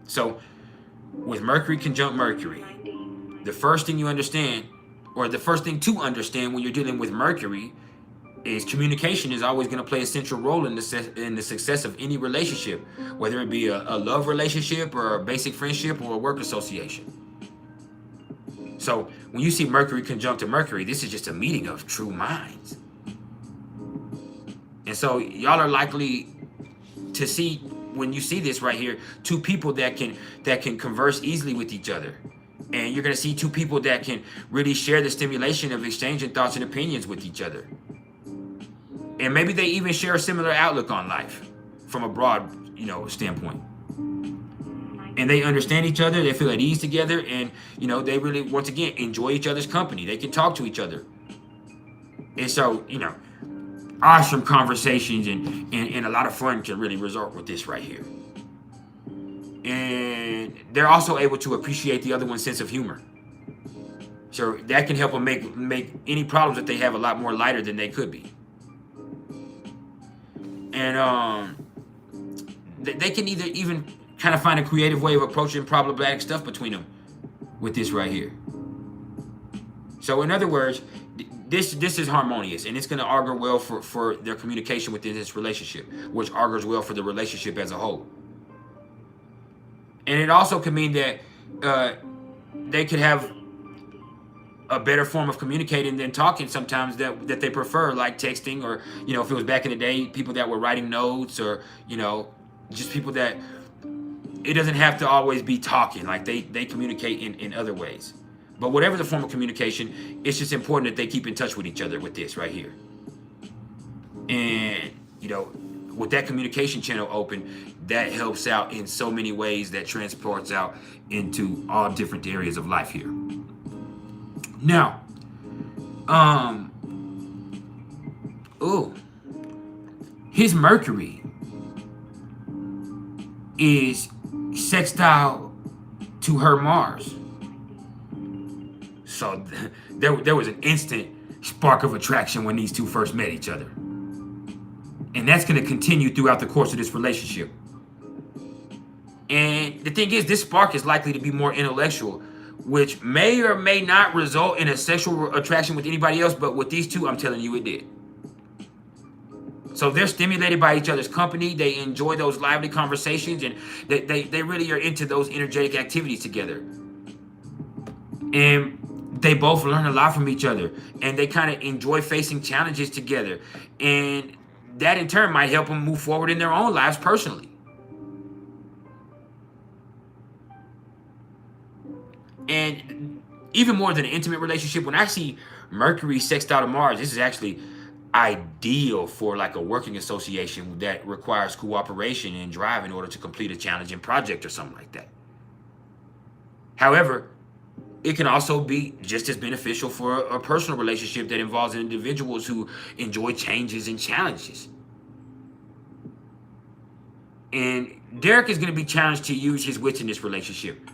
So, with Mercury conjunct Mercury, the first thing you understand, or the first thing to understand when you're dealing with Mercury, is communication is always going to play a central role in the success of any relationship, whether it be a love relationship or a basic friendship or a work association. So when you see Mercury conjunct to Mercury, this is just a meeting of true minds. And so y'all are likely to see, when you see this right here, 2 people that can converse easily with each other. And you're going to see 2 people that can really share the stimulation of exchanging thoughts and opinions with each other. And maybe they even share a similar outlook on life from a broad, standpoint. And they understand each other, they feel at ease together, and, they really, once again, enjoy each other's company. They can talk to each other. And so, awesome conversations and a lot of fun can really result with this right here. And they're also able to appreciate the other one's sense of humor. So that can help them make any problems that they have a lot more lighter than they could be. And they can even kind of find a creative way of approaching problematic stuff between them with this right here. So in other words, this is harmonious, and it's going to augur well for their communication within this relationship, which augurs well for the relationship as a whole. And it also can mean that they could have a better form of communicating than talking sometimes that they prefer, like texting, or, if it was back in the day, people that were writing notes, or, just people that it doesn't have to always be talking, like they communicate in other ways. But whatever the form of communication, it's just important that they keep in touch with each other with this right here. And, with that communication channel open, that helps out in so many ways, that transports out into all different areas of life here. Now, his Mercury is sextile to her Mars. So there was an instant spark of attraction when these 2 first met each other. And that's going to continue throughout the course of this relationship. And the thing is, this spark is likely to be more intellectual, which may or may not result in a sexual attraction with anybody else, but with these two, I'm telling you it did. So they're stimulated by each other's company. They enjoy those lively conversations, and they really are into those energetic activities together. And they both learn a lot from each other, and they kind of enjoy facing challenges together. And that in turn might help them move forward in their own lives personally. And even more than an intimate relationship, when I see Mercury sextile to Mars, this is actually ideal for like a working association that requires cooperation and drive in order to complete a challenging project or something like that. However, it can also be just as beneficial for a personal relationship that involves individuals who enjoy changes and challenges. And Derek is going to be challenged to use his wits in this relationship,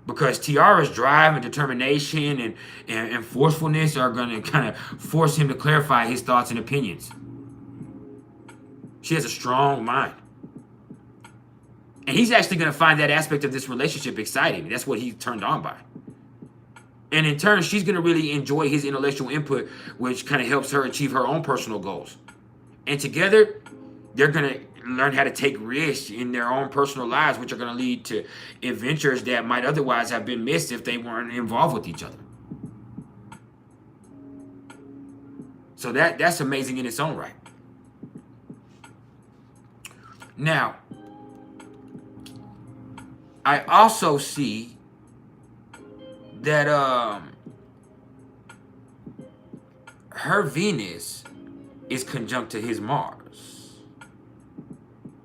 because Tiara's drive and determination and forcefulness are going to kind of force him to clarify his thoughts and opinions. She has a strong mind. And he's actually going to find that aspect of this relationship exciting. That's what he's turned on by. And in turn, she's going to really enjoy his intellectual input, which kind of helps her achieve her own personal goals. And together, they're going to learn how to take risks in their own personal lives, which are going to lead to adventures that might otherwise have been missed if they weren't involved with each other. So that's amazing in its own right. Now, I also see that her Venus is conjunct to his Mars.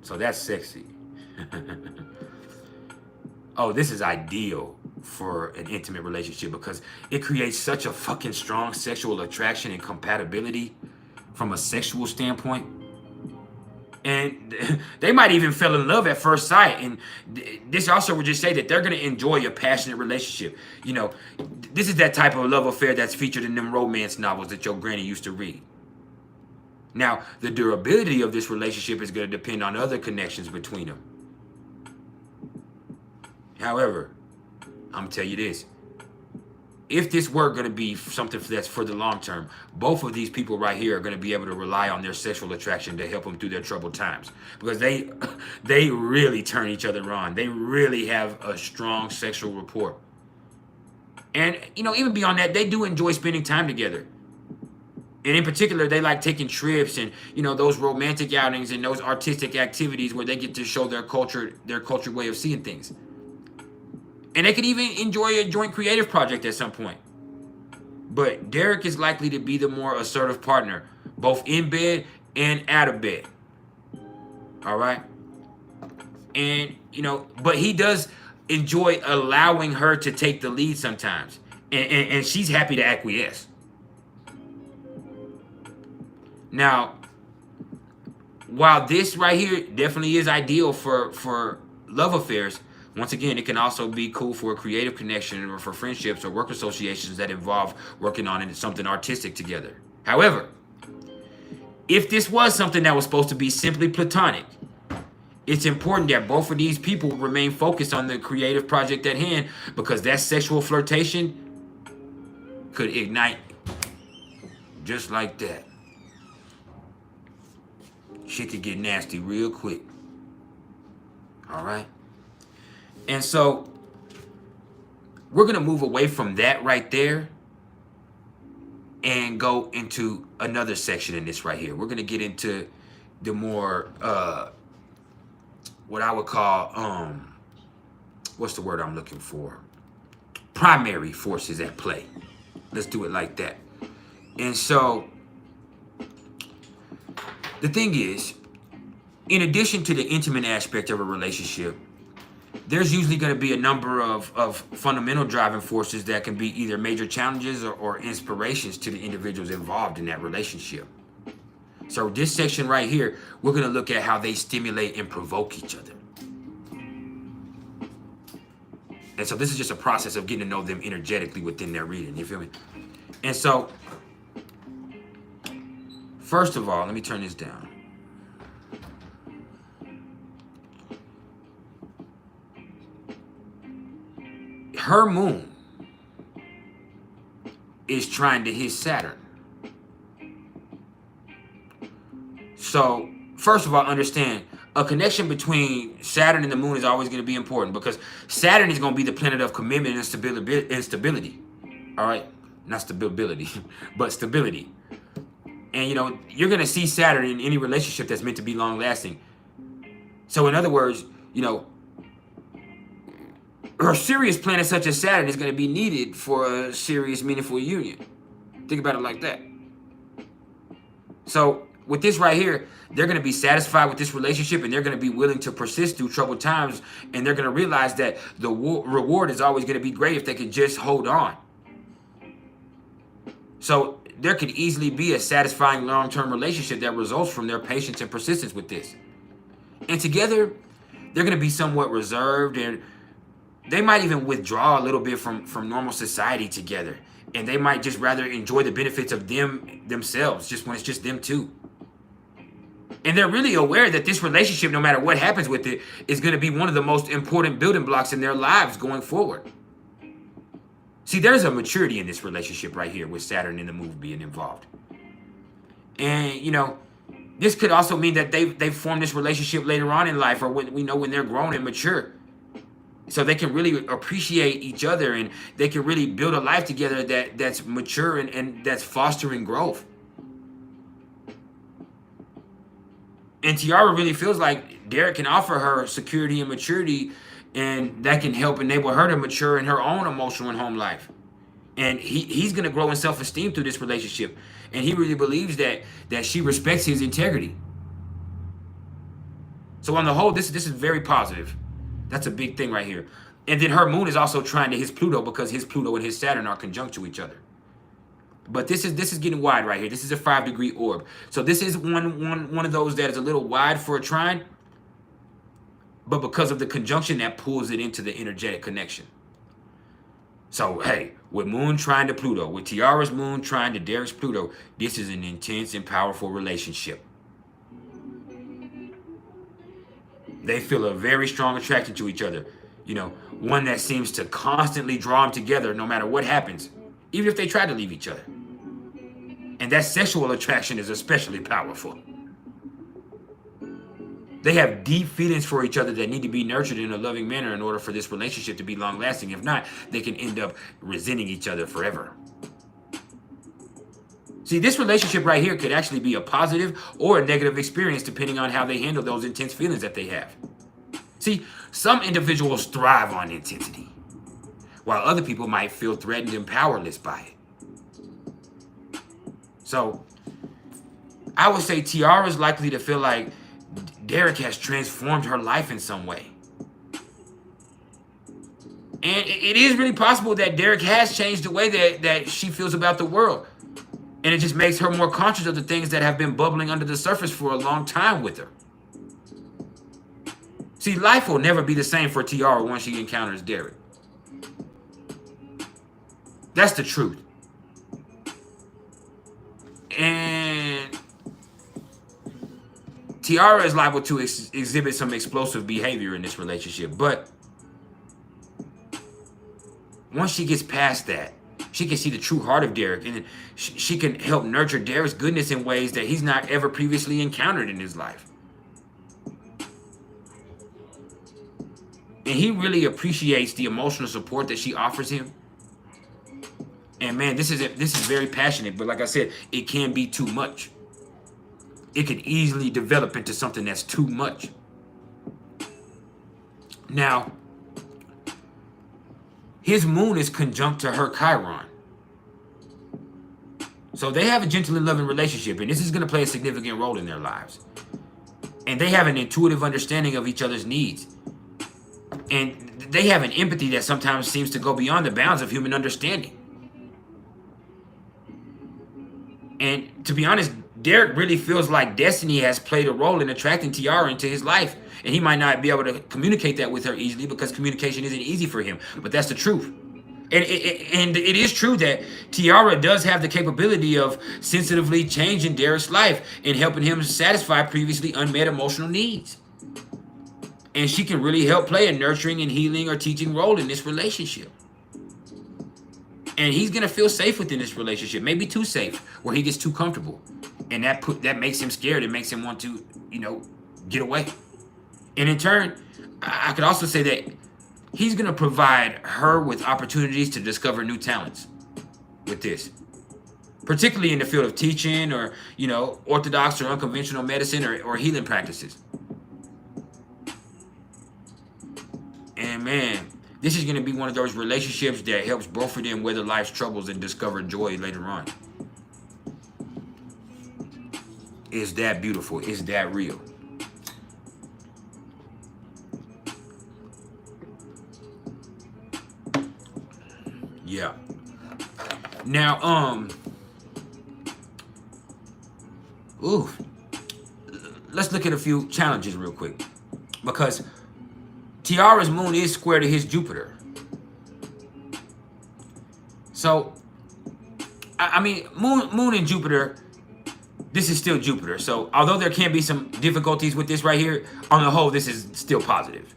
So that's sexy. Oh, this is ideal for an intimate relationship because it creates such a fucking strong sexual attraction and compatibility from a sexual standpoint. And they might even fall in love at first sight. And this also would just say that they're going to enjoy a passionate relationship. You know, this is that type of love affair that's featured in them romance novels that your granny used to read. Now, the durability of this relationship is going to depend on other connections between them. However, I'm going to tell you this. If this were going to be something that's for the long term, both of these people right here are going to be able to rely on their sexual attraction to help them through their troubled times. Because they really turn each other on. They really have a strong sexual rapport. And, you know, even beyond that, they do enjoy spending time together. And in particular, they like taking trips and, you know, those romantic outings and those artistic activities where they get to show their cultured way of seeing things. And they could even enjoy a joint creative project at some point. But Derek is likely to be the more assertive partner, both in bed and out of bed. All right? And, you know, but he does enjoy allowing her to take the lead sometimes. And she's happy to acquiesce. Now, while this right here definitely is ideal for love affairs, once again, it can also be cool for a creative connection or for friendships or work associations that involve working on something artistic together. However, if this was something that was supposed to be simply platonic, it's important that both of these people remain focused on the creative project at hand, because that sexual flirtation could ignite just like that. Shit could get nasty real quick. All right? And so we're going to move away from that right there and go into another section in this right here. We're going to get into the more, what I would call, what's the word I'm looking for? Primary forces at play. Let's do it like that. And so the thing is, in addition to the intimate aspect of a relationship, there's usually going to be a number of fundamental driving forces that can be either major challenges or inspirations to the individuals involved in that relationship. So this section right here, we're going to look at how they stimulate and provoke each other. And so this is just a process of getting to know them energetically within their reading. You feel me? And so, first of all, let me turn this down. her moon is trying to hit Saturn. So, first of all, understand, a connection between Saturn and the moon is always going to be important, because Saturn is going to be the planet of commitment and stability. All right? Not stability, but stability. And, you know, you're going to see Saturn in any relationship that's meant to be long-lasting. So, in other words, you know, her serious planet such as Saturn is going to be needed for a serious, meaningful union. Think about it like that. So, with this right here, they're going to be satisfied with this relationship, and they're going to be willing to persist through troubled times, and they're going to realize that the reward is always going to be great if they can just hold on. So, there could easily be a satisfying long-term relationship that results from their patience and persistence with this. And together, they're going to be somewhat reserved, and they might even withdraw a little bit from normal society together. And they might just rather enjoy the benefits of themselves, just when it's just them two. And they're really aware that this relationship, no matter what happens with it, is going to be one of the most important building blocks in their lives going forward. See, there's a maturity in this relationship right here with Saturn and the moon being involved. And, you know, this could also mean that they've formed this relationship later on in life, or when they're grown and mature. So they can really appreciate each other, and they can really build a life together that's mature and that's fostering growth. And Tiara really feels like Derek can offer her security and maturity, and that can help enable her to mature in her own emotional and home life. And he's going to grow in self-esteem through this relationship. And he really believes that she respects his integrity. So on the whole, this is very positive. That's a big thing right here. And then her moon is also trying to his Pluto, because his Pluto and his Saturn are conjunct to each other. But this is getting wide right here. This is a 5-degree orb. So this is one of those that is a little wide for a trine. But because of the conjunction, that pulls it into the energetic connection. So, hey, with moon trine to Pluto, with Tiara's moon trine to Derek's Pluto, this is an intense and powerful relationship. They feel a very strong attraction to each other. You know, one that seems to constantly draw them together no matter what happens, even if they try to leave each other. And that sexual attraction is especially powerful. They have deep feelings for each other that need to be nurtured in a loving manner in order for this relationship to be long-lasting. If not, they can end up resenting each other forever. See, this relationship right here could actually be a positive or a negative experience depending on how they handle those intense feelings that they have. See, some individuals thrive on intensity, while other people might feel threatened and powerless by it. So, I would say Tiara is likely to feel like Derek has transformed her life in some way. And it is really possible that Derek has changed the way that she feels about the world. And it just makes her more conscious of the things that have been bubbling under the surface for a long time with her. See, life will never be the same for Tiara once she encounters Derek. That's the truth. And Tiara is liable to exhibit some explosive behavior in this relationship. But once she gets past that, she can see the true heart of Derek, and she can help nurture Derek's goodness in ways that he's not ever previously encountered in his life. And he really appreciates the emotional support that she offers him. And man, this is very passionate, but like I said, it can be too much. It could easily develop into something that's too much. Now, his moon is conjunct to her Chiron. So they have a gentle and loving relationship, and this is going to play a significant role in their lives. And they have an intuitive understanding of each other's needs. And they have an empathy that sometimes seems to go beyond the bounds of human understanding. And to be honest, Derek really feels like destiny has played a role in attracting Tiara into his life. And he might not be able to communicate that with her easily because communication isn't easy for him. But that's the truth. And it is true that Tiara does have the capability of sensitively changing Derek's life and helping him satisfy previously unmet emotional needs. And she can really help play a nurturing and healing or teaching role in this relationship. And he's gonna feel safe within this relationship, maybe too safe, where he gets too comfortable, and that makes him scared. It makes him want to, get away. And in turn, I could also say that he's gonna provide her with opportunities to discover new talents with this, particularly in the field of teaching, or orthodox or unconventional medicine, or healing practices. And man, this is going to be one of those relationships that helps both of them weather life's troubles and discover joy later on. Is that beautiful? Is that real? Yeah. Now, let's look at a few challenges real quick, because Tiara's moon is square to his Jupiter. So, I mean, moon and Jupiter, this is still Jupiter. So, although there can be some difficulties with this right here, on the whole, this is still positive.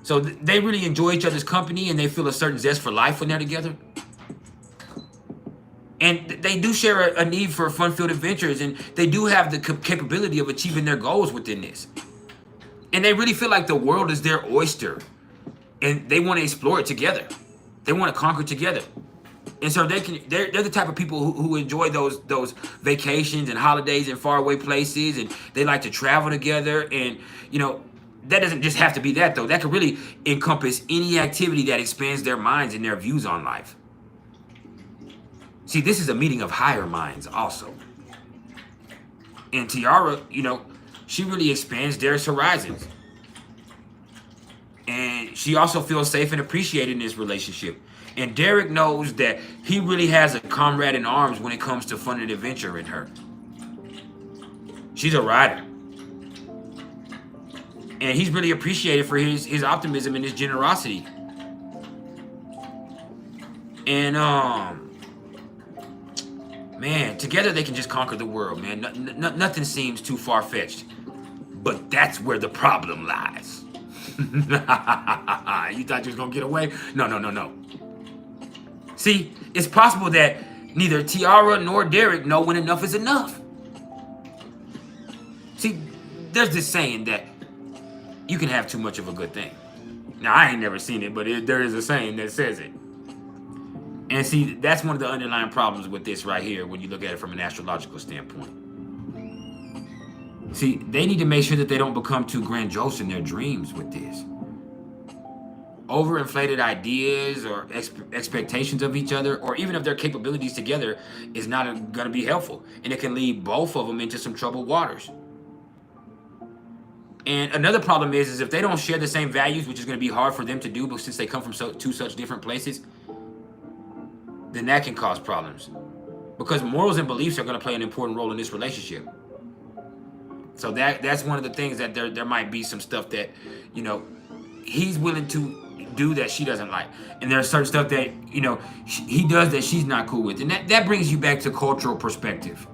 So, they really enjoy each other's company, and they feel a certain zest for life when they're together. And they do share a need for fun-filled adventures, and they do have the capability of achieving their goals within this. And they really feel like the world is their oyster, and they want to explore it together. They want to conquer together. And so they're the type of people who enjoy those vacations and holidays in faraway places, and they like to travel together. And that doesn't just have to be that, though. That could really encompass any activity that expands their minds and their views on life. See, this is a meeting of higher minds also. And Tiara, she really expands Derek's horizons. And she also feels safe and appreciated in this relationship. And Derek knows that he really has a comrade in arms when it comes to fun and adventure in her. She's a rider. And he's really appreciated for his optimism and his generosity. And, man, together they can just conquer the world, man. Nothing seems too far-fetched. But that's where the problem lies. You thought you was gonna get away? No. See, it's possible that neither Tiara nor Derek know when enough is enough. See, there's this saying that you can have too much of a good thing. Now, I ain't never seen it, but there is a saying that says it. And see, that's one of the underlying problems with this right here when you look at it from an astrological standpoint. See, they need to make sure that they don't become too grandiose in their dreams with this. Overinflated ideas or expectations of each other, or even of their capabilities together, is not going to be helpful. And it can lead both of them into some troubled waters. And another problem is if they don't share the same values, which is going to be hard for them to do, but since they come from two such different places, then that can cause problems. Because morals and beliefs are going to play an important role in this relationship. So that's one of the things that there might be some stuff that, he's willing to do that she doesn't like. And there's certain stuff that, he does that she's not cool with. And that brings you back to cultural perspective.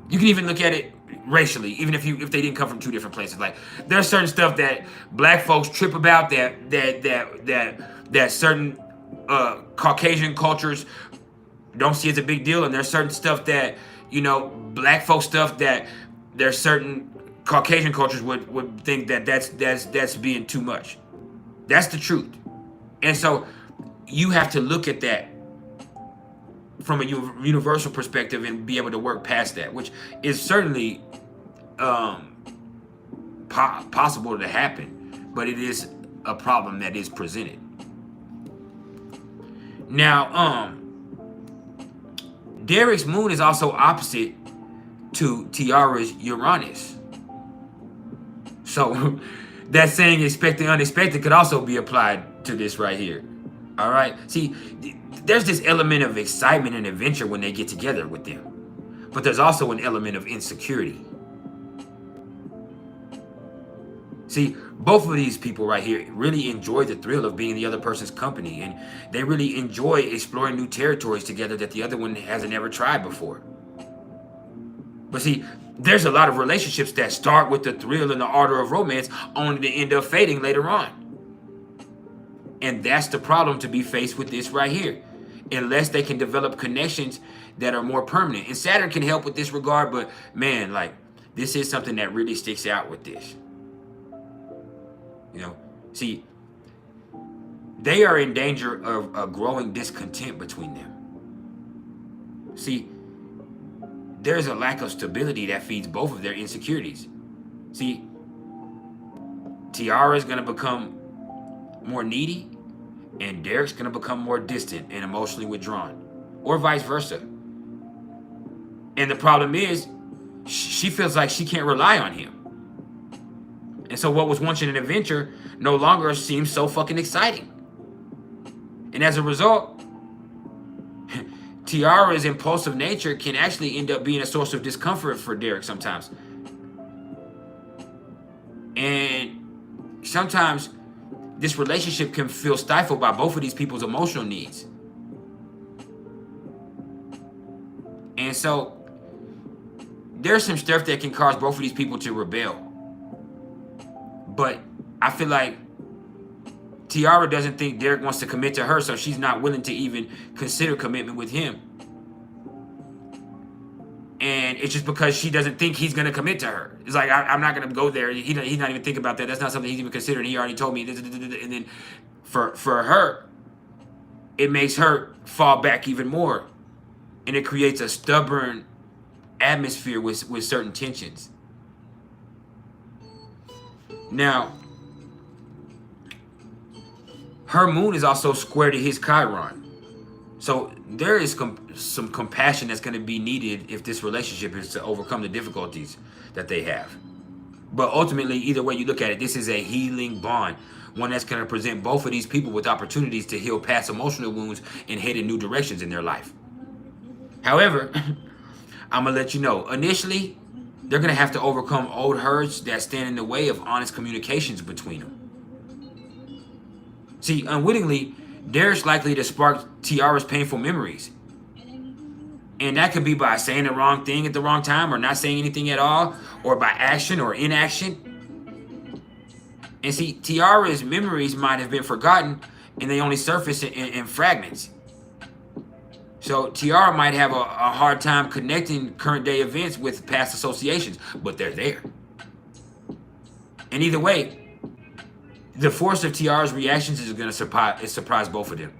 You can even look at it racially, even if they didn't come from two different places. Like, there's certain stuff that black folks trip about that certain Caucasian cultures don't see as a big deal, and there's certain stuff that black folk stuff that there's certain Caucasian cultures would think that's being too much. That's the truth. And so you have to look at that from a universal perspective and be able to work past that, which is certainly possible to happen, but it is a problem that is presented. Now, Derek's moon is also opposite to Tiara's Uranus. So that saying expect the unexpected could also be applied to this right here. All right. See, there's this element of excitement and adventure when they get together with them, but there's also an element of insecurity. See, both of these people right here really enjoy the thrill of being in the other person's company, and they really enjoy exploring new territories together that the other one hasn't ever tried before. But see, there's a lot of relationships that start with the thrill and the ardor of romance, only to end up fading later on. And that's the problem to be faced with this right here. unless they can develop connections that are more permanent. And Saturn can help with this regard, but man, like, this is something that really sticks out with this. You know, see, they are in danger of a growing discontent between them. See, there's a lack of stability that feeds both of their insecurities. See, Tiara is going to become more needy, and Derek's going to become more distant and emotionally withdrawn, or vice versa. And the problem is, she feels like she can't rely on him. And so what was once an adventure no longer seems so fucking exciting. And as a result, Tiara's impulsive nature can actually end up being a source of discomfort for Derek sometimes. And sometimes this relationship can feel stifled by both of these people's emotional needs. And so there's some stuff that can cause both of these people to rebel. But I feel like Tiara doesn't think Derek wants to commit to her, so she's not willing to even consider commitment with him. And it's just because she doesn't think he's going to commit to her. It's like, I'm not going to go there. He's not even thinking about that. That's not something he's even considering. He already told me this. And then for her, it makes her fall back even more. And it creates a stubborn atmosphere with certain tensions. Now, her moon is also square to his Chiron. So there is some compassion that's going to be needed if this relationship is to overcome the difficulties that they have. But ultimately, either way you look at it, this is a healing bond. One that's going to present both of these people with opportunities to heal past emotional wounds and head in new directions in their life. However, I'm going to let you know, initially, they're going to have to overcome old hurts that stand in the way of honest communications between them. See, unwittingly, Derek's likely to spark Tiara's painful memories. And that could be by saying the wrong thing at the wrong time, or not saying anything at all, or by action or inaction. And see, Tiara's memories might have been forgotten, and they only surface in fragments. So Tiara might have a hard time connecting current day events with past associations, but they're there. And either way, the force of Tiara's reactions is going to surprise both of them.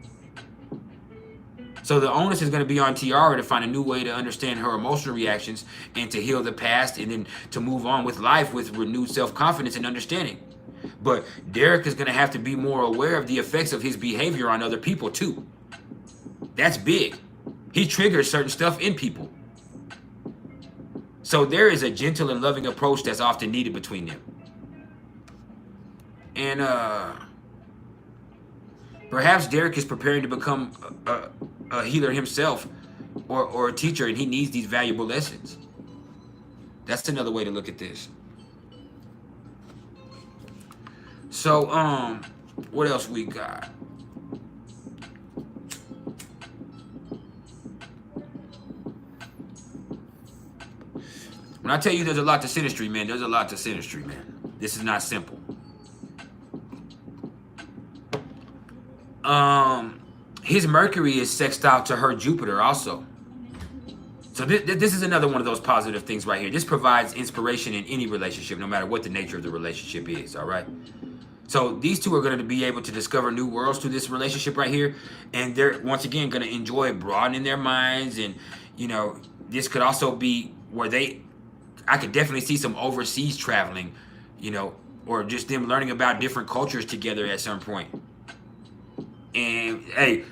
So the onus is going to be on Tiara to find a new way to understand her emotional reactions and to heal the past, and then to move on with life with renewed self-confidence and understanding. But Derek is going to have to be more aware of the effects of his behavior on other people too. That's big. He triggers certain stuff in people. So there is a gentle and loving approach that's often needed between them. And perhaps Derek is preparing to become a healer himself, or a teacher, and he needs these valuable lessons. That's another way to look at this. So, what else we got? When I tell you there's a lot to synastry, man, there's a lot to synastry, man. This is not simple. His Mercury is sextile to her Jupiter also. So this is another one of those positive things right here. This provides inspiration in any relationship, no matter what the nature of the relationship is, all right? So these two are going to be able to discover new worlds through this relationship right here. And they're, once again, going to enjoy broadening their minds. And, you know, this could also be where I could definitely see some overseas traveling, you know, or just them learning about different cultures together at some point. And, hey,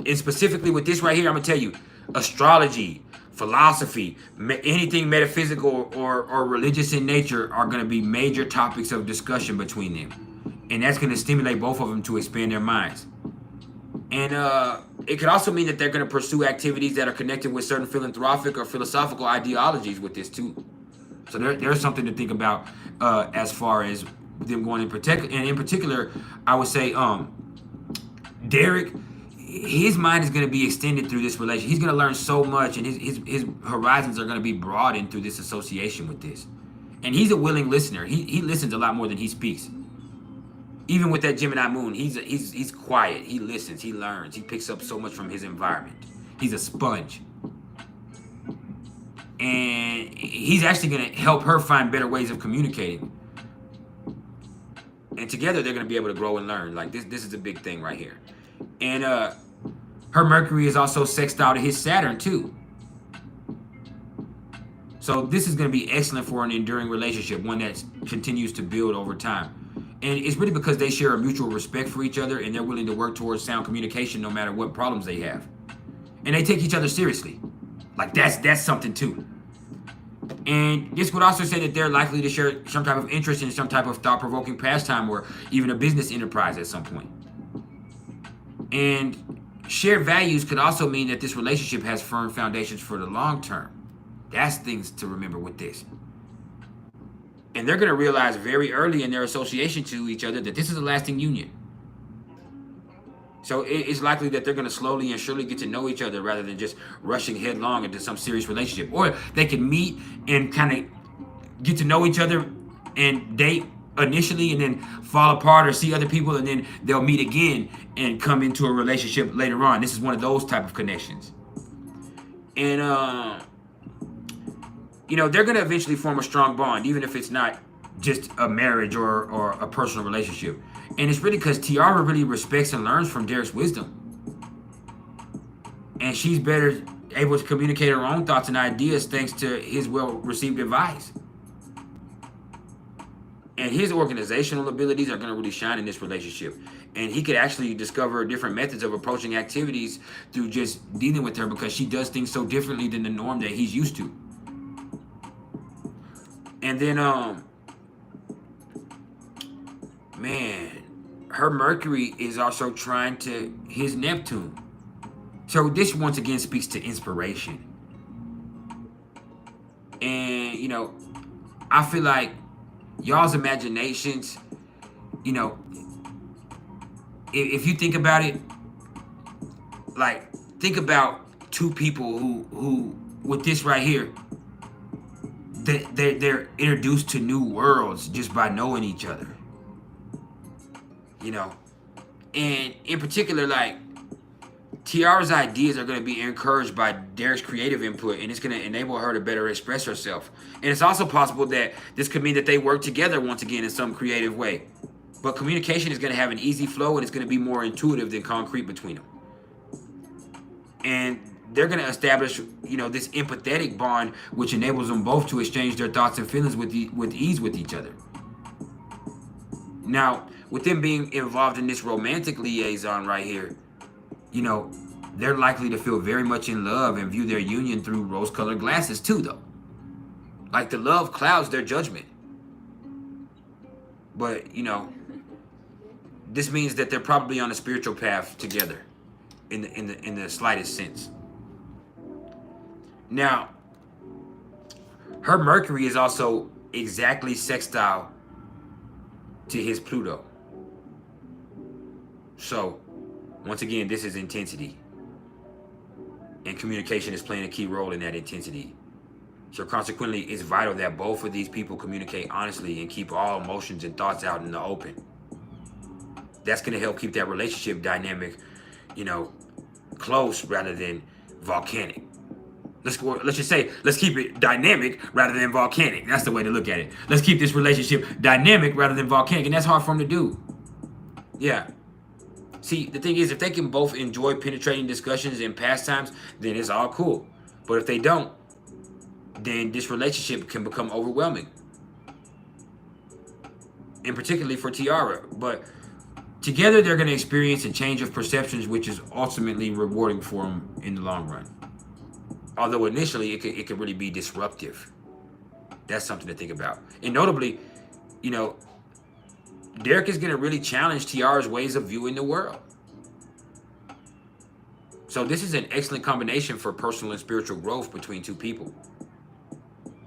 and specifically with this right here, I'm going to tell you, astrology, philosophy, anything metaphysical or religious in nature are going to be major topics of discussion between them. And that's going to stimulate both of them to expand their minds. And it could also mean that they're going to pursue activities that are connected with certain philanthropic or philosophical ideologies with this too. So there's something to think about as far as them going in particular. And in particular, I would say Derek, his mind is going to be extended through this relationship. He's going to learn so much, and his horizons are going to be broadened through this association with this. And he's a willing listener. He listens a lot more than he speaks. Even with that Gemini moon, he's quiet. He listens. He learns. He picks up so much from his environment. He's a sponge. And he's actually going to help her find better ways of communicating. And together they're going to be able to grow and learn. Like this is a big thing right here. And her Mercury is also sextile to his Saturn too. So this is going to be excellent for an enduring relationship, one that continues to build over time. And it's really because they share a mutual respect for each other and they're willing to work towards sound communication no matter what problems they have. And they take each other seriously. Like that's something too. And this would also say that they're likely to share some type of interest in some type of thought-provoking pastime or even a business enterprise at some point. And shared values could also mean that this relationship has firm foundations for the long term. That's things to remember with this. And they're going to realize very early in their association to each other that this is a lasting union. So it's likely that they're going to slowly and surely get to know each other rather than just rushing headlong into some serious relationship. Or they can meet and kind of get to know each other and date initially and then fall apart or see other people and then they'll meet again and come into a relationship later on. This is one of those type of connections. And, you know, they're going to eventually form a strong bond, even if it's not just a marriage or a personal relationship. And it's really because Tiara really respects and learns from Derek's wisdom. And she's better able to communicate her own thoughts and ideas thanks to his well-received advice. And his organizational abilities are going to really shine in this relationship. And he could actually discover different methods of approaching activities through just dealing with her because she does things so differently than the norm that he's used to. And then, man, her Mercury is also trying to his Neptune. So this once again speaks to inspiration. And, you know, I feel like y'all's imaginations, you know, if you think about it, like, think about two people who with this right here, they're introduced to new worlds just by knowing each other. You know, and in particular, like, Tiara's ideas are going to be encouraged by Derek's creative input, and it's going to enable her to better express herself. And it's also possible that this could mean that they work together once again in some creative way. But communication is going to have an easy flow, and it's going to be more intuitive than concrete between them. And they're going to establish, you know, this empathetic bond, which enables them both to exchange their thoughts and feelings with ease with each other. Now, with them being involved in this romantic liaison right here, you know, they're likely to feel very much in love and view their union through rose-colored glasses too, though. Like, the love clouds their judgment. But, you know, this means that they're probably on a spiritual path together in the slightest sense. Now, her Mercury is also exactly sextile to his Pluto. So, once again, this is intensity. And communication is playing a key role in that intensity. So consequently, it's vital that both of these people communicate honestly and keep all emotions and thoughts out in the open. That's going to help keep that relationship dynamic, you know, close rather than volcanic. Let's just say, let's keep it dynamic rather than volcanic. That's the way to look at it. Let's keep this relationship dynamic rather than volcanic. And that's hard for them to do. Yeah. See, the thing is, if they can both enjoy penetrating discussions and pastimes, then it's all cool. But if they don't, then this relationship can become overwhelming. And particularly for Tiara. But together, they're going to experience a change of perceptions, which is ultimately rewarding for them in the long run. Although initially, it could really be disruptive. That's something to think about. And notably, you know, Derek is going to really challenge Tiara's ways of viewing the world. So this is an excellent combination for personal and spiritual growth between two people.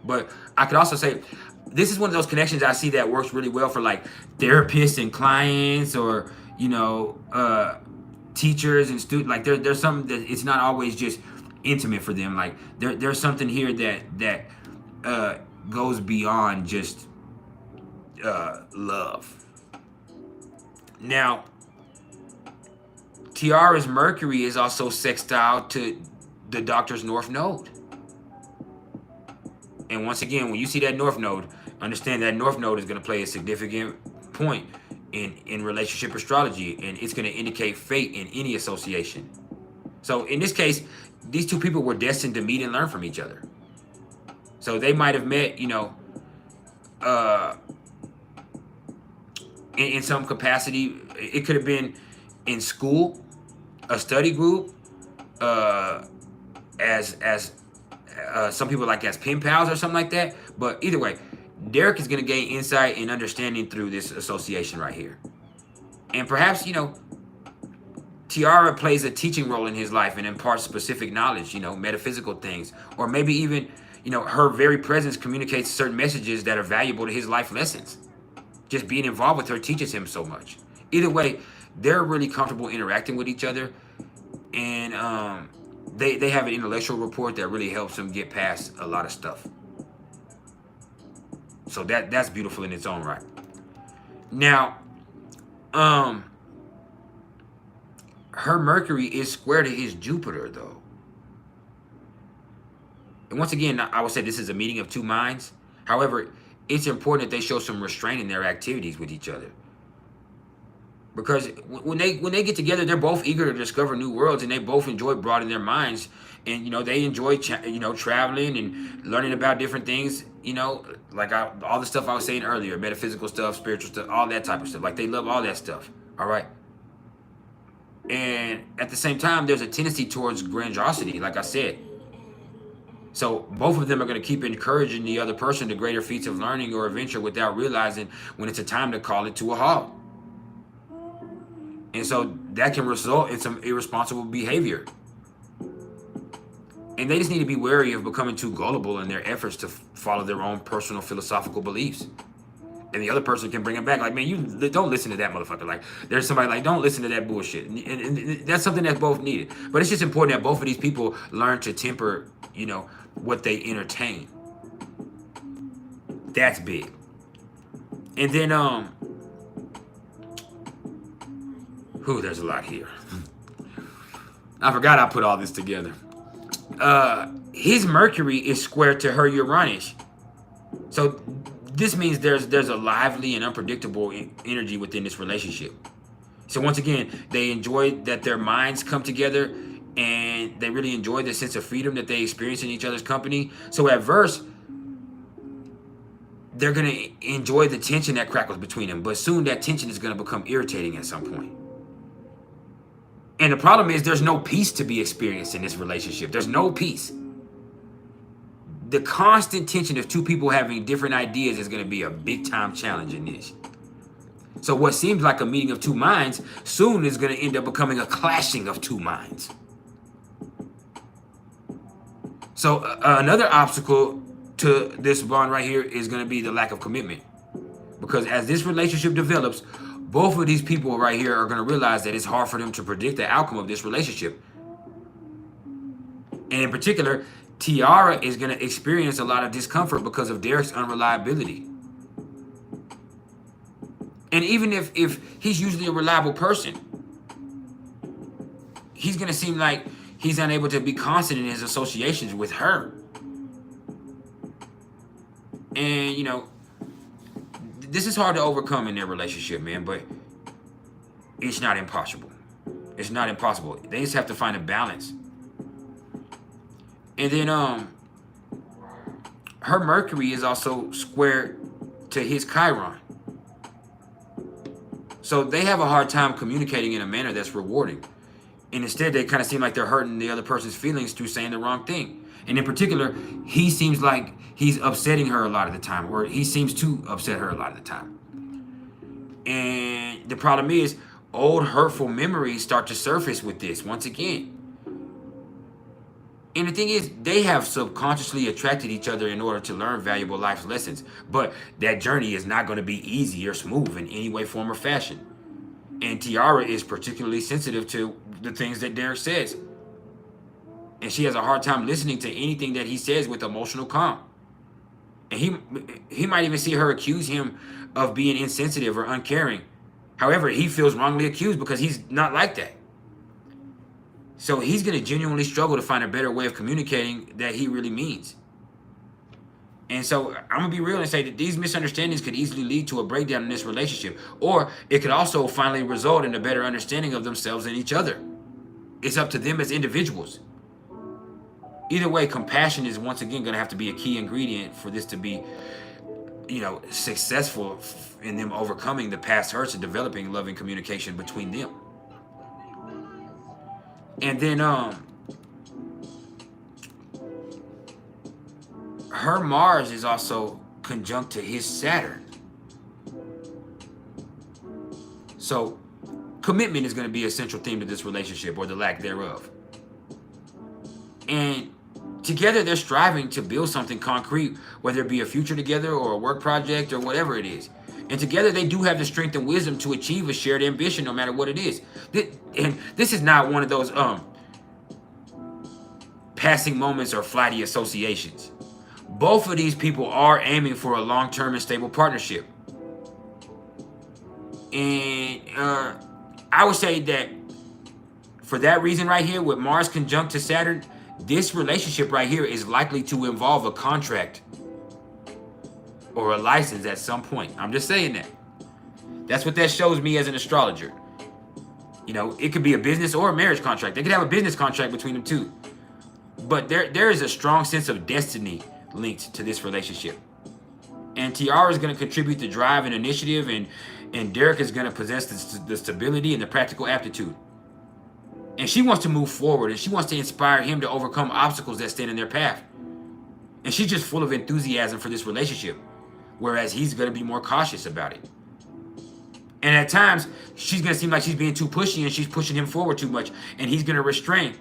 But I could also say, this is one of those connections I see that works really well for, like, therapists and clients, or, you know, teachers and students. Like, there's something that it's not always just intimate for them. Like, there's something here that goes beyond just love. Now, Tiara's Mercury is also sextile to the doctor's North Node. And once again, when you see that North Node, understand that North Node is going to play a significant point in relationship astrology, and it's going to indicate fate in any association. So in this case, these two people were destined to meet and learn from each other. So they might have met, you know, in some capacity. It could have been in school, a study group, as some people like as pen pals or something like that. But either way, Derek is going to gain insight and understanding through this association right here. And perhaps, you know, Tiara plays a teaching role in his life and imparts specific knowledge, you know, metaphysical things. Or maybe even, you know, her very presence communicates certain messages that are valuable to his life lessons. Just being involved with her teaches him so much. Either way, they're really comfortable interacting with each other. And they have an intellectual rapport that really helps them get past a lot of stuff. So that's beautiful in its own right. Now, her Mercury is square to his Jupiter, though. And once again, I would say this is a meeting of two minds. However, it's important that they show some restraint in their activities with each other. Because when they get together, they're both eager to discover new worlds, and they both enjoy broadening their minds. And, you know, they enjoy, traveling and learning about different things, you know, like all the stuff I was saying earlier, metaphysical stuff, spiritual stuff, all that type of stuff. Like, they love all that stuff, all right? And at the same time, there's a tendency towards grandiosity, like I said. So both of them are going to keep encouraging the other person to greater feats of learning or adventure without realizing when it's a time to call it to a halt. And so that can result in some irresponsible behavior. And they just need to be wary of becoming too gullible in their efforts to follow their own personal philosophical beliefs. And the other person can bring them back. Like, man, you don't listen to that motherfucker. Like, there's somebody like, don't listen to that bullshit. And that's something that's both needed. But it's just important that both of these people learn to temper, you know, what they entertain. That's big. And then, there's a lot here. I forgot I put all this together. His Mercury is square to her Uranus. So this means there's a lively and unpredictable energy within this relationship. So once again, they enjoy that their minds come together, and they really enjoy the sense of freedom that they experience in each other's company. So at first, they're going to enjoy the tension that crackles between them. But soon that tension is going to become irritating at some point. And the problem is there's no peace to be experienced in this relationship. There's no peace. The constant tension of two people having different ideas is going to be a big time challenge in this. So what seems like a meeting of two minds soon is going to end up becoming a clashing of two minds. So another obstacle to this bond right here is going to be the lack of commitment. Because as this relationship develops, both of these people right here are going to realize that it's hard for them to predict the outcome of this relationship. And in particular, Tiara is going to experience a lot of discomfort because of Derek's unreliability. And even if he's usually a reliable person, he's going to seem like he's unable to be constant in his associations with her. And, you know, this is hard to overcome in their relationship, man, but it's not impossible. It's not impossible. They just have to find a balance. And then her Mercury is also square to his Chiron. So they have a hard time communicating in a manner that's rewarding. And instead, they kind of seem like they're hurting the other person's feelings through saying the wrong thing. And in particular, he seems like he's upsetting her a lot of the time, or he seems to upset her a lot of the time. And the problem is, old hurtful memories start to surface with this once again. And the thing is, they have subconsciously attracted each other in order to learn valuable life lessons. But that journey is not going to be easy or smooth in any way, form, or fashion. And Tiara is particularly sensitive to the things that Derek says. And she has a hard time listening to anything that he says with emotional calm. And he might even see her accuse him of being insensitive or uncaring. However, he feels wrongly accused because he's not like that. So he's going to genuinely struggle to find a better way of communicating that he really means. And so I'm going to be real and say that these misunderstandings could easily lead to a breakdown in this relationship. Or it could also finally result in a better understanding of themselves and each other. It's up to them as individuals. Either way, compassion is once again going to have to be a key ingredient for this to be, successful in them overcoming the past hurts and developing loving communication between them. And then her Mars is also conjunct to his Saturn. So commitment is going to be a central theme to this relationship, or the lack thereof. And together they're striving to build something concrete, whether it be a future together or a work project or whatever it is. And together they do have the strength and wisdom to achieve a shared ambition no matter what it is. And this is not one of those passing moments or flighty associations. Both of these people are aiming for a long-term and stable partnership. And I would say that for that reason right here, with Mars conjunct to Saturn, this relationship right here is likely to involve a contract or a license at some point. I'm just saying that. That's what that shows me as an astrologer. It could be a business or a marriage contract. They could have a business contract between them too. But there is a strong sense of destiny linked to this relationship. And Tiara is going to contribute the drive and initiative, and Derek is going to possess the stability and the practical aptitude. And she wants to move forward, and she wants to inspire him to overcome obstacles that stand in their path. And she's just full of enthusiasm for this relationship, whereas he's going to be more cautious about it. And at times, she's going to seem like she's being too pushy, and she's pushing him forward too much, and he's going to restrain.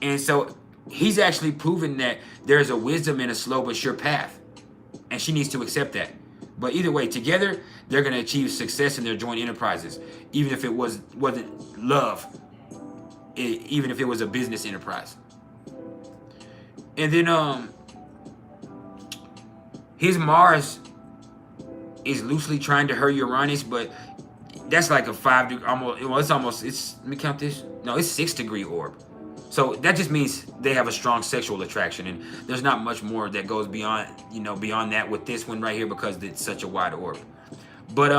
And so he's actually proven that there's a wisdom and a slow but sure path, and she needs to accept that. But either way, together, they're going to achieve success in their joint enterprises, even if it wasn't love, even if it was a business enterprise. And then his Mars is loosely trying to her Uranus, but that's like a 5 degree, let me count this. No, it's 6 degree orb. So that just means they have a strong sexual attraction, and there's not much more that goes beyond that with this one right here, because it's such a wide orb. But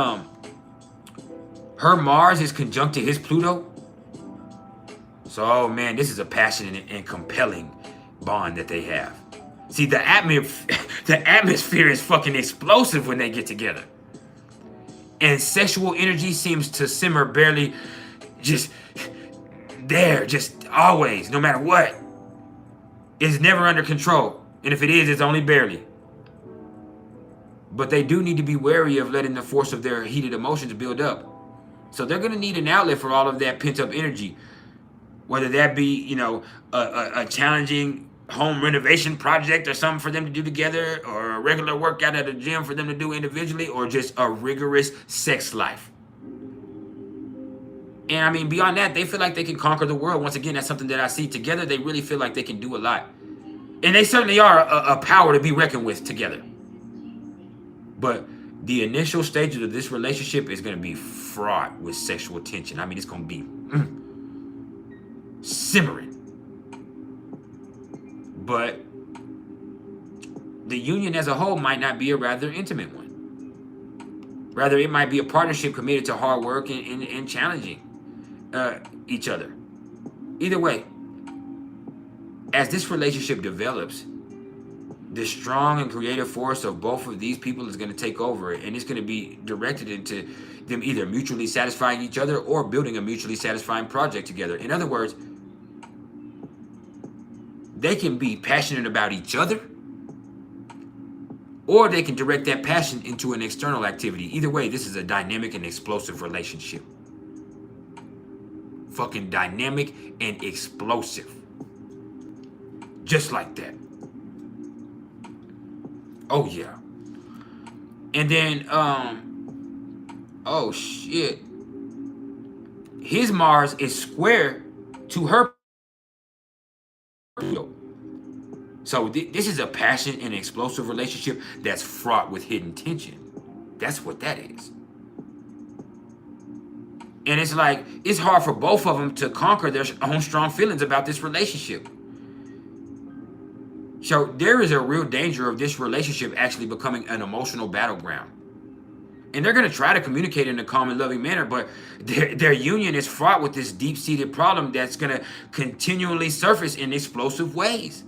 her Mars is conjunct to his Pluto. So, oh man, this is a passionate and compelling bond that they have. See, the atmosphere is fucking explosive when they get together. And sexual energy seems to simmer barely, just there, just always, no matter what. It's never under control. And if it is, it's only barely. But they do need to be wary of letting the force of their heated emotions build up. So they're going to need an outlet for all of that pent-up energy. Whether that be, a challenging home renovation project or something for them to do together, or a regular workout at a gym for them to do individually, or just a rigorous sex life. And I mean, beyond that, they feel like they can conquer the world. Once again, that's something that I see. Together, they really feel like they can do a lot. And they certainly are a power to be reckoned with together. But the initial stages of this relationship is going to be fraught with sexual tension. I mean, it's going to be simmering. But the union as a whole might not be a rather intimate one. Rather, it might be a partnership committed to hard work and challenging each other. Either way, as this relationship develops, the strong and creative force of both of these people is going to take over, and it's going to be directed into them either mutually satisfying each other or building a mutually satisfying project together. In other words, they can be passionate about each other, or they can direct that passion into an external activity. Either way, this is a dynamic and explosive relationship. Fucking dynamic and explosive. Just like that. Oh yeah. And then oh shit, his Mars is square to her Pluto. So this is a passionate and explosive relationship that's fraught with hidden tension. That's what that is. And it's like, it's hard for both of them to conquer their own strong feelings about this relationship. So there is a real danger of this relationship actually becoming an emotional battleground. And they're going to try to communicate in a calm and loving manner, but their union is fraught with this deep-seated problem that's going to continually surface in explosive ways.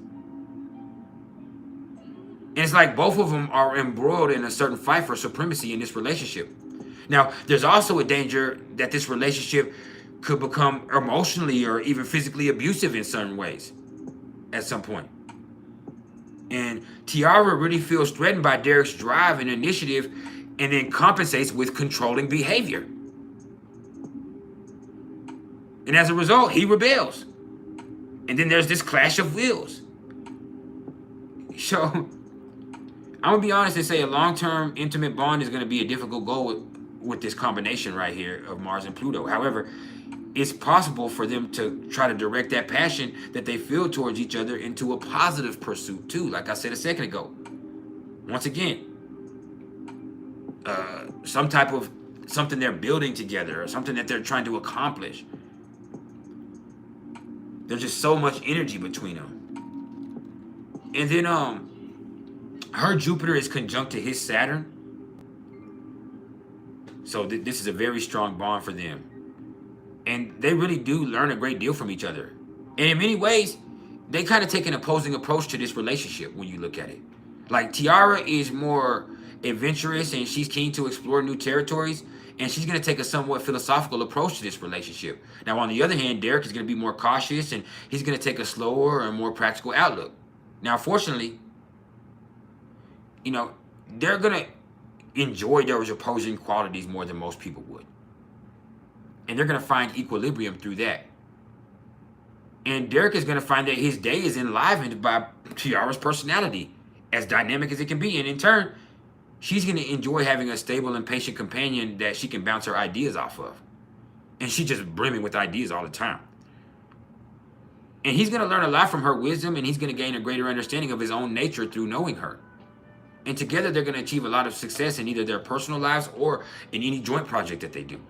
And it's like both of them are embroiled in a certain fight for supremacy in this relationship. Now, there's also a danger that this relationship could become emotionally or even physically abusive in certain ways at some point. And Tiara really feels threatened by Derek's drive and initiative, and then compensates with controlling behavior. And as a result, he rebels. And then there's this clash of wills. So, I'm going to be honest and say a long-term intimate bond is going to be a difficult goal with this combination right here of Mars and Pluto. However, it's possible for them to try to direct that passion that they feel towards each other into a positive pursuit too, like I said a second ago. Once again, something they're building together, or something that they're trying to accomplish. There's just so much energy between them. And then her Jupiter is conjunct to his Saturn. So this is a very strong bond for them. And they really do learn a great deal from each other. And in many ways, they kind of take an opposing approach to this relationship when you look at it. Like, Tiara is more adventurous and she's keen to explore new territories, and she's going to take a somewhat philosophical approach to this relationship. Now, on the other hand, Derek is going to be more cautious and he's going to take a slower and more practical outlook. Now, fortunately, you know, they're going to enjoy those opposing qualities more than most people would. And they're going to find equilibrium through that. And Derek is going to find that his day is enlivened by Tiara's personality, as dynamic as it can be. And in turn, she's going to enjoy having a stable and patient companion that she can bounce her ideas off of. And she's just brimming with ideas all the time. And he's going to learn a lot from her wisdom, and he's going to gain a greater understanding of his own nature through knowing her. And together, they're going to achieve a lot of success in either their personal lives or in any joint project that they do.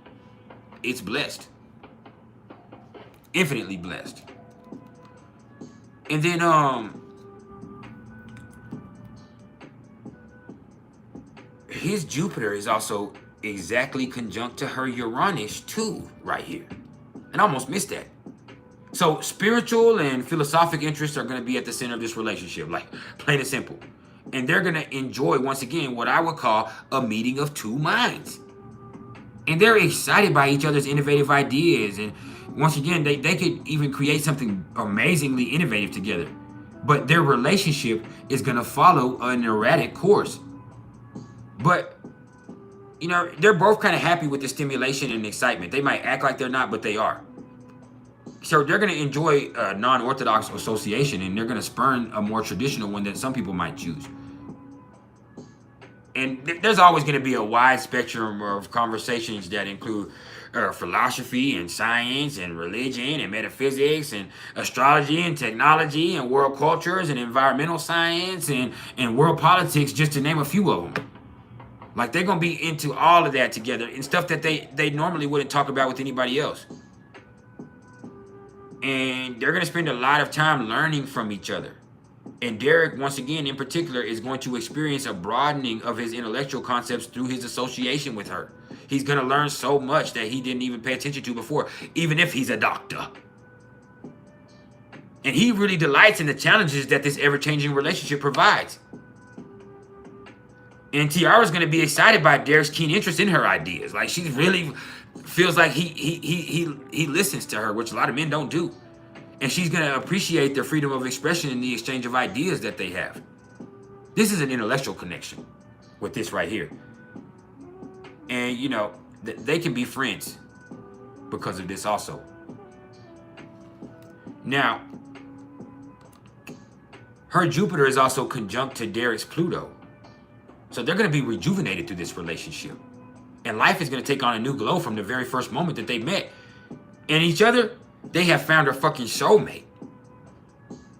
It's blessed. Infinitely blessed. And then, his Jupiter is also exactly conjunct to her Uranus too, right here. And I almost missed that. So spiritual and philosophic interests are going to be at the center of this relationship, like plain and simple. And they're going to enjoy, once again, what I would call a meeting of two minds. And they're excited by each other's innovative ideas. And once again, they could even create something amazingly innovative together. But their relationship is going to follow an erratic course. But, you know, they're both kind of happy with the stimulation and excitement. They might act like they're not, but they are. So they're going to enjoy a non-orthodox association, and they're going to spurn a more traditional one that some people might choose. And there's always going to be a wide spectrum of conversations that include philosophy and science and religion and metaphysics and astrology and technology and world cultures and environmental science and world politics, just to name a few of them. Like, they're going to be into all of that together and stuff that they normally wouldn't talk about with anybody else. And they're going to spend a lot of time learning from each other. And Derek, once again, in particular, is going to experience a broadening of his intellectual concepts through his association with her. He's going to learn so much that he didn't even pay attention to before, even if he's a doctor. And he really delights in the challenges that this ever-changing relationship provides. And Tiara's going to be excited by Derek's keen interest in her ideas. Like, she really feels like he listens to her, which a lot of men don't do. And she's going to appreciate their freedom of expression in the exchange of ideas that they have. This is an intellectual connection with this right here. And, you know, they can be friends because of this also. Now, her Jupiter is also conjunct to Derek's Pluto. So they're going to be rejuvenated through this relationship. And life is going to take on a new glow from the very first moment that they met. And each other, they have found their fucking soulmate.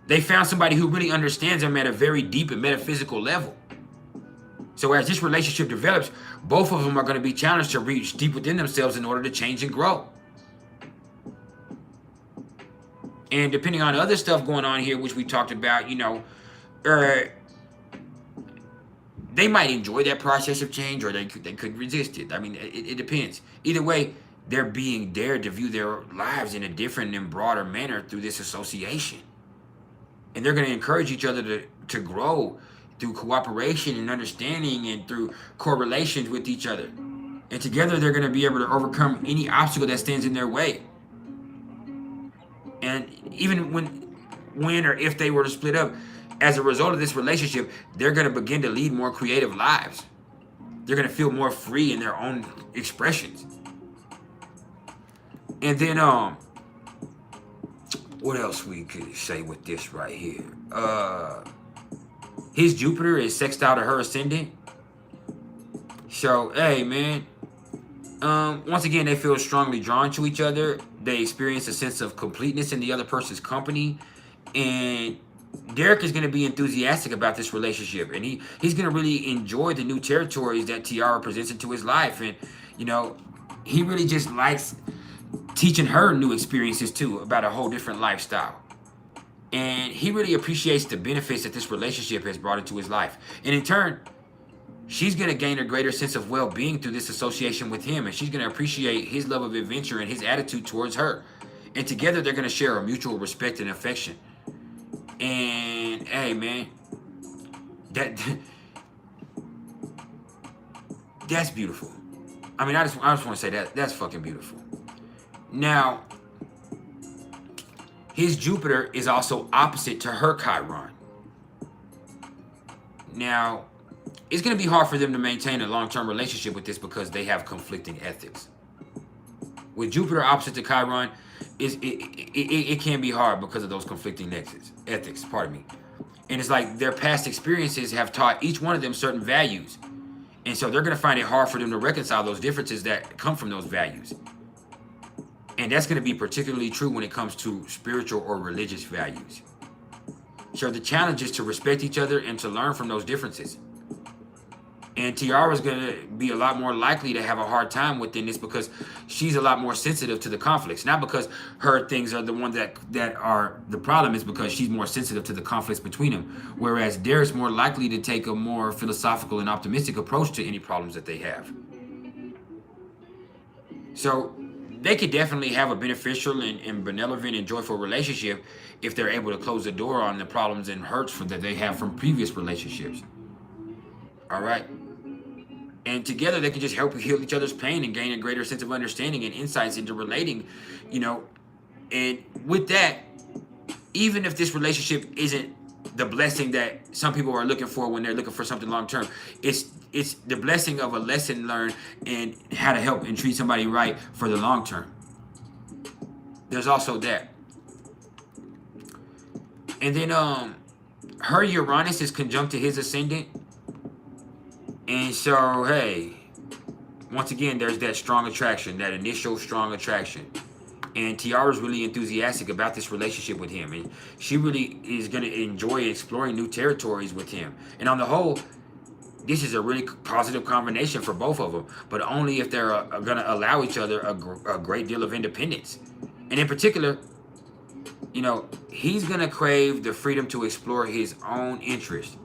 They found somebody who really understands them at a very deep and metaphysical level. So as this relationship develops, both of them are going to be challenged to reach deep within themselves in order to change and grow. And depending on other stuff going on here, which we talked about, you know, they might enjoy that process of change, or they could resist it. I mean, it depends. Either way, they're being dared to view their lives in a different and broader manner through this association. And they're going to encourage each other to grow through cooperation and understanding and through correlations with each other. And together they're going to be able to overcome any obstacle that stands in their way. And even when or if they were to split up, as a result of this relationship, they're going to begin to lead more creative lives. They're going to feel more free in their own expressions. And then, what else we could say with this right here? His Jupiter is sextile to her ascendant. So, hey, man. Once again, they feel strongly drawn to each other. They experience a sense of completeness in the other person's company. And Derek is going to be enthusiastic about this relationship. And he's going to really enjoy the new territories that Tiara presents into his life. And, you know, he really just likes teaching her new experiences, too, about a whole different lifestyle. And he really appreciates the benefits that this relationship has brought into his life. And in turn, she's going to gain a greater sense of well-being through this association with him. And she's going to appreciate his love of adventure and his attitude towards her. And together, they're going to share a mutual respect and affection. And, hey, man, that's beautiful. I mean, I just want to say that's fucking beautiful. Now, his Jupiter is also opposite to her Chiron. Now, it's going to be hard for them to maintain a long-term relationship with this because they have conflicting ethics. With Jupiter opposite to Chiron, it can be hard because of those conflicting ethics. Pardon me. And it's like their past experiences have taught each one of them certain values. And so they're going to find it hard for them to reconcile those differences that come from those values. And that's going to be particularly true when it comes to spiritual or religious values. So the challenge is to respect each other and to learn from those differences. And Tiara's going to be a lot more likely to have a hard time within this because she's a lot more sensitive to the conflicts. Not because her things are the ones that are the problem, is because she's more sensitive to the conflicts between them. Whereas Derek's more likely to take a more philosophical and optimistic approach to any problems that they have. So they could definitely have a beneficial and benevolent and joyful relationship if they're able to close the door on the problems and hurts that they have from previous relationships. All right? And together they can just help heal each other's pain and gain a greater sense of understanding and insights into relating, you know. And with that, even if this relationship isn't the blessing that some people are looking for when they're looking for something long term, it's the blessing of a lesson learned and how to help and treat somebody right for the long term. There's also that. And then her Uranus is conjunct to his ascendant. And so, hey, once again, there's that strong attraction, that initial strong attraction. And Tiara's really enthusiastic about this relationship with him. And she really is going to enjoy exploring new territories with him. And on the whole, this is a really positive combination for both of them. But only if they're going to allow each other a great deal of independence. And in particular, you know, he's going to crave the freedom to explore his own interests.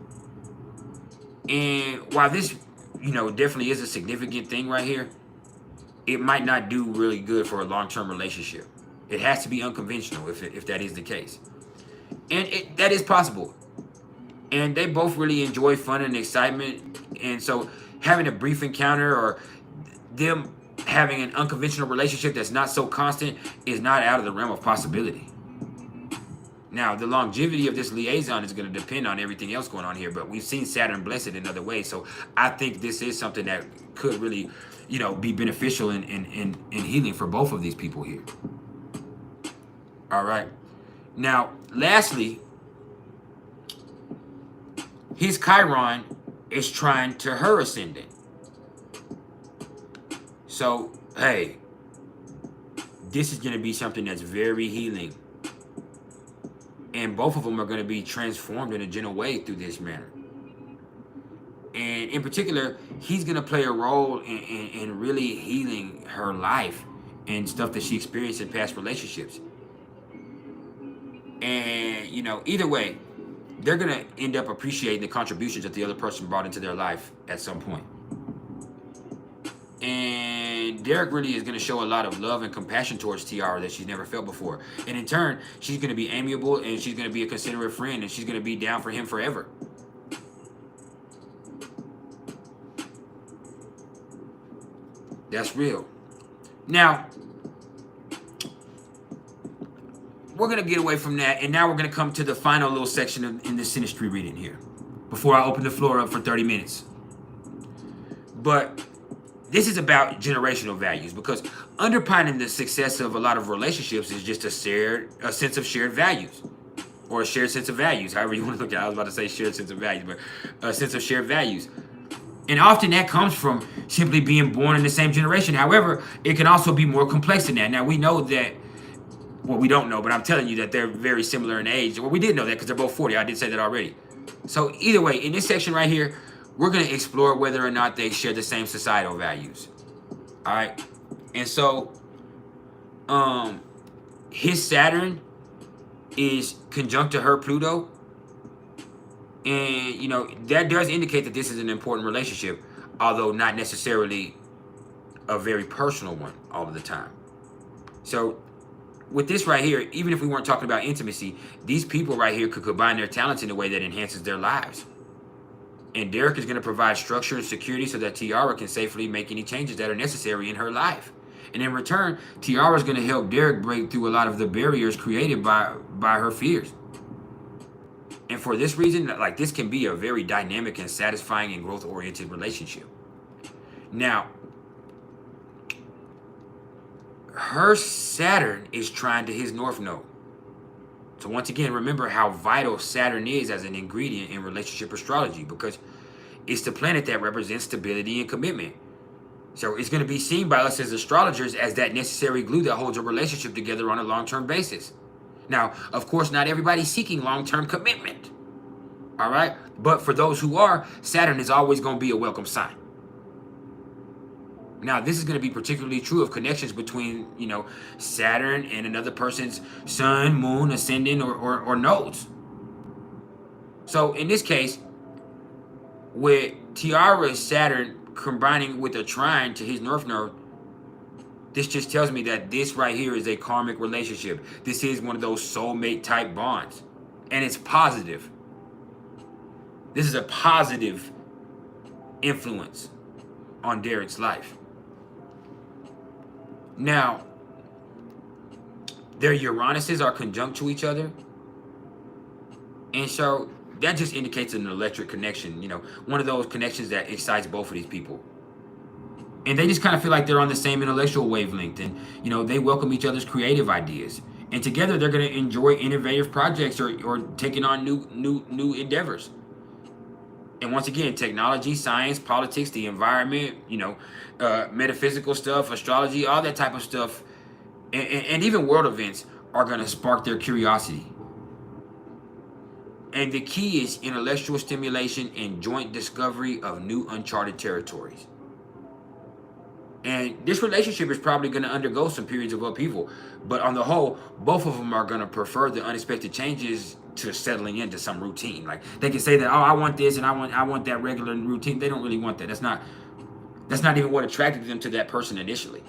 And while this, you know, definitely is a significant thing right here, it might not do really good for a long-term relationship. It has to be unconventional if that is the case. And that is possible. And they both really enjoy fun and excitement. And so having a brief encounter or them having an unconventional relationship that's not so constant is not out of the realm of possibility. Now, the longevity of this liaison is going to depend on everything else going on here, but we've seen Saturn bless it in other ways. So I think this is something that could really, you know, be beneficial in healing for both of these people here. All right. Now, lastly, his Chiron is trying to her ascendant. So, hey, this is going to be something that's very healing. And both of them are going to be transformed in a gentle way through this manner. And And in particular, he's going to play a role in really healing her life and stuff that she experienced in past relationships. And, you know, either way, they're going to end up appreciating the contributions that the other person brought into their life at some point. And Derek really is going to show a lot of love and compassion towards Tiara that she's never felt before. And in turn, she's going to be amiable, and she's going to be a considerate friend, and she's going to be down for him forever. That's real. Now, we're going to get away from that, and now we're going to come to the final little section in the synastry reading here before I open the floor up for 30 minutes. But this is about generational values, because underpinning the success of a lot of relationships is just a sense of shared values, or a shared sense of values, however you want to look at it. I was about to say shared sense of values, but a sense of shared values. And often that comes from simply being born in the same generation. However, it can also be more complex than that. Now, we know that, well, we don't know, but I'm telling you that they're very similar in age. Well, we did know that because they're both 40. I did say that already. So either way, in this section right here, we're going to explore whether or not they share the same societal values. All right. And so his Saturn is conjunct to her Pluto. And, you know, that does indicate that this is an important relationship, although not necessarily a very personal one all of the time. So with this right here, even if we weren't talking about intimacy, these people right here could combine their talents in a way that enhances their lives. And Derek is going to provide structure and security so that Tiara can safely make any changes that are necessary in her life. And in return, Tiara is going to help Derek break through a lot of the barriers created by her fears. And for this reason, like, this can be a very dynamic and satisfying and growth-oriented relationship. Now, her Saturn is trying to his North Node. So once again, remember how vital Saturn is as an ingredient in relationship astrology, because it's the planet that represents stability and commitment. So it's going to be seen by us as astrologers as that necessary glue that holds a relationship together on a long-term basis. Now, of course, not everybody's seeking long-term commitment. All right? But for those who are, Saturn is always going to be a welcome sign. Now, this is going to be particularly true of connections between, you know, Saturn and another person's sun, moon, ascendant, or nodes. So in this case, with Tiara's Saturn combining with a trine to his North Node, this just tells me that this right here is a karmic relationship. This is one of those soulmate type bonds. And it's positive. This is a positive influence on Derek's life. Now, their Uranuses are conjunct to each other. And so that just indicates an electric connection, you know, one of those connections that excites both of these people. And they just kind of feel like they're on the same intellectual wavelength, and, you know, they welcome each other's creative ideas. And together they're going to enjoy innovative projects or taking on new endeavors. And once again, technology, science, politics, the environment, you know, metaphysical stuff, astrology, all that type of stuff, and even world events are going to spark their curiosity. And the key is intellectual stimulation and joint discovery of new uncharted territories. And this relationship is probably going to undergo some periods of upheaval. But on the whole, both of them are going to prefer the unexpected changes to settling into some routine. Like, they can say that, oh, I want this and I want that regular routine. They don't really want that. That's not even what attracted them to that person initially.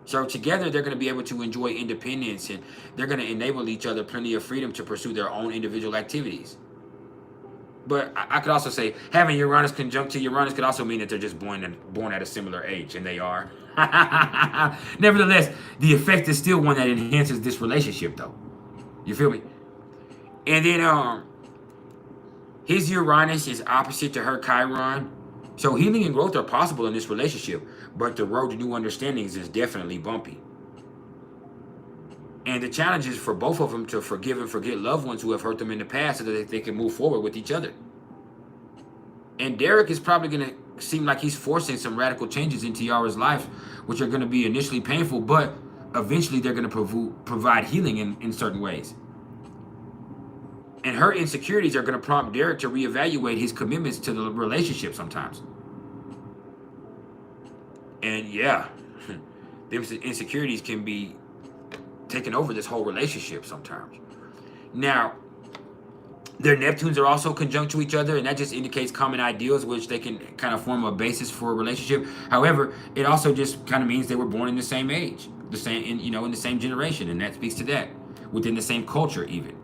So together, they're going to be able to enjoy independence, and they're going to enable each other plenty of freedom to pursue their own individual activities. But I could also say having Uranus conjunct to Uranus could also mean that they're just born at a similar age, and they are. Nevertheless, the effect is still one that enhances this relationship, though. You feel me? And then his Uranus is opposite to her Chiron. So healing and growth are possible in this relationship, but the road to new understandings is definitely bumpy. And the challenge is for both of them to forgive and forget loved ones who have hurt them in the past so that they can move forward with each other. And Derek is probably going to seem like he's forcing some radical changes in Tiara's life, which are going to be initially painful, but eventually they're going to provide healing in certain ways. And her insecurities are going to prompt Derek to reevaluate his commitments to the relationship sometimes. And yeah, them insecurities can be taking over this whole relationship sometimes. Now, their Neptunes are also conjunct to each other, and that just indicates common ideals, which they can kind of form a basis for a relationship. However, it also just kind of means they were born in the same age, the same, in the same generation, and that speaks to that, within the same culture even.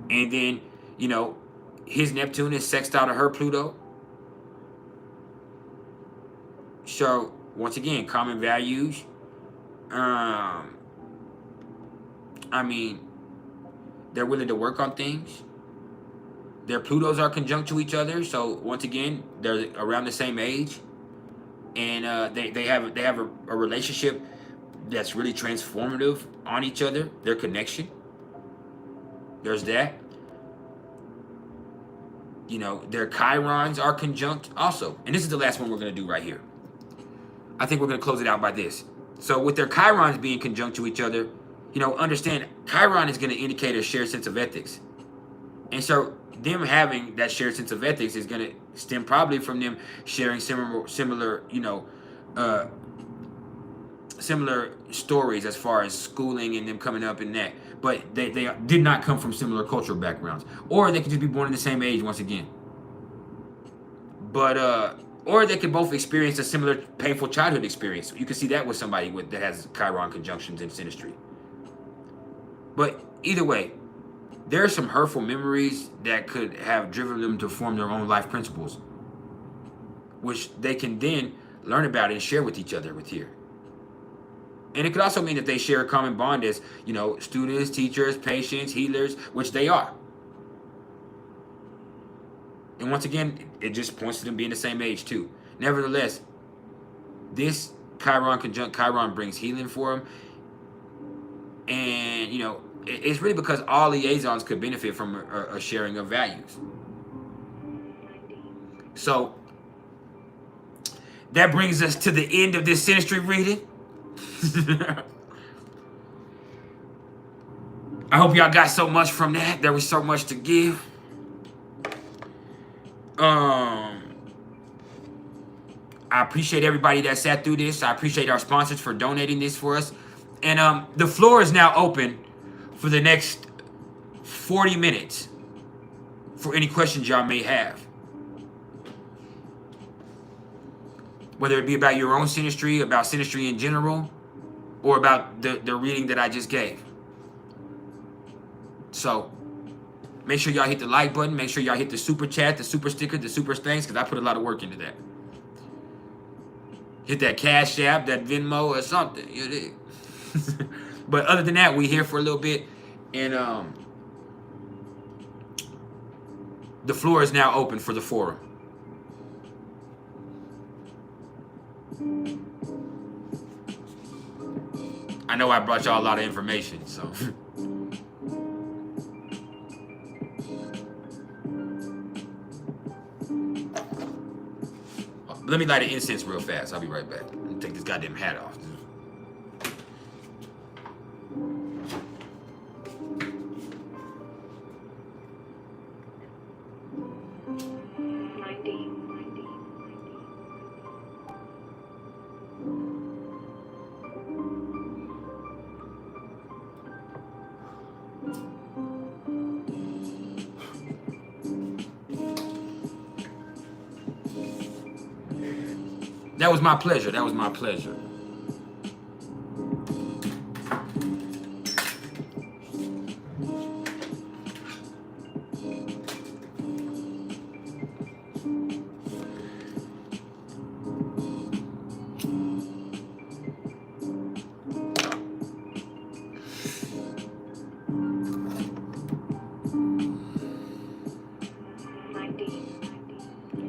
And then, his Neptune is sexed out of her Pluto. So once again, common values. I mean, they're willing to work on things. Their Plutos are conjunct to each other, so once again, they're around the same age, and they have a relationship that's really transformative on each other. Their connection. There's that. Their Chirons are conjunct also, and this is the last one we're going to do right here. I think we're going to close it out by this. So with their Chirons being conjunct to each other, understand Chiron is going to indicate a shared sense of ethics. And so them having that shared sense of ethics is going to stem probably from them sharing similar stories as far as schooling and them coming up in that. But they did not come from similar cultural backgrounds. Or they could just be born in the same age once again. But or they could both experience a similar painful childhood experience. You can see that with somebody that has Chiron conjunctions in Synastry. But either way, there are some hurtful memories that could have driven them to form their own life principles, which they can then learn about and share with each other with here. And it could also mean that they share a common bond as, students, teachers, patients, healers, which they are. And once again, it just points to them being the same age too. Nevertheless, this Chiron conjunct Chiron brings healing for them. And, it's really because all liaisons could benefit from a sharing of values. So, that brings us to the end of this Synastry reading. I hope y'all got so much from that. There was so much to give. I appreciate everybody that sat through this. I appreciate our sponsors for donating this for us. And the floor is now open for the next 40 minutes for any questions y'all may have. Whether it be about your own Synastry, about Synastry in general, or about the reading that I just gave. So, make sure y'all hit the like button. Make sure y'all hit the super chat, the super sticker, the super thanks, because I put a lot of work into that. Hit that Cash App, that Venmo, or something. But other than that, we here for a little bit. And the floor is now open for the forum. I know I brought y'all a lot of information, so. Let me light an incense real fast. I'll be right back. Take this goddamn hat off. That was my pleasure. That was my pleasure.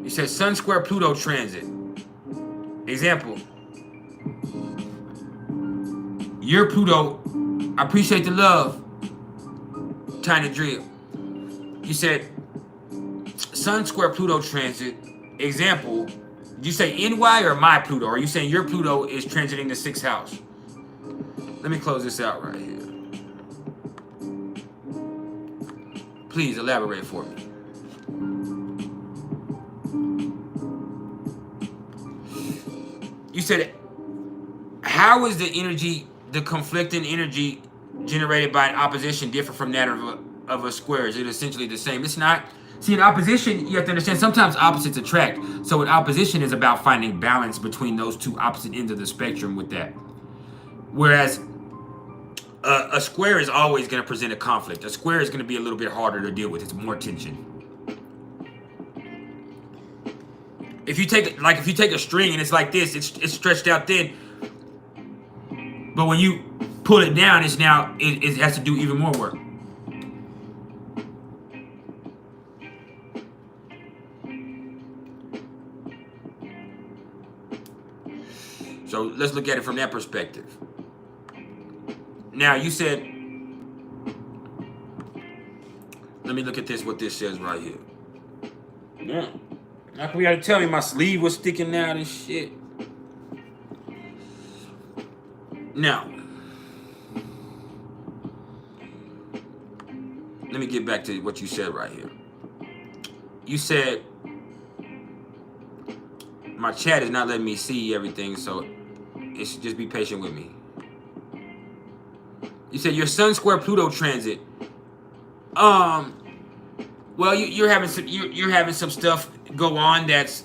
It says Sun square Pluto transit. Example, your Pluto, I appreciate the love, Tiny Drill. You said Sun square Pluto transit. Example, did you say NY or my Pluto? Or are you saying your Pluto is transiting the 6th house? Let me close this out right here. Please elaborate for me. You said, how is the energy, the conflicting energy generated by an opposition different from that of a square? Is it essentially the same? It's not. See, in opposition, you have to understand, sometimes opposites attract. So in opposition is about finding balance between those two opposite ends of the spectrum with that. Whereas a square is always going to present a conflict. A square is going to be a little bit harder to deal with. It's more tension. If you take a string and it's like this, it's stretched out thin. But when you pull it down, it has to do even more work. So let's look at it from that perspective. Now you said, let me look at this, what this says right here. Yeah. How come you gotta tell me my sleeve was sticking out and shit? Now, let me get back to what you said right here. You said, my chat is not letting me see everything, so it's just be patient with me. You said your Sun square Pluto transit. Well, you're having some stuff go on that's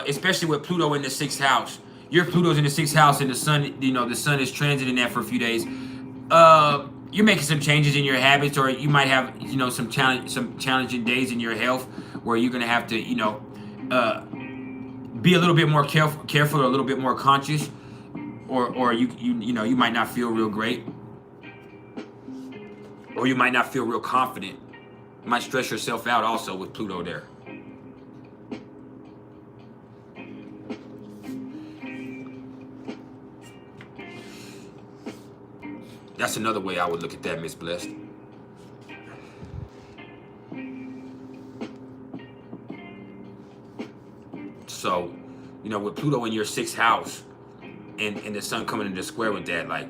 especially with Pluto in the 6th house. Your Pluto's in the 6th house, and the Sun, the Sun is transiting that for a few days. You're making some changes in your habits, or you might have some challenging days in your health where you're gonna have to be a little bit more careful, or a little bit more conscious, or you might not feel real great, or you might not feel real confident. You might stress yourself out also with Pluto there. That's another way I would look at that, Miss Blessed. So, with Pluto in your 6th house and the Sun coming into square with that, like,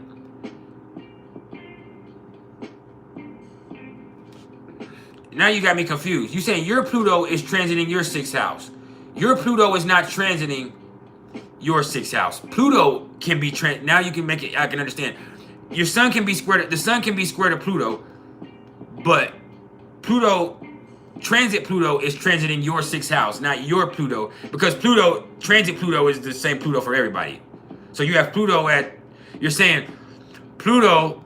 now you got me confused. You saying your Pluto is transiting your 6th house. Your Pluto is not transiting your 6th house. Pluto can be now you can make it, I can understand. Your Sun can be square to, the Sun can be square to Pluto, but transit Pluto is transiting your 6th house, not your Pluto, because transit Pluto is the same Pluto for everybody. So you have Pluto you're saying Pluto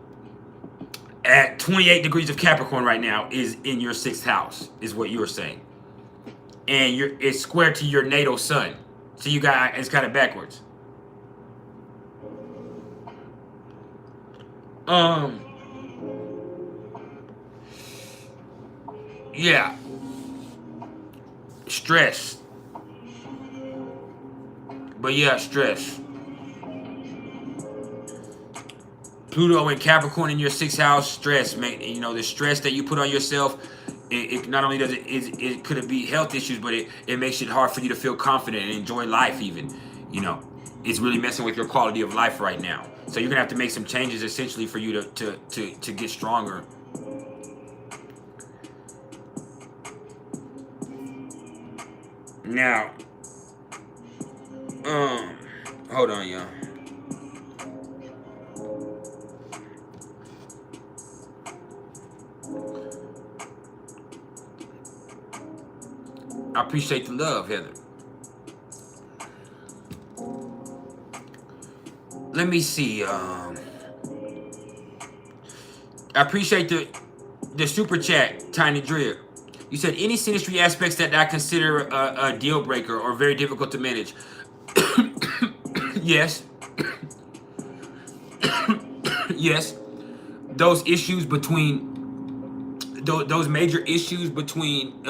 at 28 degrees of Capricorn right now is in your 6th house, is what you're saying. And it's square to your natal Sun. So it's kind of backwards. Yeah. Stress. But yeah, stress. Pluto and Capricorn in your 6th house, stress, man. The stress that you put on yourself, it not only does it could be health issues, but it makes it hard for you to feel confident and enjoy life even. It's really messing with your quality of life right now. So you're gonna have to make some changes essentially for you to get stronger. Now, hold on, y'all. I appreciate the love, Heather. Let me see. I appreciate the super chat, Tiny Drip. You said any synastry aspects that I consider a deal breaker or very difficult to manage. Yes. Yes. Those issues between those major issues between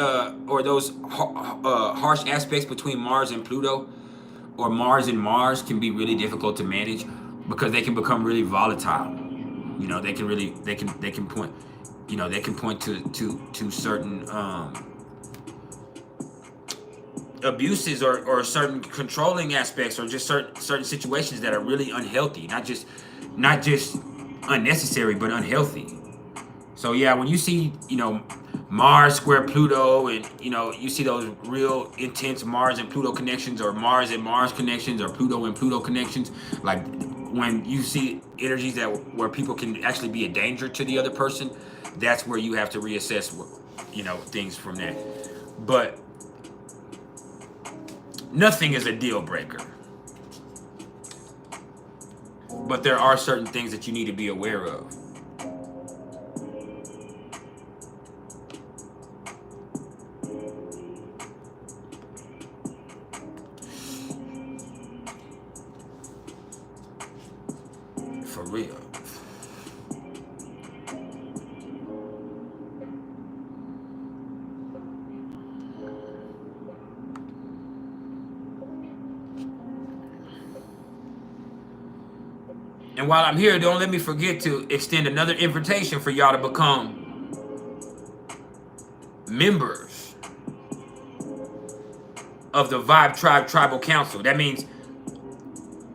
or those harsh aspects between Mars and Pluto, or Mars and Mars, can be really difficult to manage because they can become really volatile. They can point to certain abuses or certain controlling aspects, or just certain situations that are really unhealthy, not just unnecessary, but unhealthy. So yeah, when you see Mars square Pluto, and you know, you see those real intense Mars and Pluto connections, or Mars and Mars connections, or Pluto and Pluto connections. Like when you see energies that where people can actually be a danger to the other person, that's where you have to reassess, you know, things from that. But nothing is a deal breaker. But there are certain things that you need to be aware of. For real. And while I'm here, don't let me forget to extend another invitation for y'all to become members of the Vibe Tribe Tribal Council. That means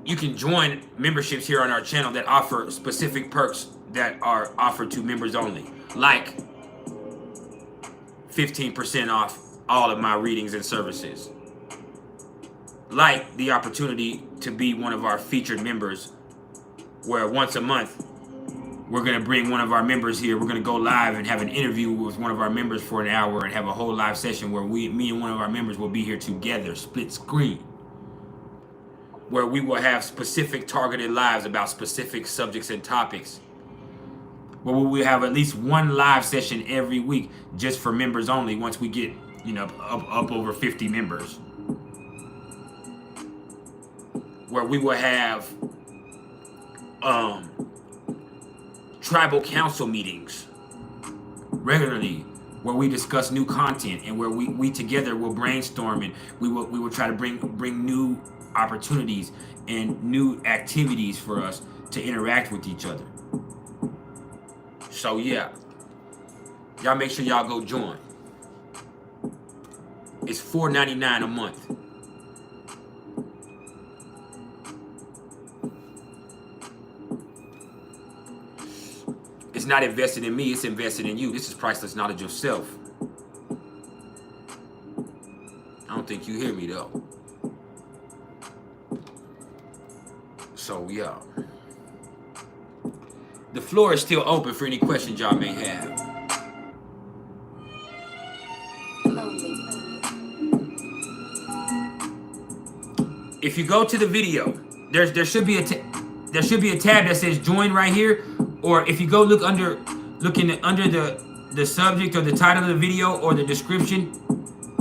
you can join memberships here on our channel that offer specific perks that are offered to members only, like 15% off all of my readings and services, like the opportunity to be one of our featured members, where once a month we're going to bring one of our members here. We're going to go live and have an interview with one of our members for an hour and have a whole live session where me and one of our members will be here together, split screen, where we will have specific targeted lives about specific subjects and topics, where we will have at least one live session every week just for members only once we get, you know, up over 50 members, where we will have tribal council meetings regularly, where we discuss new content and where we together will brainstorm, and we will try to bring new opportunities and new activities for us to interact with each other. So yeah, y'all make sure y'all go join. It's $4.99 a month. It's not invested in me, it's invested in you. This is priceless knowledge of self. I don't think you hear me though. So yeah. The floor is still open for any questions y'all may have. If you go to the video, there should be a tab that says join right here. Or if you go under the subject or the title of the video or the description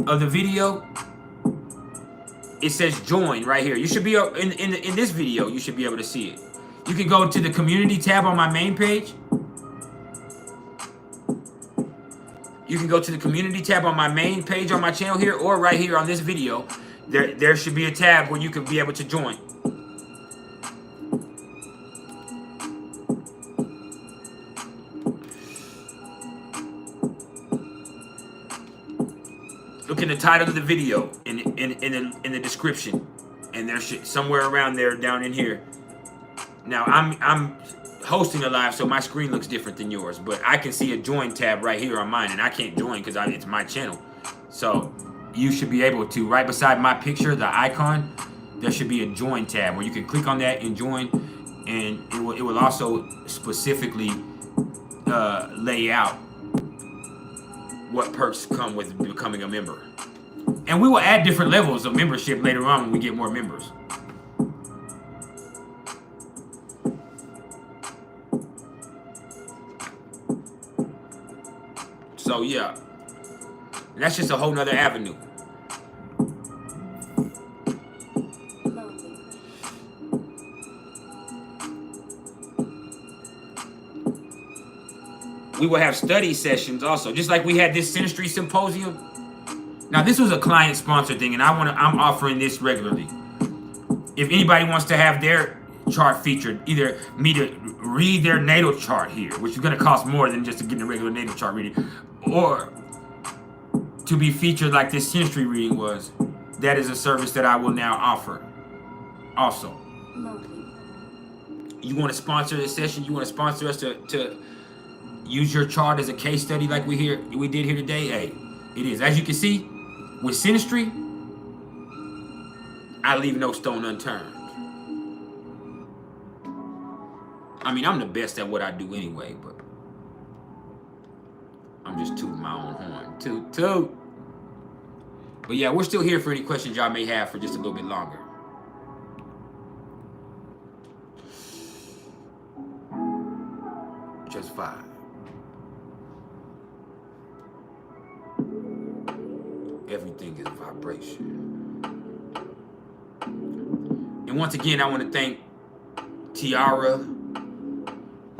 of the video, it says join right here. You should be in this video. You should be able to see it. You can go to the community tab on my main page. You can go to the community tab on my main page on my channel here, or right here on this video. There should be a tab where you can be able to join. Look in the title of the video in the description, and there's somewhere around there down in here. Now I'm hosting a live, so my screen looks different than yours, but I can see a join tab right here on mine, and I can't join because it's my channel. So you should be able to, right beside my picture, the icon, there should be a join tab where you can click on that and join, and it will also specifically lay out what perks come with becoming a member. And we will add different levels of membership later on when we get more members. So yeah, that's just a whole nother avenue. We will have study sessions also, just like we had this Synastry Symposium. Now this was a client sponsored thing, and I'm offering this regularly. If anybody wants to have their chart featured, either me to read their natal chart here, which is going to cost more than just to get a regular natal chart reading, or to be featured like this Synastry reading was, that is a service that I will now offer also. You want to sponsor this session? You want to sponsor us to use your chart as a case study like we did here today. Hey, it is. As you can see, with Synastry, I leave no stone unturned. I mean, I'm the best at what I do anyway, but I'm just tooting my own horn. Toot, toot. But yeah, we're still here for any questions y'all may have for just a little bit longer. Just 5. Everything is vibration. And once again, I want to thank Tiara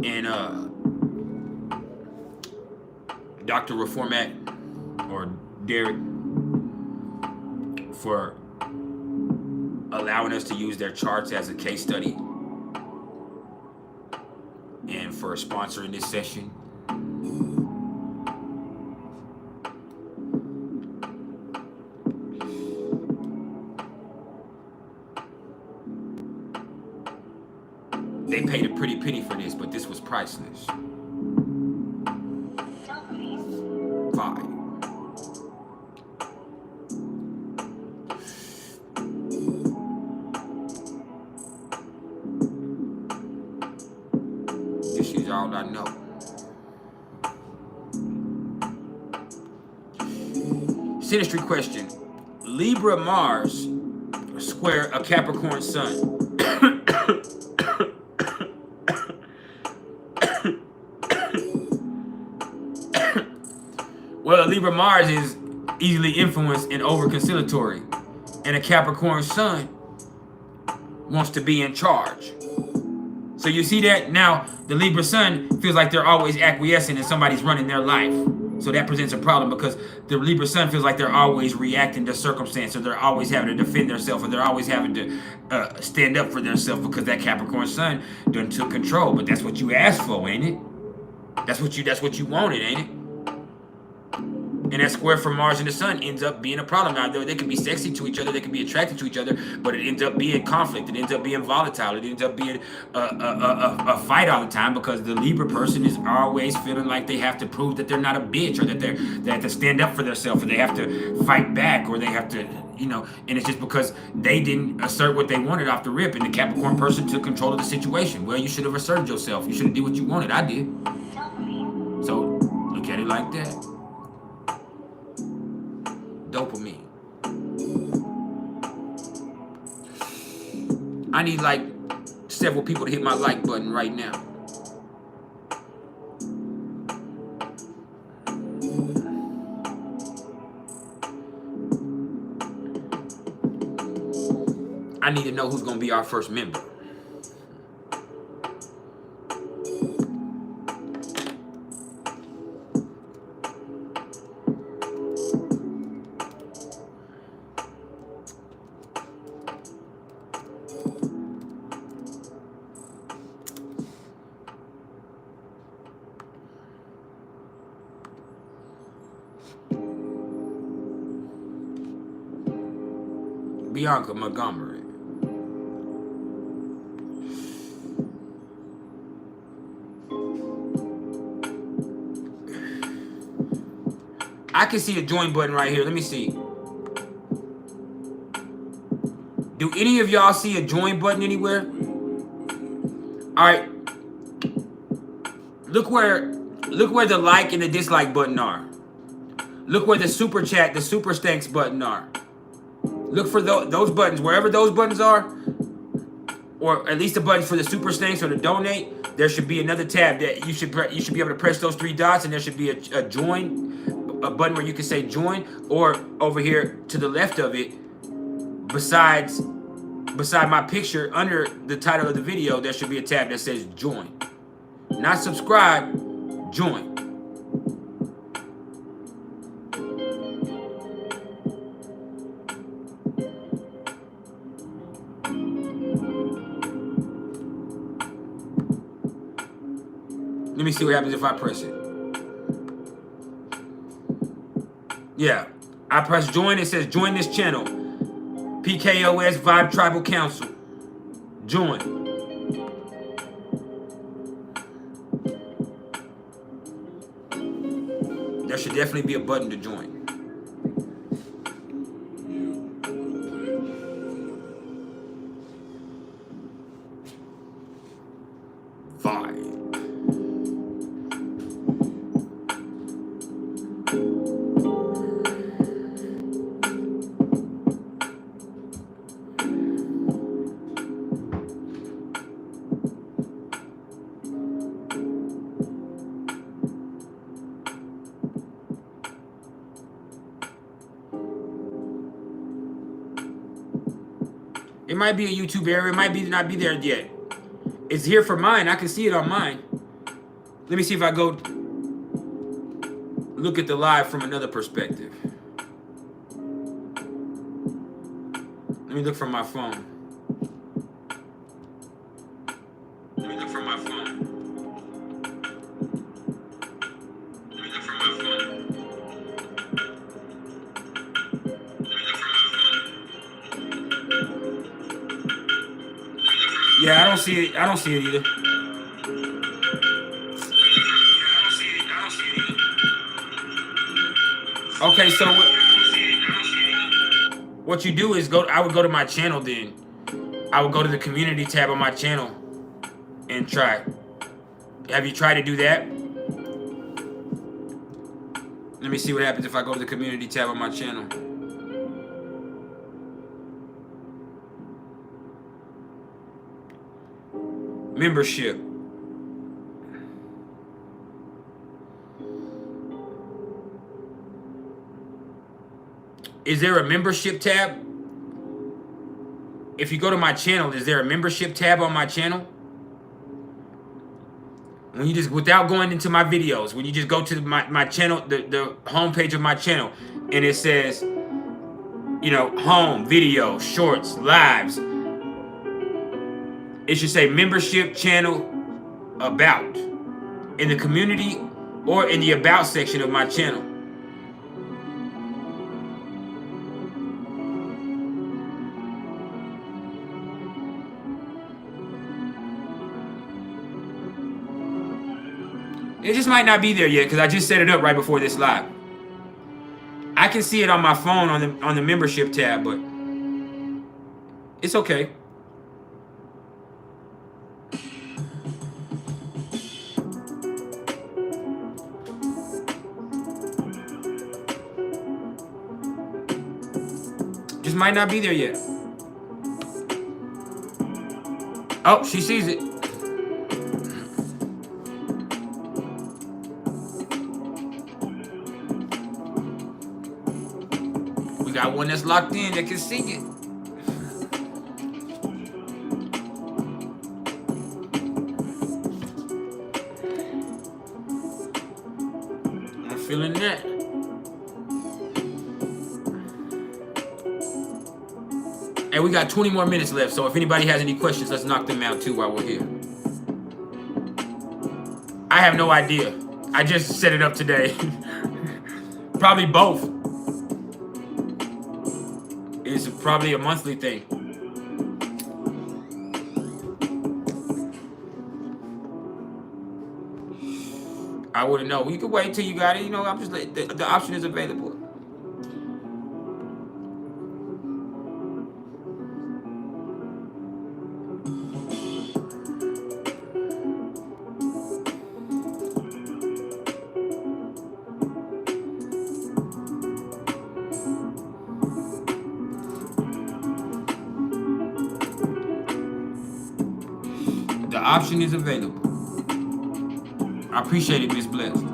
and Dr. Reformat or Derek for allowing us to use their charts as a case study and for sponsoring this session. They paid a pretty penny for this, but this was priceless. 5. This is all I know. Synastry question. Libra Mars square a Capricorn Sun. Well, a Libra Mars is easily influenced and over-conciliatory. And a Capricorn Sun wants to be in charge. So you see that? Now, the Libra Sun feels like they're always acquiescing and somebody's running their life. So that presents a problem because the Libra Sun feels like they're always reacting to circumstance, or they're always having to defend themselves, or they're always having to stand up for themselves because that Capricorn Sun done took control. But that's what you asked for, ain't it? That's what you wanted, ain't it? And that square from Mars and the Sun ends up being a problem. Now, they can be sexy to each other, they can be attracted to each other, but it ends up being conflict. It ends up being volatile. It ends up being a fight all the time because the Libra person is always feeling like they have to prove that they're not a bitch, or that they have to stand up for themselves, or they have to fight back, or they have to, you know, and it's just because they didn't assert what they wanted off the rip, and the Capricorn person took control of the situation. Well, you should have asserted yourself. You should have did what you wanted. I did. So look at it like that. Dopamine. I need like several people to hit my like button right now. I need to know who's going to be our first member. Bianca Montgomery. I can see a join button right here. Let me see. Do any of y'all see a join button anywhere? All right. Look where the like and the dislike button are. Look where the super chat, the super thanks button are. Look for those buttons, wherever those buttons are, or at least the buttons for the super thanks or the donate. There should be another tab that you should be able to press those 3 dots, and there should be a join, a button where you can say join, or over here to the left of it, beside my picture under the title of the video, there should be a tab that says join. Not subscribe, join. Let me see what happens if I press it. Yeah, I press join. It says join this channel. PKOS Vibe Tribal Council. Join. should definitely be a button to join. It might be a YouTube error. It might be not be there yet. It's here for mine. I can see it on mine. Let me see if I go look at the live from another perspective. Let me look from my phone. Let me look from my phone. Let me look from my phone. Yeah, I don't see it. I don't see it either. Okay, so what you do is go. I would go to my channel then. I would go to the community tab on my channel and try. Have you tried to do that? Let me see what happens if I go to the community tab on my channel. Membership. Is there a membership tab? If you go to my channel, is there a membership tab on my channel? When you just, without going into my videos, when you just go to my channel, the homepage of my channel, and it says, you know, home, video, shorts, lives. It should say membership channel about in the community or in the about section of my channel. It just might not be there yet because I just set it up right before this live. I can see it on my phone on the membership tab, but it's okay. Just might not be there yet. Oh, she sees it. We got one that's locked in that can see it. I'm feeling that. And we got 20 more minutes left, so if anybody has any questions, let's knock them out too while we're here. I have no idea. I just set it up today. Probably both. It's probably a monthly thing. I wouldn't know. You could wait till you got it. You know, I'm just like, the option is available. The option is available. I appreciate it, Miss Blessed.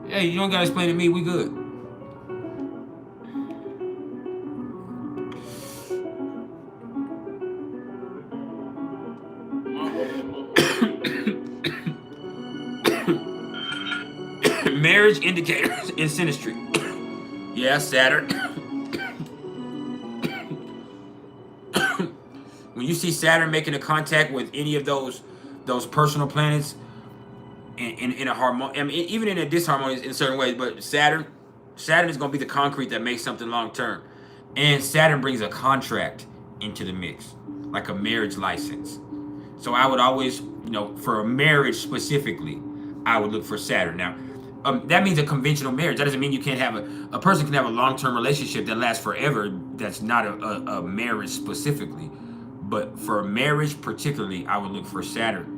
Hey, you don't gotta explain to me, we good. Marriage indicators in synastry. Yeah, Saturn. When you see Saturn making a contact with any of those personal planets in a harmony, I mean, even in a disharmony in certain ways, but Saturn is going to be the concrete that makes something long term. And Saturn brings a contract into the mix, like a marriage license. So I would always, for a marriage specifically, I would look for Saturn. Now, that means a conventional marriage. That doesn't mean you can't have a person can have a long-term relationship that lasts forever. That's not a marriage specifically. But for a marriage particularly, I would look for Saturn.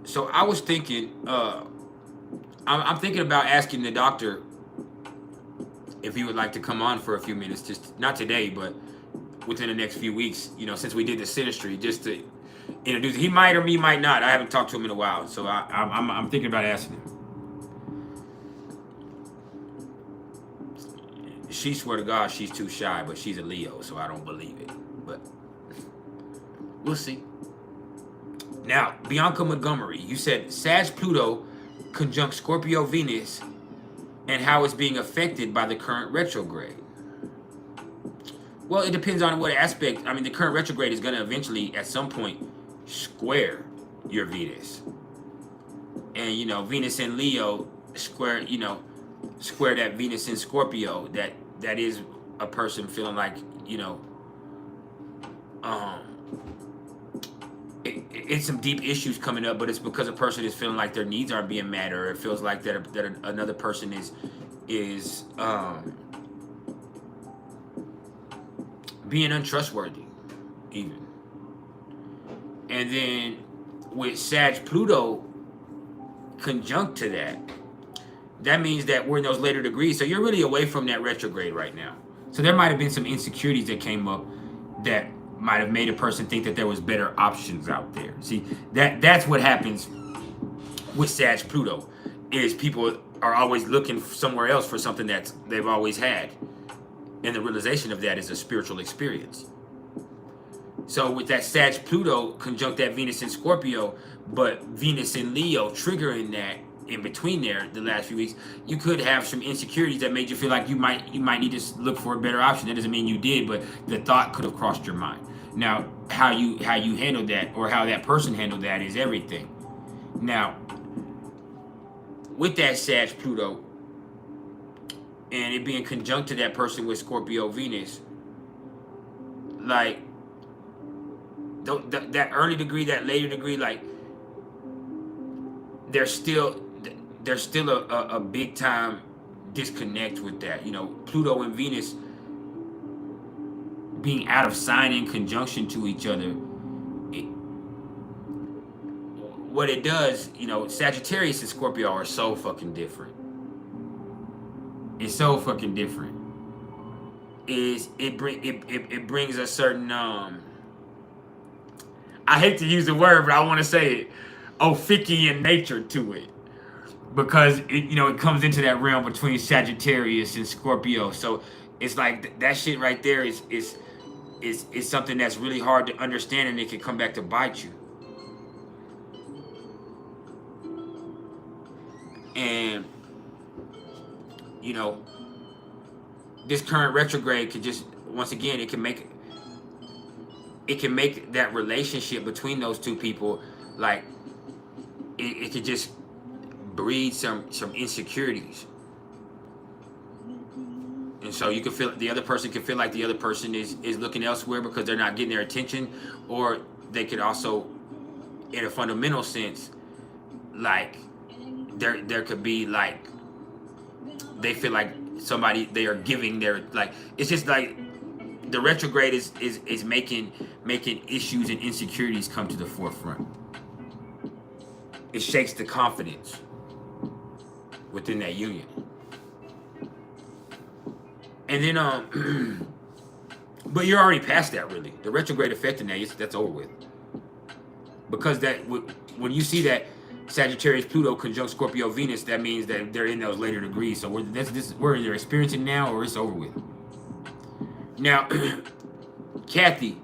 So I was thinking, I'm thinking about asking the doctor if he would like to come on for a few minutes, just not today, but within the next few weeks, since we did the synastry, just to introduce. He might or he might not. I haven't talked to him in a while, so I'm thinking about asking him. She swear to God she's too shy, but she's a Leo, so I don't believe it. But we'll see. Now, Bianca Montgomery, you said Sag Pluto conjunct Scorpio Venus and how it's being affected by the current retrograde. Well, it depends on what aspect. I mean, the current retrograde is going to eventually, at some point, square your Venus. And, Venus in Leo square that Venus in Scorpio. That is a person feeling like, it's some deep issues coming up, but it's because a person is feeling like their needs aren't being met, or it feels like that another person is being untrustworthy, even. And then with Sag Pluto conjunct to that means that we're in those later degrees. So you're really away from that retrograde right now. So there might have been some insecurities that came up that might have made a person think that there was better options out there. See, that's what happens with Sag Pluto, is people are always looking somewhere else for something that they've always had. And the realization of that is a spiritual experience. So with that Sag Pluto conjunct that Venus in Scorpio, but Venus in Leo triggering that in between there the last few weeks, you could have some insecurities that made you feel like you might need to look for a better option. That doesn't mean you did, but the thought could have crossed your mind. Now, how you handled that, or how that person handled that, is everything. Now, with that Sag Pluto and it being conjunct to that person with Scorpio Venus, like that early degree, that later degree, like there's still a big time disconnect with that. Pluto and Venus being out of sign in conjunction to each other, what it does, Sagittarius and Scorpio are so fucking different. It's so fucking different. It brings a certain I hate to use the word, but I want to say it, Ophidian nature to it, because it comes into that realm between Sagittarius and Scorpio. So it's like that shit right there is something that's really hard to understand, and it can come back to bite you. And this current retrograde could just, once again, it can make that relationship between those two people, like it could just breed some insecurities. And so you can feel, the other person can feel like the other person is looking elsewhere because they're not getting their attention, or they could also, in a fundamental sense, like there could be like they feel like somebody, they are giving their, like, it's just like the retrograde is making issues and insecurities come to the forefront. It shakes the confidence within that union. And then But you're already past that, really. The retrograde effect in that's over with. Because when you see that Sagittarius Pluto conjunct Scorpio Venus, that means that they're in those later degrees. So we're either experiencing now or it's over with. Now, Kathy,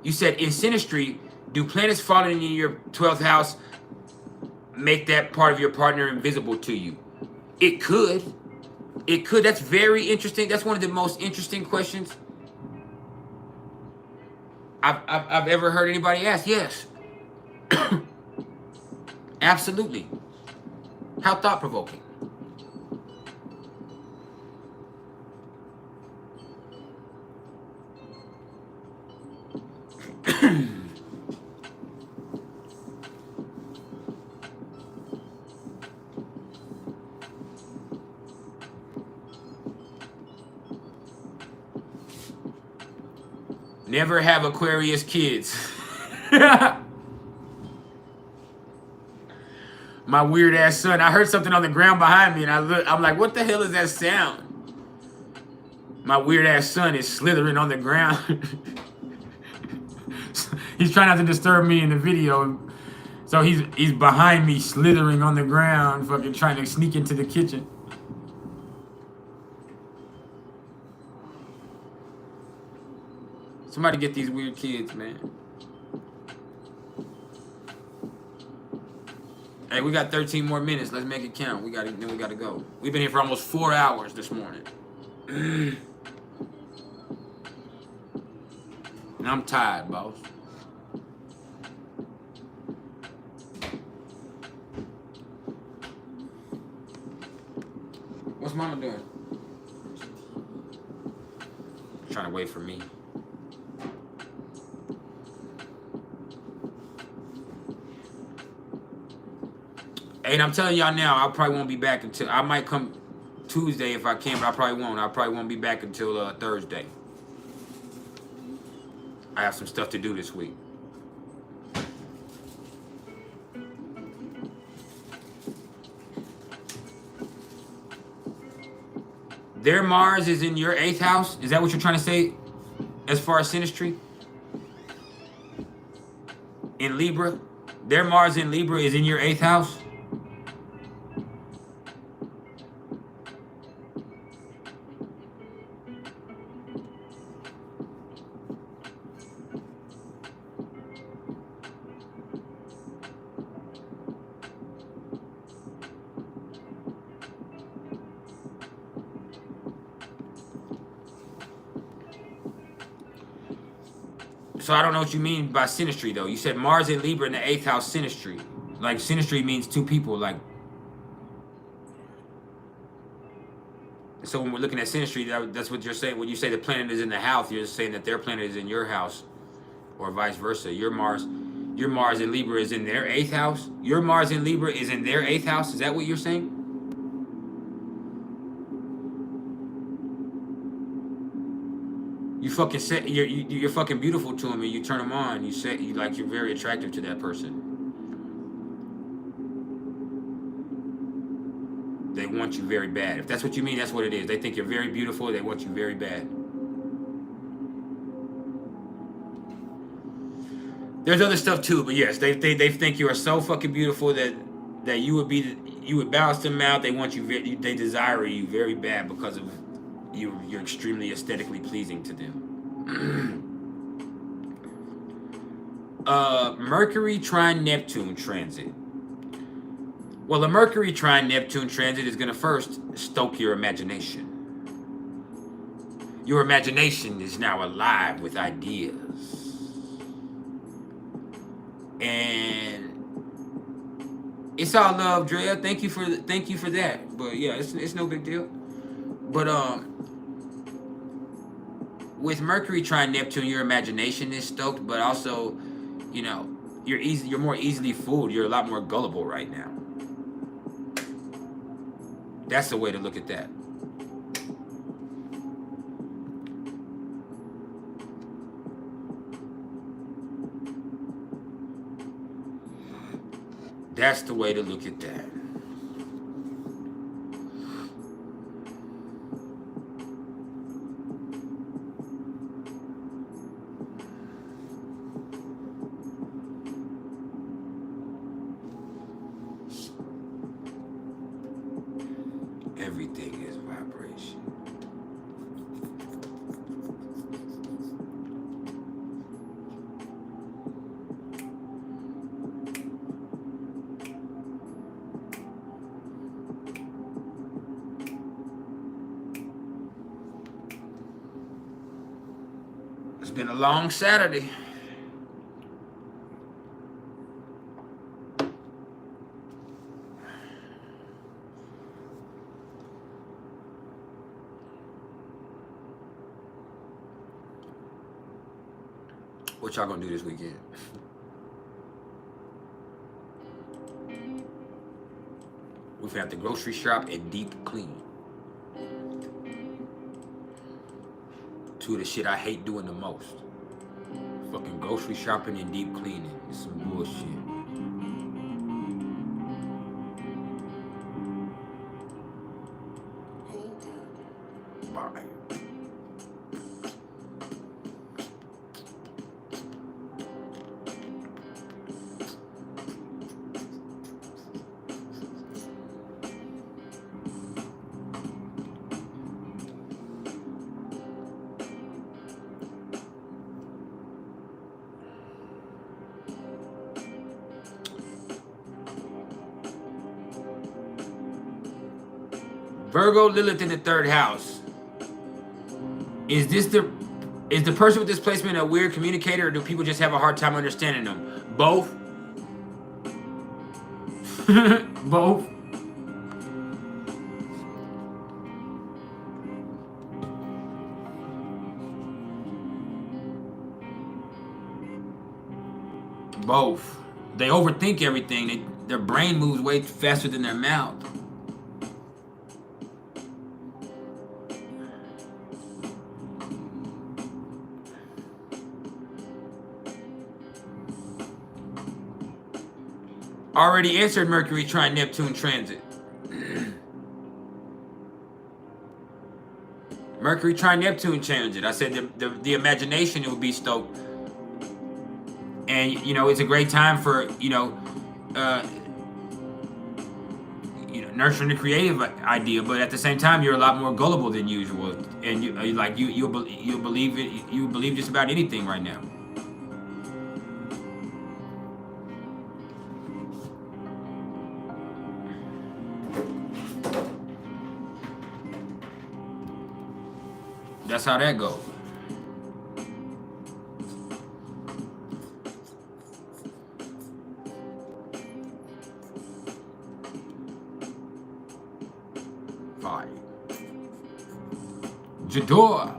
you said in synastry, do planets falling in your 12th house make that part of your partner invisible to you? It could. It could. That's very interesting. That's one of the most interesting questions I've ever heard anybody ask. Yes. Absolutely. How thought-provoking. Never have Aquarius kids. My weird ass son. I heard something on the ground behind me and I'm like, what the hell is that sound? My weird ass son is slithering on the ground. He's trying not to disturb me in the video. So he's behind me slithering on the ground, fucking trying to sneak into the kitchen. Somebody get these weird kids, man. Hey, we got 13 more minutes. Let's make it count. Then we gotta go. We've been here for almost 4 hours this morning. And I'm tired, boss. What's mama doing? Trying to wait for me. And I'm telling y'all now, I probably won't be back until, I might come Tuesday if I can, but I probably won't. I probably won't be back until Thursday. I have some stuff to do this week. Their Mars is in your 8th house? Is that what you're trying to say as far as synastry? In Libra? Their Mars in Libra is in your 8th house? So I don't know what you mean by synastry, though. You said Mars in Libra in the 8th house synastry. Like, synastry means two people. Like, so when we're looking at synastry, that's what you're saying. When you say the planet is in the house, you're saying that their planet is in your house, or vice versa. Your Mars in Libra is in their 8th house. Your Mars in Libra is in their 8th house. Is that what you're saying? You fucking say you're fucking beautiful to him, and you turn him on. You say you're very attractive to that person. They want you very bad. If that's what you mean, that's what it is. They think you're very beautiful. They want you very bad. There's other stuff too, but yes, they think you are so fucking beautiful that you would balance them out. They want you. They desire you very bad because of you're extremely aesthetically pleasing to them. Mercury trine Neptune transit. Well, a Mercury trine Neptune transit is going to first stoke your imagination. Your imagination is now alive with ideas. And it's all love, Drea. Thank you for that. But yeah, it's no big deal. But with Mercury trine Neptune, your imagination is stoked, but also, you know, you're more easily fooled. You're a lot more gullible right now. That's the way to look at that. That's the way to look at that. been a long Saturday. What y'all gonna do this weekend? We've had the grocery shop and deep clean. Two of the shit I hate doing the most. Fucking grocery shopping and deep cleaning. It's some bullshit. Bye. Virgo Lilith in the 3rd house. Is the person with this placement a weird communicator, or do people just have a hard time understanding them? Both. Both. Both. They overthink everything. Their brain moves way faster than their mouth. Already answered Mercury trine Neptune transit. Mercury trine Neptune transit. I said the imagination will be stoked. And, you know, it's a great time for, nurturing the creative idea. But at the same time, you're a lot more gullible than usual. And you'll believe it. You believe just about anything right now. That's how that goes. Five. Jador.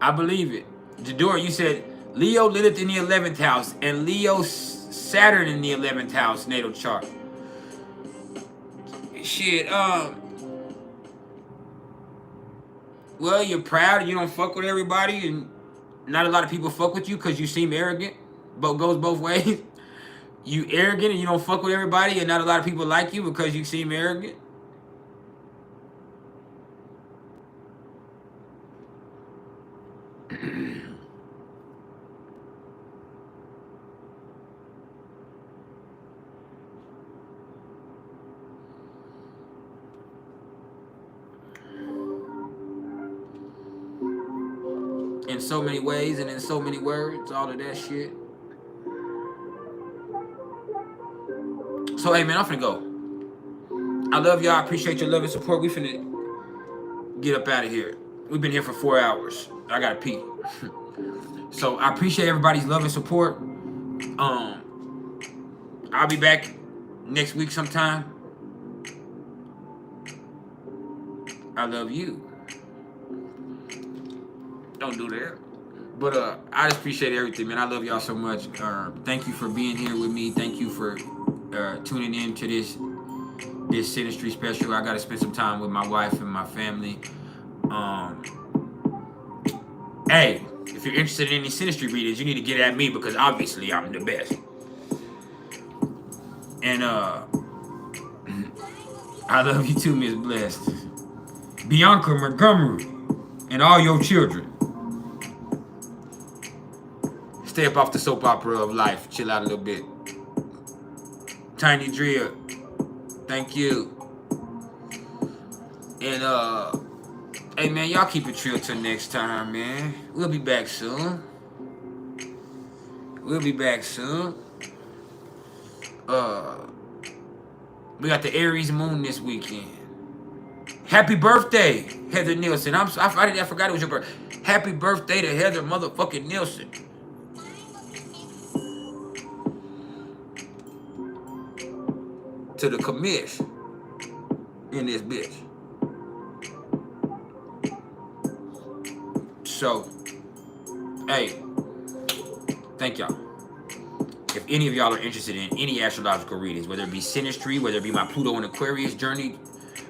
I believe it. Jador, you said Leo Lilith in the 11th house and Leo Saturn in the 11th house natal chart. Shit, well, you're proud and you don't fuck with everybody, and not a lot of people fuck with you because you seem arrogant, but goes both ways. You arrogant and you don't fuck with everybody, and not a lot of people like you because you seem arrogant. In so many ways and in so many words, all of that shit. So, hey, man, I'm finna go. I love y'all. I appreciate your love and support. We finna get up out of here. We've been here for 4 hours. I gotta pee. So, I appreciate everybody's love and support. I'll be back next week sometime. I love you. Don't do that. But I just appreciate everything, man. I love y'all so much. Thank you for being here with me. Thank you for tuning in to this Synastry special. I got to spend some time with my wife and my family. Hey, if you're interested in any Synastry readings, you need to get at me because obviously I'm the best. And I love you too, Miss Blessed. Bianca Montgomery and all your children. Stay up off the soap opera of life. Chill out a little bit. Tiny Drea, thank you. And hey man, y'all keep it trill till next time, man. We'll be back soon. We'll be back soon. We got the Aries moon this weekend. Happy birthday, Heather Nielsen. I forgot it was your birthday. Happy birthday to Heather motherfucking Nielsen. To the commish in this bitch. So, hey, thank y'all. If any of y'all are interested in any astrological readings, whether it be Synastry, whether it be my Pluto and Aquarius journey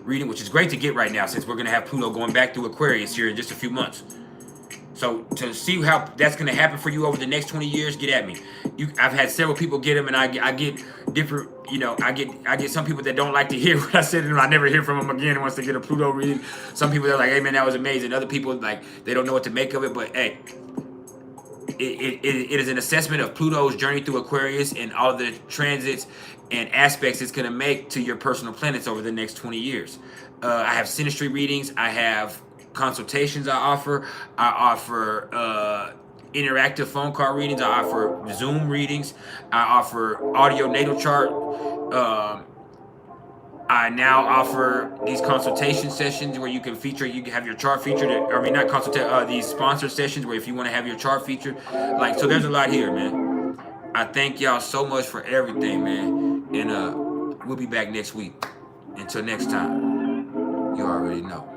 reading, which is great to get right now since we're going to have Pluto going back through Aquarius here in just a few months. So to see how that's going to happen for you over the next 20 years, get at me. I've had several people get them, and I get different, you know, I get some people that don't like to hear what I said to them. I never hear from them again once they get a Pluto reading. Some people, they're like, hey man, that was amazing. Other people, like, they don't know what to make of it, but hey, it is an assessment of Pluto's journey through Aquarius and all of the transits and aspects it's going to make to your personal planets over the next 20 years. I have Synastry readings. I have consultations I offer. I offer interactive phone call readings. I offer Zoom readings. I offer audio natal chart. I now offer these consultation sessions where you can have your chart featured. I mean, not consultation, these sponsor sessions where if you want to have your chart featured. Like, so there's a lot here, man. I thank y'all so much for everything, man. And we'll be back next week. Until next time, you already know.